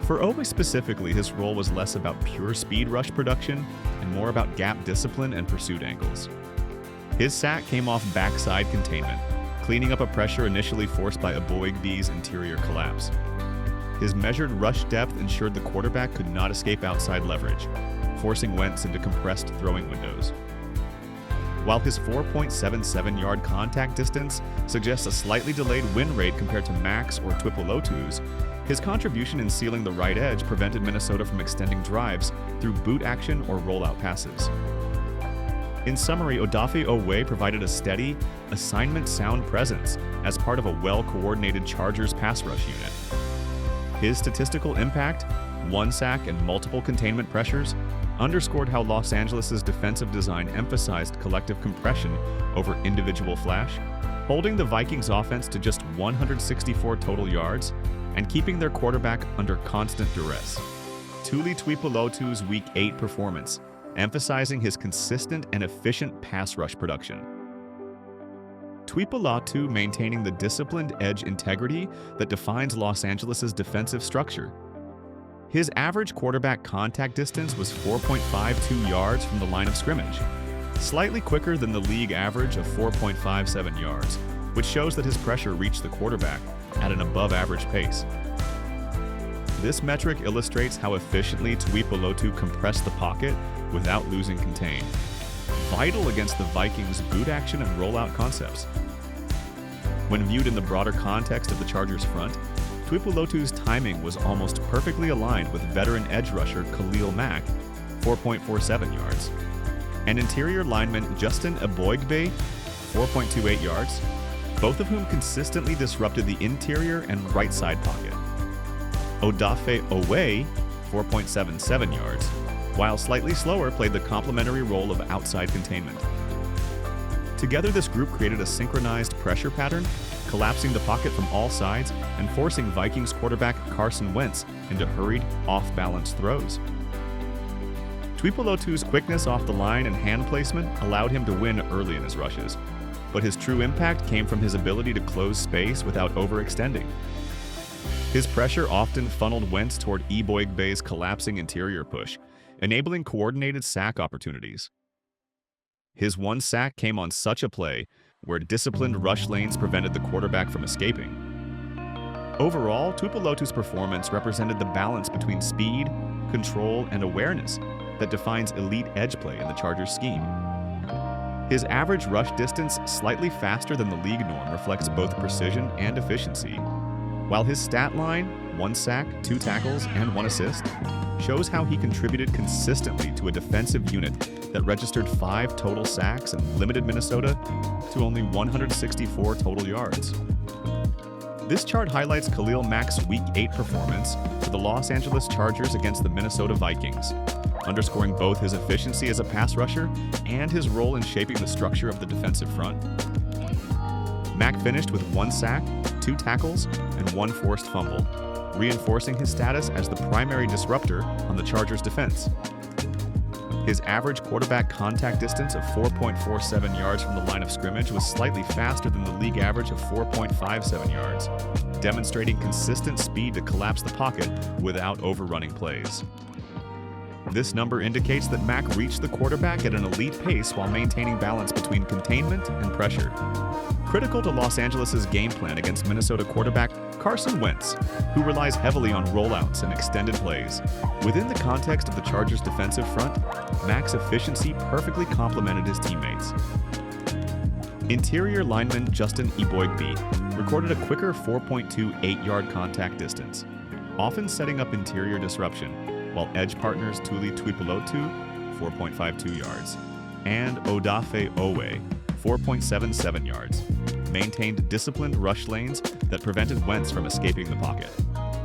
For Oweh specifically, his role was less about pure speed rush production and more about gap discipline and pursuit angles. His sack came off backside containment, cleaning up a pressure initially forced by Eboigbe's interior collapse. His measured rush depth ensured the quarterback could not escape outside leverage, forcing Wentz into compressed throwing windows. While his 4.77 yard contact distance suggests a slightly delayed win rate compared to Mack's or Tuipulotu's, his contribution in sealing the right edge prevented Minnesota from extending drives through boot action or rollout passes. In summary, Odafe Oweh provided a steady, assignment-sound presence as part of a well-coordinated Chargers pass rush unit. His statistical impact, 1 sack and multiple containment pressures, underscored how Los Angeles' defensive design emphasized collective compression over individual flash, holding the Vikings offense to just 164 total yards and keeping their quarterback under constant duress. Tuli Tuipulotu's Week 8 performance, emphasizing his consistent and efficient pass rush production. Tuipulotu maintaining the disciplined edge integrity that defines Los Angeles' defensive structure. His average quarterback contact distance was 4.52 yards from the line of scrimmage, slightly quicker than the league average of 4.57 yards, which shows that his pressure reached the quarterback at an above-average pace. This metric illustrates how efficiently Tuipulotu compressed the pocket without losing contain, vital against the Vikings' boot action and rollout concepts. When viewed in the broader context of the Chargers' front, Tuipulotu's timing was almost perfectly aligned with veteran edge rusher Khalil Mack, 4.47 yards, and interior lineman Justin Eboigbe, 4.28 yards, both of whom consistently disrupted the interior and right side pocket. Odafe Oweh, 4.77 yards, while slightly slower, played the complementary role of outside containment. Together, this group created a synchronized pressure pattern, collapsing the pocket from all sides and forcing Vikings quarterback Carson Wentz into hurried, off-balance throws. Tuipulotu's quickness off the line and hand placement allowed him to win early in his rushes, but his true impact came from his ability to close space without overextending. His pressure often funneled Wentz toward Eboigbe's collapsing interior push, enabling coordinated sack opportunities. His 1 sack came on such a play where disciplined rush lanes prevented the quarterback from escaping. Overall, Tuipulotu's performance represented the balance between speed, control, and awareness that defines elite edge play in the Chargers scheme. His average rush distance, slightly faster than the league norm, reflects both precision and efficiency, while his stat line, 1 sack, 2 tackles, and 1 assist, shows how he contributed consistently to a defensive unit that registered 5 total sacks and limited Minnesota to only 164 total yards. This chart highlights Khalil Mack's Week 8 performance for the Los Angeles Chargers against the Minnesota Vikings, underscoring both his efficiency as a pass rusher and his role in shaping the structure of the defensive front. Mack finished with 1 sack, 2 tackles, and 1 forced fumble, reinforcing his status as the primary disruptor on the Chargers' defense. His average quarterback contact distance of 4.47 yards from the line of scrimmage was slightly faster than the league average of 4.57 yards, demonstrating consistent speed to collapse the pocket without overrunning plays. This number indicates that Mack reached the quarterback at an elite pace while maintaining balance between containment and pressure. Critical to Los Angeles' game plan against Minnesota quarterback Carson Wentz, who relies heavily on rollouts and extended plays. Within the context of the Chargers' defensive front, Mack's efficiency perfectly complemented his teammates. Interior lineman Justin Higbee recorded a quicker 4.28-yard contact distance, often setting up interior disruption, while edge partners Tuli Tuipulotu, 4.52 yards, and Odafe Owe, 4.77 yards, maintained disciplined rush lanes that prevented Wentz from escaping the pocket.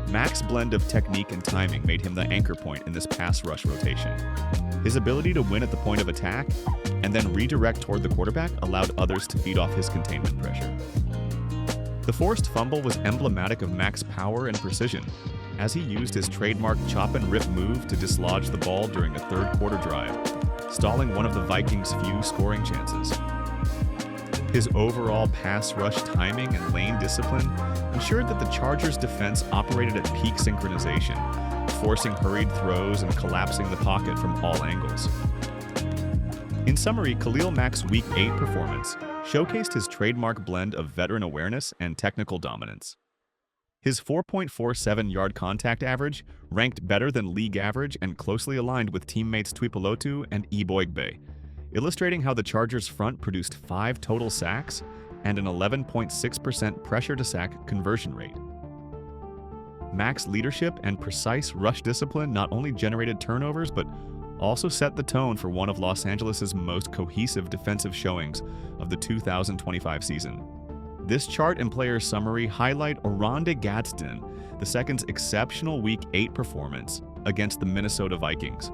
Mack's blend of technique and timing made him the anchor point in this pass rush rotation. His ability to win at the point of attack and then redirect toward the quarterback allowed others to feed off his containment pressure. The forced fumble was emblematic of Mack's power and precision, as he used his trademark chop-and-rip move to dislodge the ball during a third-quarter drive, stalling one of the Vikings' few scoring chances. His overall pass rush timing and lane discipline ensured that the Chargers' defense operated at peak synchronization, forcing hurried throws and collapsing the pocket from all angles. In summary, Khalil Mack's Week 8 performance showcased his trademark blend of veteran awareness and technical dominance. His 4.47-yard contact average ranked better than league average and closely aligned with teammates Tuipulotu and Higbee, illustrating how the Chargers' front produced 5 total sacks and an 11.6% pressure-to-sack conversion rate. Mack's leadership and precise rush discipline not only generated turnovers but also set the tone for one of Los Angeles' most cohesive defensive showings of the 2025 season. This chart and player summary highlight Gadsden, the second's exceptional Week 8 performance against the Minnesota Vikings,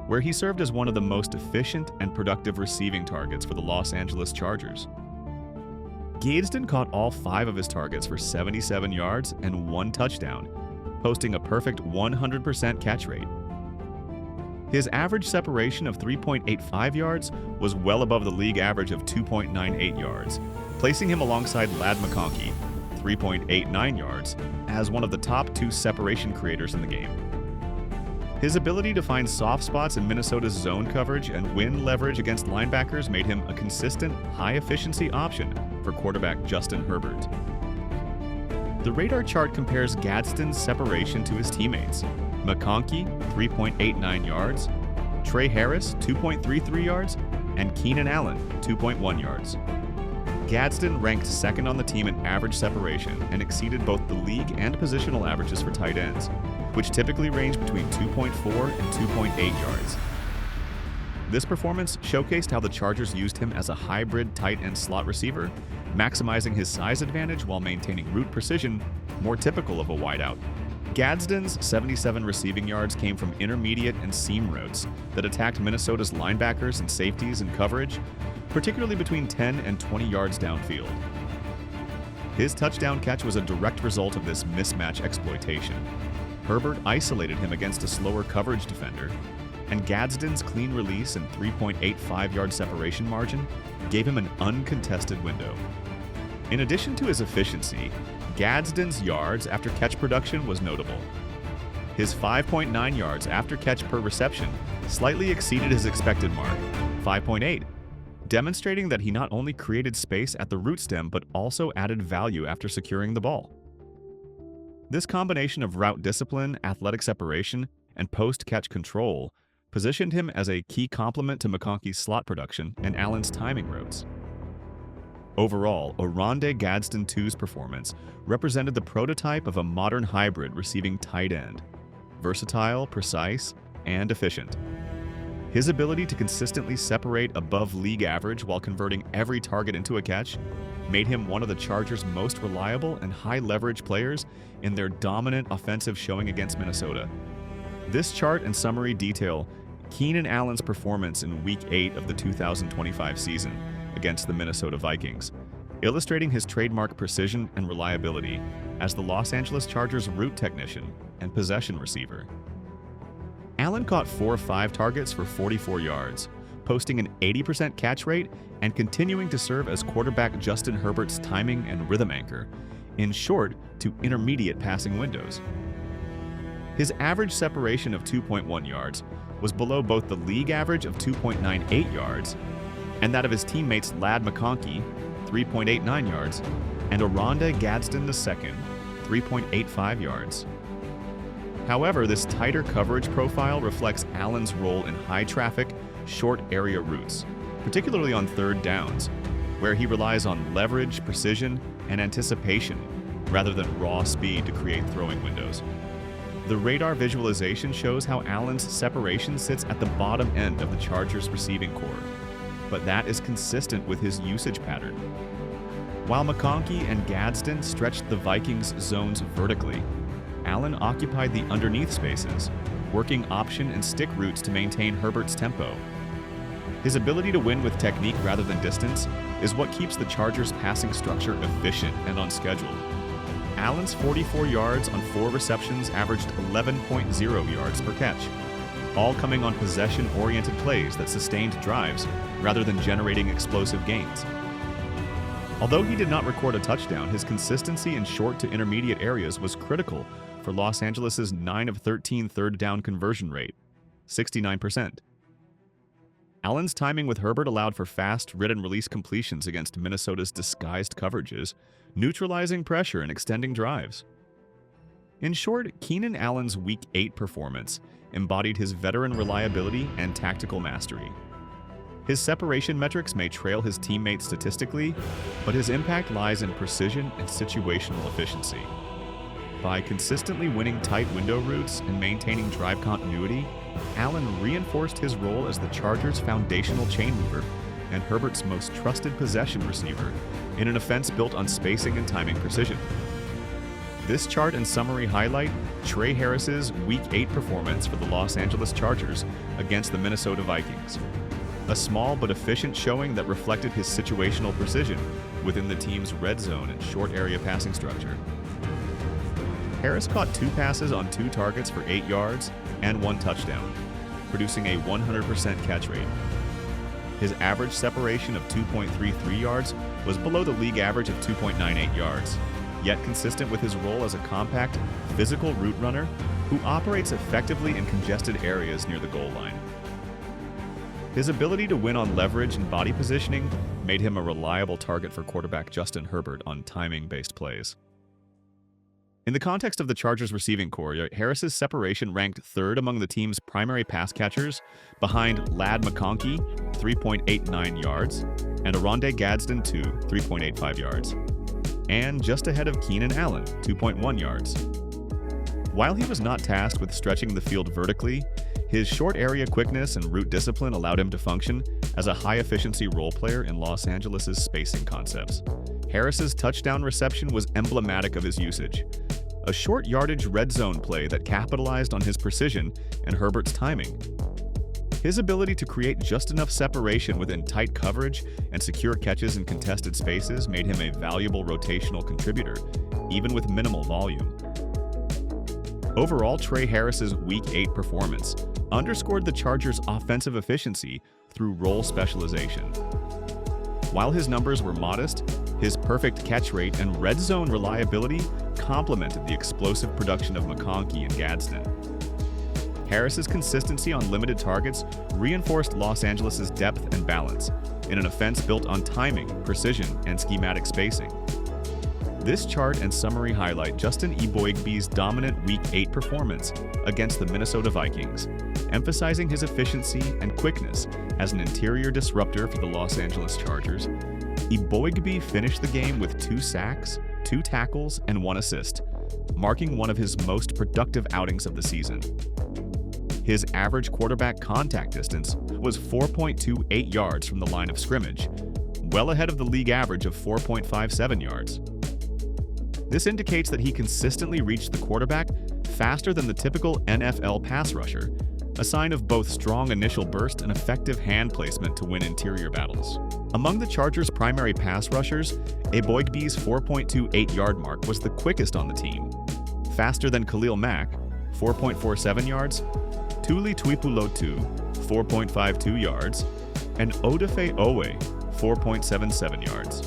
where he served as one of the most efficient and productive receiving targets for the Los Angeles Chargers. Gadsden caught all 5 of his targets for 77 yards and 1 touchdown, posting a perfect 100% catch rate. His average separation of 3.85 yards was well above the league average of 2.98 yards, placing him alongside Lad McConkey, 3.89 yards, as one of the top 2 separation creators in the game. His ability to find soft spots in Minnesota's zone coverage and win leverage against linebackers made him a consistent, high-efficiency option for quarterback Justin Herbert. The radar chart compares Gadsden's separation to his teammates: McConkey, 3.89 yards, Trey Harris, 2.33 yards, and Keenan Allen, 2.1 yards. Gadsden ranked second on the team in average separation and exceeded both the league and positional averages for tight ends, which typically range between 2.4 and 2.8 yards. This performance showcased how the Chargers used him as a hybrid tight end slot receiver, maximizing his size advantage while maintaining route precision, more typical of a wideout. Gadsden's 77 receiving yards came from intermediate and seam routes that attacked Minnesota's linebackers and safeties in coverage, particularly between 10 and 20 yards downfield. His touchdown catch was a direct result of this mismatch exploitation. Herbert isolated him against a slower coverage defender, and Gadsden's clean release and 3.85-yard separation margin gave him an uncontested window. In addition to his efficiency, Gadsden's yards after catch production was notable. His 5.9 yards after catch per reception slightly exceeded his expected mark, 5.8, demonstrating that he not only created space at the root stem but also added value after securing the ball. This combination of route discipline, athletic separation, and post-catch control positioned him as a key complement to McConkey's slot production and Allen's timing routes. Overall, Gadsden-Allen's performance represented the prototype of a modern hybrid receiving tight end. Versatile, precise, and efficient. His ability to consistently separate above league average while converting every target into a catch made him one of the Chargers' most reliable and high-leverage players in their dominant offensive showing against Minnesota. This chart and summary detail Keenan Allen's performance in Week 8 of the 2025 season against the Minnesota Vikings, illustrating his trademark precision and reliability as the Los Angeles Chargers' route technician and possession receiver. Allen caught 4 of 5 targets for 44 yards, posting an 80% catch rate and continuing to serve as quarterback Justin Herbert's timing and rhythm anchor in short to intermediate passing windows. His average separation of 2.1 yards was below both the league average of 2.98 yards and that of his teammates Ladd McConkey, 3.89 yards, and Gadsden-Allen, 3.85 yards. However, this tighter coverage profile reflects Allen's role in high-traffic, short area routes, particularly on third downs, where he relies on leverage, precision, and anticipation rather than raw speed to create throwing windows. The radar visualization shows how Allen's separation sits at the bottom end of the Chargers' receiving core, but that is consistent with his usage pattern. While McConkey and Gadsden stretched the Vikings' zones vertically, Allen occupied the underneath spaces, working option and stick routes to maintain Herbert's tempo. His ability to win with technique rather than distance is what keeps the Chargers' passing structure efficient and on schedule. Allen's 44 yards on 4 receptions averaged 11.0 yards per catch, all coming on possession-oriented plays that sustained drives rather than generating explosive gains. Although he did not record a touchdown, his consistency in short to intermediate areas was critical for Los Angeles' 9 of 13 third down conversion rate, 69%. Allen's timing with Herbert allowed for fast read-and-release completions against Minnesota's disguised coverages, neutralizing pressure and extending drives. In short, Keenan Allen's Week 8 performance embodied his veteran reliability and tactical mastery. His separation metrics may trail his teammates statistically, but his impact lies in precision and situational efficiency. By consistently winning tight window routes and maintaining drive continuity, Allen reinforced his role as the Chargers' foundational chain mover and Herbert's most trusted possession receiver in an offense built on spacing and timing precision. This chart and summary highlight Trey Harris's Week 8 performance for the Los Angeles Chargers against the Minnesota Vikings. A small but efficient showing that reflected his situational precision within the team's red zone and short area passing structure. Harris caught 2 passes on 2 targets for 8 yards and 1 touchdown, producing a 100% catch rate. His average separation of 2.33 yards was below the league average of 2.98 yards, yet consistent with his role as a compact, physical route runner who operates effectively in congested areas near the goal line. His ability to win on leverage and body positioning made him a reliable target for quarterback Justin Herbert on timing-based plays. In the context of the Chargers' receiving core, Harris's separation ranked 3rd among the team's primary pass catchers, behind Ladd McConkey, 3.89 yards, and Gadsden, 3.85 yards, and just ahead of Keenan Allen, 2.1 yards. While he was not tasked with stretching the field vertically, his short area quickness and route discipline allowed him to function as a high-efficiency role player in Los Angeles' spacing concepts. Harris's touchdown reception was emblematic of his usage, a short yardage red zone play that capitalized on his precision and Herbert's timing. His ability to create just enough separation within tight coverage and secure catches in contested spaces made him a valuable rotational contributor, even with minimal volume. Overall, Trey Harris's Week 8 performance underscored the Chargers' offensive efficiency through role specialization. While his numbers were modest, his perfect catch rate and red zone reliability complemented the explosive production of McConkey and Gadsden. Harris's consistency on limited targets reinforced Los Angeles' depth and balance in an offense built on timing, precision, and schematic spacing. This chart and summary highlight Justin Higbee dominant Week 8 performance against the Minnesota Vikings, emphasizing his efficiency and quickness as an interior disruptor for the Los Angeles Chargers, Higbee finished the game with 2 sacks, 2 tackles, and 1 assist, marking one of his most productive outings of the season. His average quarterback contact distance was 4.28 yards from the line of scrimmage, well ahead of the league average of 4.57 yards. This indicates that he consistently reached the quarterback faster than the typical NFL pass rusher, a sign of both strong initial burst and effective hand placement to win interior battles. Among the Chargers' primary pass rushers, Higbee's 4.28-yard mark was the quickest on the team, faster than Khalil Mack, 4.47 yards, Tuli Tuipulotu, 4.52 yards, and Odafe Owe, 4.77 yards.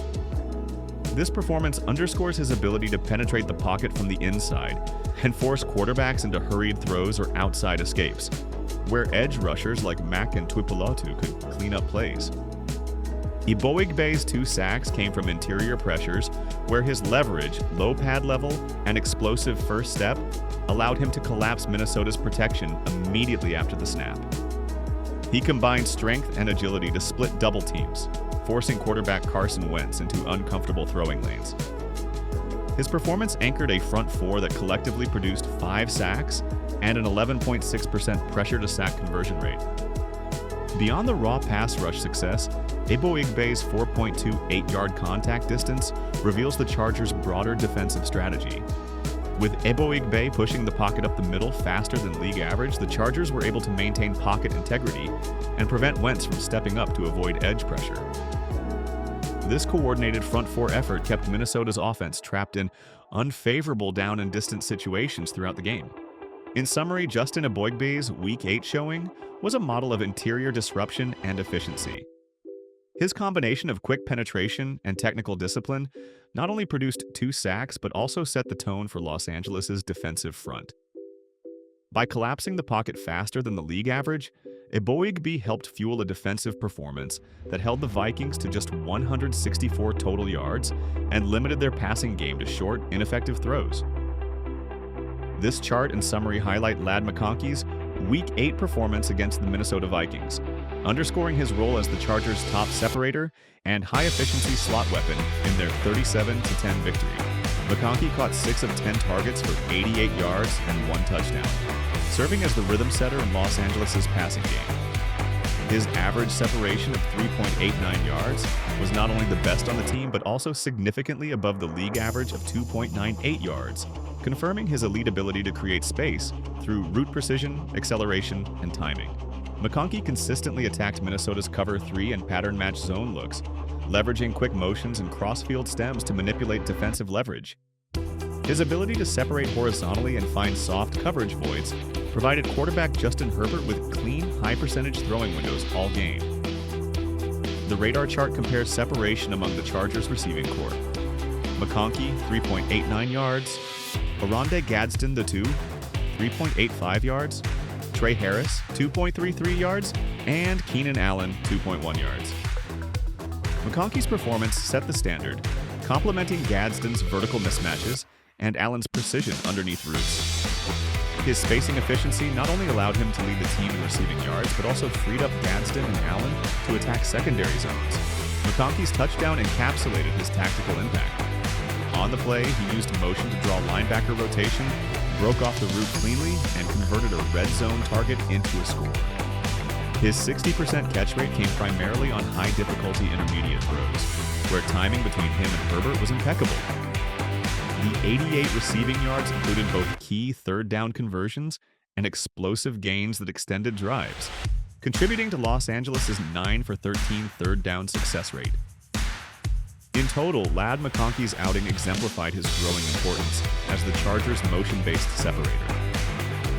This performance underscores his ability to penetrate the pocket from the inside and force quarterbacks into hurried throws or outside escapes, where edge rushers like Mack and Tuipulotu could clean up plays. Higbee's 2 sacks came from interior pressures, where his leverage, low pad level, and explosive first step allowed him to collapse Minnesota's protection immediately after the snap. He combined strength and agility to split double teams, forcing quarterback Carson Wentz into uncomfortable throwing lanes. His performance anchored a front 4 that collectively produced 5 sacks and an 11.6% pressure-to-sack conversion rate. Beyond the raw pass rush success, Higbee's 4.28-yard contact distance reveals the Chargers' broader defensive strategy. With Higbee pushing the pocket up the middle faster than league average, the Chargers were able to maintain pocket integrity and prevent Wentz from stepping up to avoid edge pressure. This coordinated front 4 effort kept Minnesota's offense trapped in unfavorable down and distance situations throughout the game. In summary, Justin Higbee's Week 8 showing was a model of interior disruption and efficiency. His combination of quick penetration and technical discipline not only produced 2 sacks but also set the tone for Los Angeles' defensive front. By collapsing the pocket faster than the league average, Higbee helped fuel a defensive performance that held the Vikings to just 164 total yards and limited their passing game to short, ineffective throws. This chart and summary highlight Ladd McConkey's Week 8 performance against the Minnesota Vikings, underscoring his role as the Chargers' top separator and high-efficiency slot weapon in their 37-10 victory. McConkey caught 6 of 10 targets for 88 yards and 1 touchdown, serving as the rhythm setter in Los Angeles' passing game. His average separation of 3.89 yards was not only the best on the team but also significantly above the league average of 2.98 yards, confirming his elite ability to create space through route precision, acceleration, and timing. McConkey consistently attacked Minnesota's cover 3 and pattern match zone looks, leveraging quick motions and cross-field stems to manipulate defensive leverage. His ability to separate horizontally and find soft coverage voids provided quarterback Justin Herbert with clean, high-percentage throwing windows all game. The radar chart compares separation among the Chargers' receiving corps. McConkey, 3.89 yards. McConkey-Gadsden-Allen, 3.85 yards. Trey Harris, 2.33 yards. And Keenan Allen, 2.1 yards. McConkey's performance set the standard, complementing Gadsden's vertical mismatches and Allen's precision underneath routes. His spacing efficiency not only allowed him to lead the team in receiving yards, but also freed up Gadsden and Allen to attack secondary zones. McConkey's touchdown encapsulated his tactical impact. On the play, he used motion to draw linebacker rotation, broke off the route cleanly, and converted a red zone target into a score. His 60% catch rate came primarily on high-difficulty intermediate throws, where timing between him and Herbert was impeccable. The 88 receiving yards included both key third-down conversions and explosive gains that extended drives, contributing to Los Angeles' 9 for 13 third-down success rate. In total, Ladd McConkey's outing exemplified his growing importance as the Chargers' motion-based separator.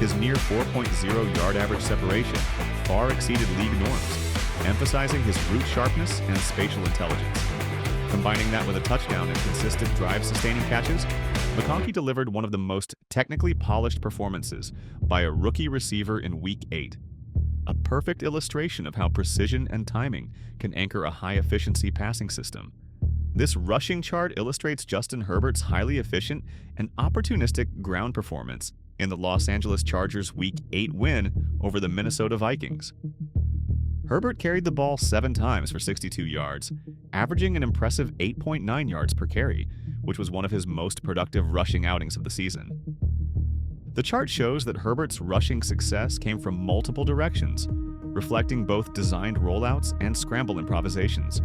His near 4.0 yard average separation far exceeded league norms, emphasizing his route sharpness and spatial intelligence. Combining that with a touchdown and consistent drive-sustaining catches, McConkey delivered one of the most technically polished performances by a rookie receiver in Week 8. A perfect illustration of how precision and timing can anchor a high-efficiency passing system. This rushing chart illustrates Justin Herbert's highly efficient and opportunistic ground performance in the Los Angeles Chargers' Week 8 win over the Minnesota Vikings. Herbert carried the ball 7 times for 62 yards, averaging an impressive 8.9 yards per carry, which was one of his most productive rushing outings of the season. The chart shows that Herbert's rushing success came from multiple directions, reflecting both designed rollouts and scramble improvisations.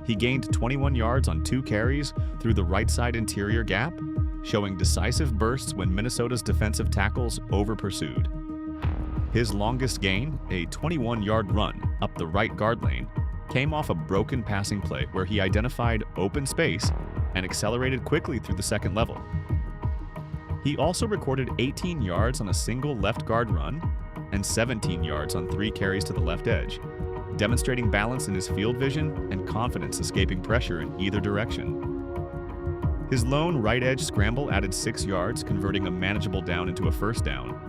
He gained 21 yards on 2 carries through the right side interior gap, showing decisive bursts when Minnesota's defensive tackles over-pursued. His longest gain, a 21-yard run up the right guard lane, came off a broken passing play where he identified open space and accelerated quickly through the second level. He also recorded 18 yards on a single left guard run and 17 yards on 3 carries to the left edge, demonstrating balance in his field vision and confidence escaping pressure in either direction. His lone right edge scramble added 6 yards, converting a manageable down into a first down.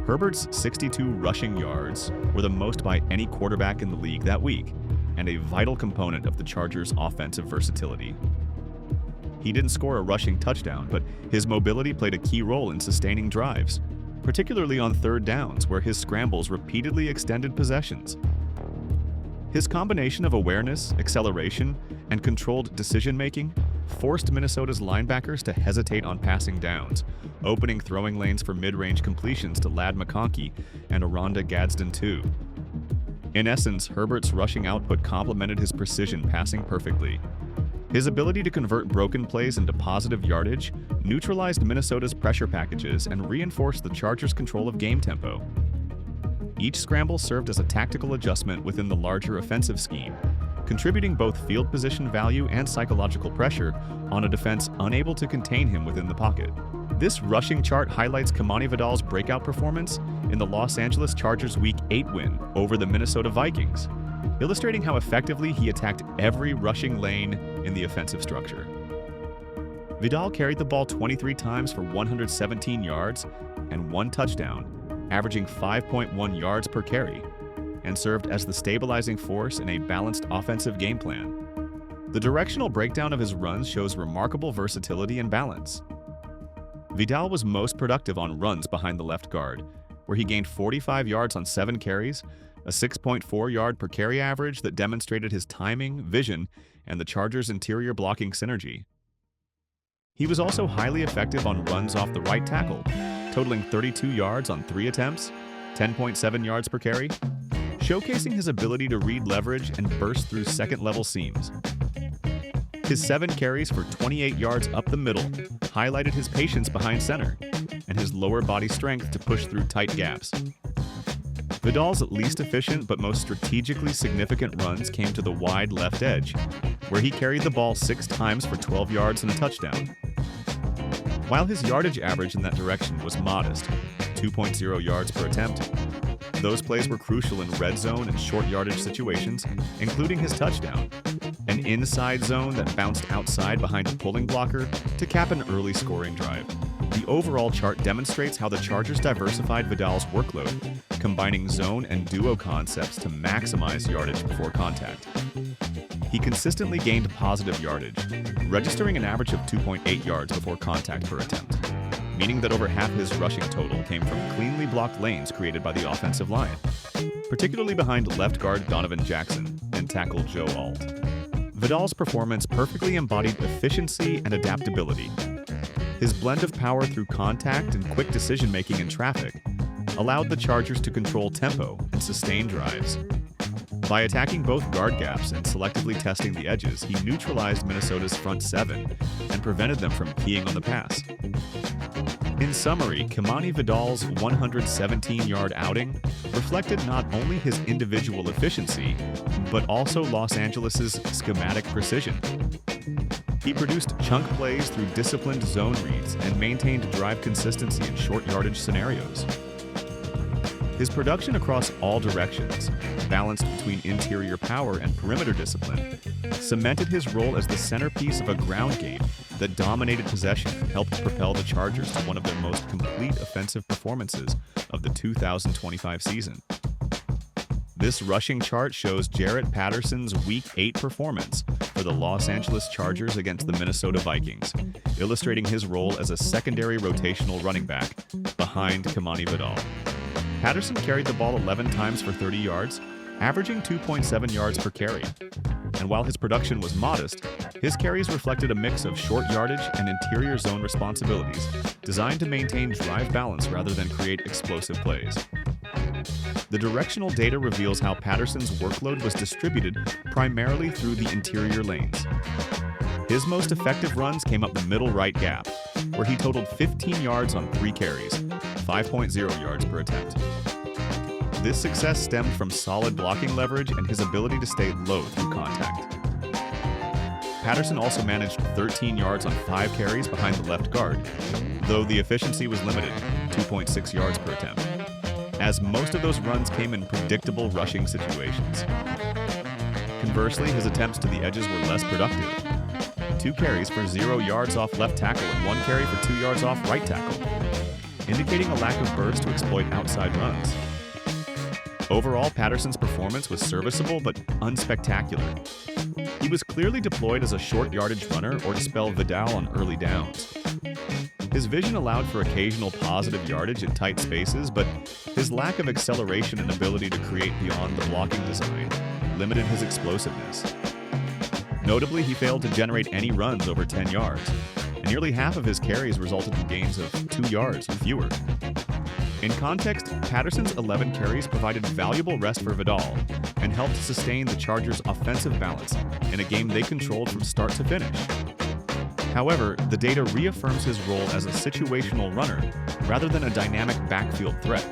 Herbert's 62 rushing yards were the most by any quarterback in the league that week, and a vital component of the Chargers' offensive versatility. He didn't score a rushing touchdown, but his mobility played a key role in sustaining drives, particularly on third downs where his scrambles repeatedly extended possessions. His combination of awareness, acceleration, and controlled decision-making forced Minnesota's linebackers to hesitate on passing downs, opening throwing lanes for mid-range completions to Lad McConkey and Gadsden-Allen. In essence, Herbert's rushing output complemented his precision passing perfectly. His ability to convert broken plays into positive yardage neutralized Minnesota's pressure packages and reinforced the Chargers' control of game tempo. Each scramble served as a tactical adjustment within the larger offensive scheme, contributing both field position value and psychological pressure on a defense unable to contain him within the pocket. This rushing chart highlights Kamani Vidal's breakout performance in the Los Angeles Chargers' Week 8 win over the Minnesota Vikings, illustrating how effectively he attacked every rushing lane in the offensive structure. Vidal carried the ball 23 times for 117 yards and 1 touchdown, averaging 5.1 yards per carry, and served as the stabilizing force in a balanced offensive game plan. The directional breakdown of his runs shows remarkable versatility and balance. Vidal was most productive on runs behind the left guard, where he gained 45 yards on 7 carries, a 6.4 yard per carry average that demonstrated his timing, vision, and the Chargers' interior blocking synergy. He was also highly effective on runs off the right tackle, totaling 32 yards on 3 attempts, 10.7 yards per carry, showcasing his ability to read leverage and burst through second-level seams. His 7 carries for 28 yards up the middle highlighted his patience behind center and his lower body strength to push through tight gaps. Vidal's least efficient but most strategically significant runs came to the wide left edge, where he carried the ball 6 times for 12 yards and a touchdown. While his yardage average in that direction was modest, 2.0 yards per attempt, those plays were crucial in red zone and short yardage situations, including his touchdown, an inside zone that bounced outside behind a pulling blocker to cap an early scoring drive. The overall chart demonstrates how the Chargers diversified Vidal's workload, combining zone and duo concepts to maximize yardage before contact. He consistently gained positive yardage, registering an average of 2.8 yards before contact per attempt, meaning that over half his rushing total came from cleanly blocked lanes created by the offensive line, particularly behind left guard Donovan Jackson and tackle Joe Alt. Vidal's performance perfectly embodied efficiency and adaptability. His blend of power through contact and quick decision-making in traffic allowed the Chargers to control tempo and sustain drives. By attacking both guard gaps and selectively testing the edges, he neutralized Minnesota's front 7 and prevented them from keying on the pass. In summary, Kamani Vidal's 117-yard outing reflected not only his individual efficiency, but also Los Angeles' schematic precision. He produced chunk plays through disciplined zone reads and maintained drive consistency in short yardage scenarios. His production across all directions, balanced between interior power and perimeter discipline, cemented his role as the centerpiece of a ground game that dominated possession and helped propel the Chargers to one of their most complete offensive performances of the 2025 season. This rushing chart shows Jarrett Patterson's Week 8 performance for the Los Angeles Chargers against the Minnesota Vikings, illustrating his role as a secondary rotational running back behind Kamani Vidal. Patterson carried the ball 11 times for 30 yards, averaging 2.7 yards per carry. And while his production was modest, his carries reflected a mix of short yardage and interior zone responsibilities designed to maintain drive balance rather than create explosive plays. The directional data reveals how Patterson's workload was distributed primarily through the interior lanes. His most effective runs came up the middle right gap, where he totaled 15 yards on 3 carries, 5.0 yards per attempt. This success stemmed from solid blocking leverage and his ability to stay low through contact. Patterson also managed 13 yards on 5 carries behind the left guard, though the efficiency was limited, 2.6 yards per attempt, as most of those runs came in predictable rushing situations. Conversely, his attempts to the edges were less productive. 2 carries for 0 yards off left tackle and 1 carry for 2 yards off right tackle, indicating a lack of burst to exploit outside runs. Overall, Patterson's performance was serviceable but unspectacular. He was clearly deployed as a short yardage runner or to spell Vidal on early downs. His vision allowed for occasional positive yardage in tight spaces, but his lack of acceleration and ability to create beyond the blocking design limited his explosiveness. Notably, he failed to generate any runs over 10 yards, and nearly half of his carries resulted in gains of 2 yards or fewer. In context, Patterson's 11 carries provided valuable rest for Vidal and helped sustain the Chargers' offensive balance in a game they controlled from start to finish. However, the data reaffirms his role as a situational runner rather than a dynamic backfield threat.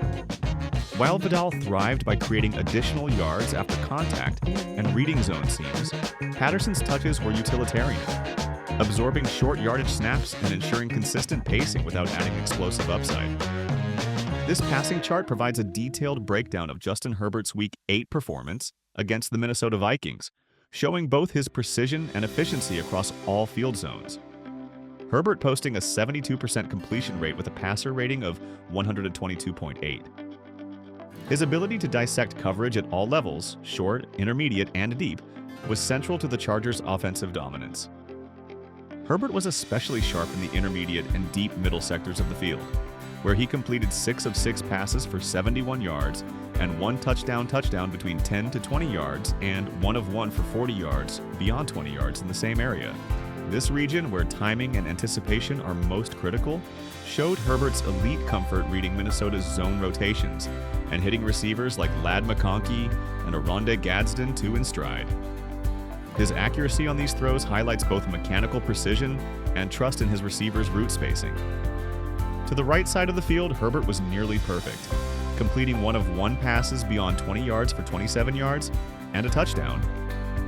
While Vidal thrived by creating additional yards after contact and reading zone seams, Patterson's touches were utilitarian, absorbing short yardage snaps and ensuring consistent pacing without adding explosive upside. This passing chart provides a detailed breakdown of Justin Herbert's Week 8 performance against the Minnesota Vikings, showing both his precision and efficiency across all field zones. Herbert posting a 72% completion rate with a passer rating of 122.8. His ability to dissect coverage at all levels, short, intermediate, and deep, was central to the Chargers' offensive dominance. Herbert was especially sharp in the intermediate and deep middle sectors of the field, where he completed 6 of 6 passes for 71 yards and 1 touchdown between 10 to 20 yards and 1 of 1 for 40 yards beyond 20 yards in the same area. This region, where timing and anticipation are most critical, showed Herbert's elite comfort reading Minnesota's zone rotations and hitting receivers like McConkey and Gadsden-Allen in stride. His accuracy on these throws highlights both mechanical precision and trust in his receivers' route spacing. To the right side of the field, Herbert was nearly perfect, completing 1 of 1 passes beyond 20 yards for 27 yards and a touchdown,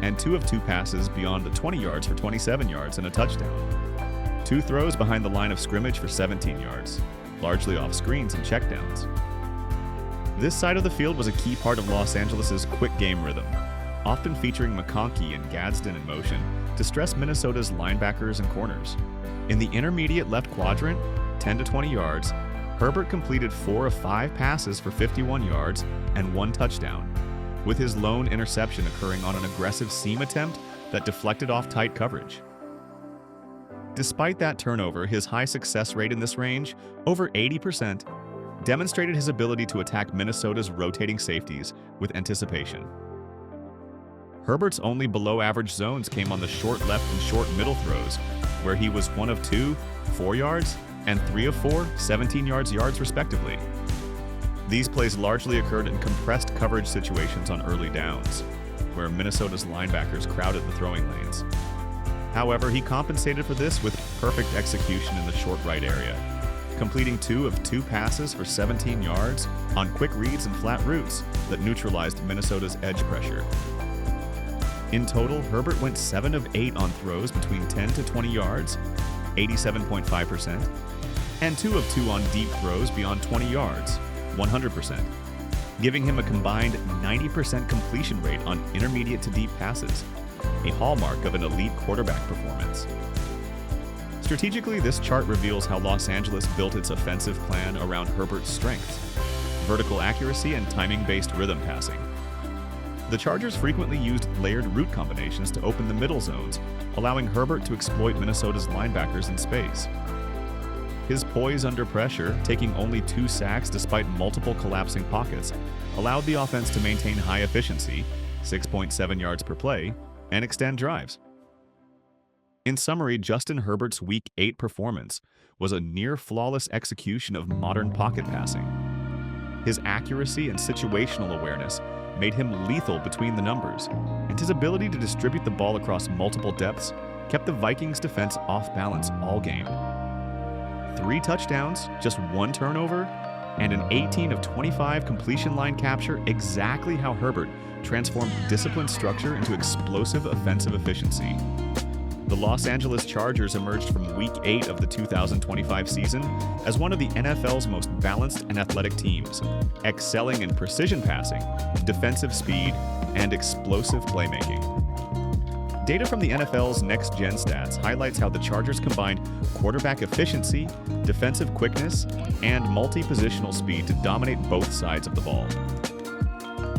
and 2 of 2 passes beyond the 20 yards for 27 yards and a touchdown. 2 throws behind the line of scrimmage for 17 yards, largely off screens and checkdowns. This side of the field was a key part of Los Angeles' quick game rhythm, often featuring McConkey and Gadsden in motion to stress Minnesota's linebackers and corners. In the intermediate left quadrant, 10 to 20 yards, Herbert completed 4 of 5 passes for 51 yards and 1 touchdown, with his lone interception occurring on an aggressive seam attempt that deflected off tight coverage. Despite that turnover, his high success rate in this range, over 80%, demonstrated his ability to attack Minnesota's rotating safeties with anticipation. Herbert's only below-average zones came on the short left and short middle throws, where he was 1 of 2, 4 yards, and 3 of 4, 17 yards respectively. These plays largely occurred in compressed coverage situations on early downs, where Minnesota's linebackers crowded the throwing lanes. However, he compensated for this with perfect execution in the short right area, completing 2 of 2 passes for 17 yards on quick reads and flat routes that neutralized Minnesota's edge pressure. In total, Herbert went 7 of 8 on throws between 10 to 20 yards, 87.5%, and 2 of 2 on deep throws beyond 20 yards, 100%, giving him a combined 90% completion rate on intermediate to deep passes, a hallmark of an elite quarterback performance. Strategically, this chart reveals how Los Angeles built its offensive plan around Herbert's strengths, vertical accuracy, and timing-based rhythm passing. The Chargers frequently used layered route combinations to open the middle zones, allowing Herbert to exploit Minnesota's linebackers in space. His poise under pressure, taking only 2 sacks despite multiple collapsing pockets, allowed the offense to maintain high efficiency, 6.7 yards per play, and extend drives. In summary, Justin Herbert's Week 8 performance was a near-flawless execution of modern pocket passing. His accuracy and situational awareness made him lethal between the numbers, and his ability to distribute the ball across multiple depths kept the Vikings defense off balance all game. 3 touchdowns, just 1 turnover, and an 18 of 25 completion line capture, exactly how Herbert transformed disciplined structure into explosive offensive efficiency. The Los Angeles Chargers emerged from Week 8 of the 2025 season as one of the NFL's most balanced and athletic teams, excelling in precision passing, defensive speed, and explosive playmaking. Data from the NFL's Next Gen Stats highlights how the Chargers combined quarterback efficiency, defensive quickness, and multi-positional speed to dominate both sides of the ball.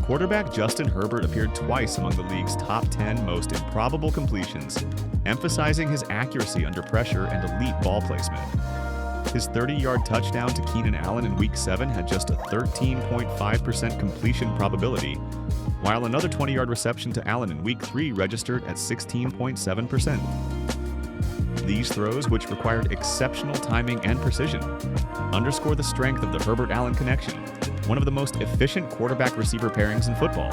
Quarterback Justin Herbert appeared twice among the league's top 10 most improbable completions, emphasizing his accuracy under pressure and elite ball placement. His 30-yard touchdown to Keenan Allen in Week 7 had just a 13.5% completion probability, while another 20-yard reception to Allen in Week 3 registered at 16.7%. These throws, which required exceptional timing and precision, underscore the strength of the Herbert-Allen connection, one of the most efficient quarterback-receiver pairings in football.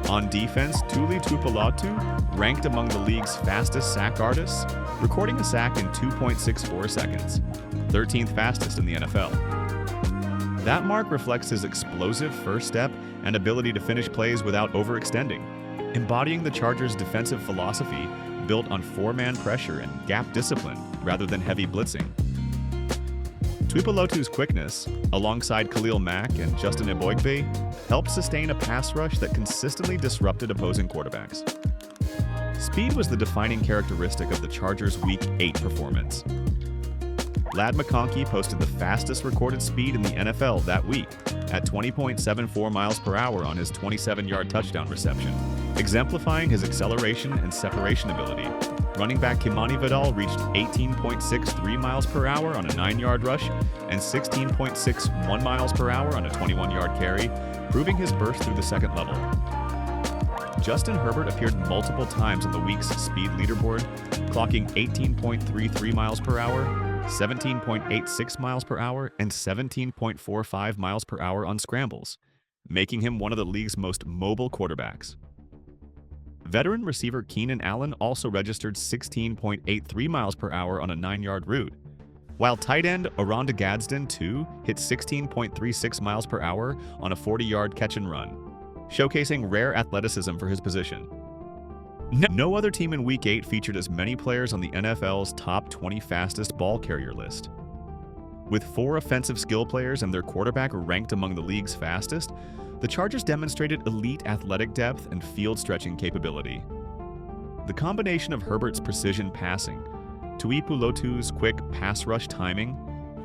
On defense, Tuli Tuipulotu ranked among the league's fastest sack artists, recording a sack in 2.64 seconds, 13th fastest in the NFL. That mark reflects his explosive first step and ability to finish plays without overextending, embodying the Chargers' defensive philosophy built on 4-man pressure and gap discipline rather than heavy blitzing. Tuipulotu's quickness, alongside Khalil Mack and Justin Eboigbe, helped sustain a pass rush that consistently disrupted opposing quarterbacks. Speed was the defining characteristic of the Chargers' Week 8 performance. Ladd McConkey posted the fastest recorded speed in the NFL that week at 20.74 miles per hour on his 27-yard touchdown reception, exemplifying his acceleration and separation ability. Running back Vidal reached 18.63 miles per hour on a 9-yard rush and 16.61 miles per hour on a 21-yard carry, proving his burst through the second level. Justin Herbert appeared multiple times on the week's speed leaderboard, clocking 18.33 miles per hour, 17.86 miles per hour, and 17.45 miles per hour on scrambles, making him one of the league's most mobile quarterbacks. Veteran receiver Keenan Allen also registered 16.83 miles per hour on a 9-yard route, while tight end McConkey-Gadsden-Allen hit 16.36 miles per hour on a 40-yard catch and run, showcasing rare athleticism for his position. No other team in Week 8 featured as many players on the NFL's top 20 fastest ball carrier list. With 4 offensive skill players and their quarterback ranked among the league's fastest, the Chargers demonstrated elite athletic depth and field-stretching capability. The combination of Herbert's precision passing, Tuipulotu's quick pass rush timing,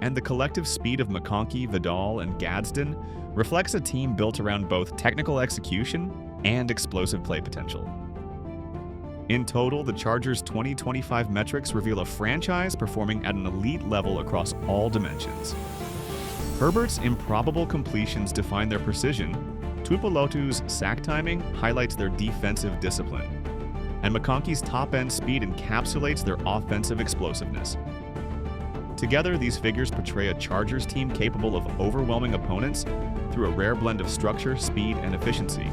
and the collective speed of McConkey, Vidal, and Gadsden reflects a team built around both technical execution and explosive play potential. In total, the Chargers' 2025 metrics reveal a franchise performing at an elite level across all dimensions. Herbert's improbable completions define their precision, Tuipulotu's sack timing highlights their defensive discipline, and McConkey's top-end speed encapsulates their offensive explosiveness. Together, these figures portray a Chargers team capable of overwhelming opponents through a rare blend of structure, speed, and efficiency,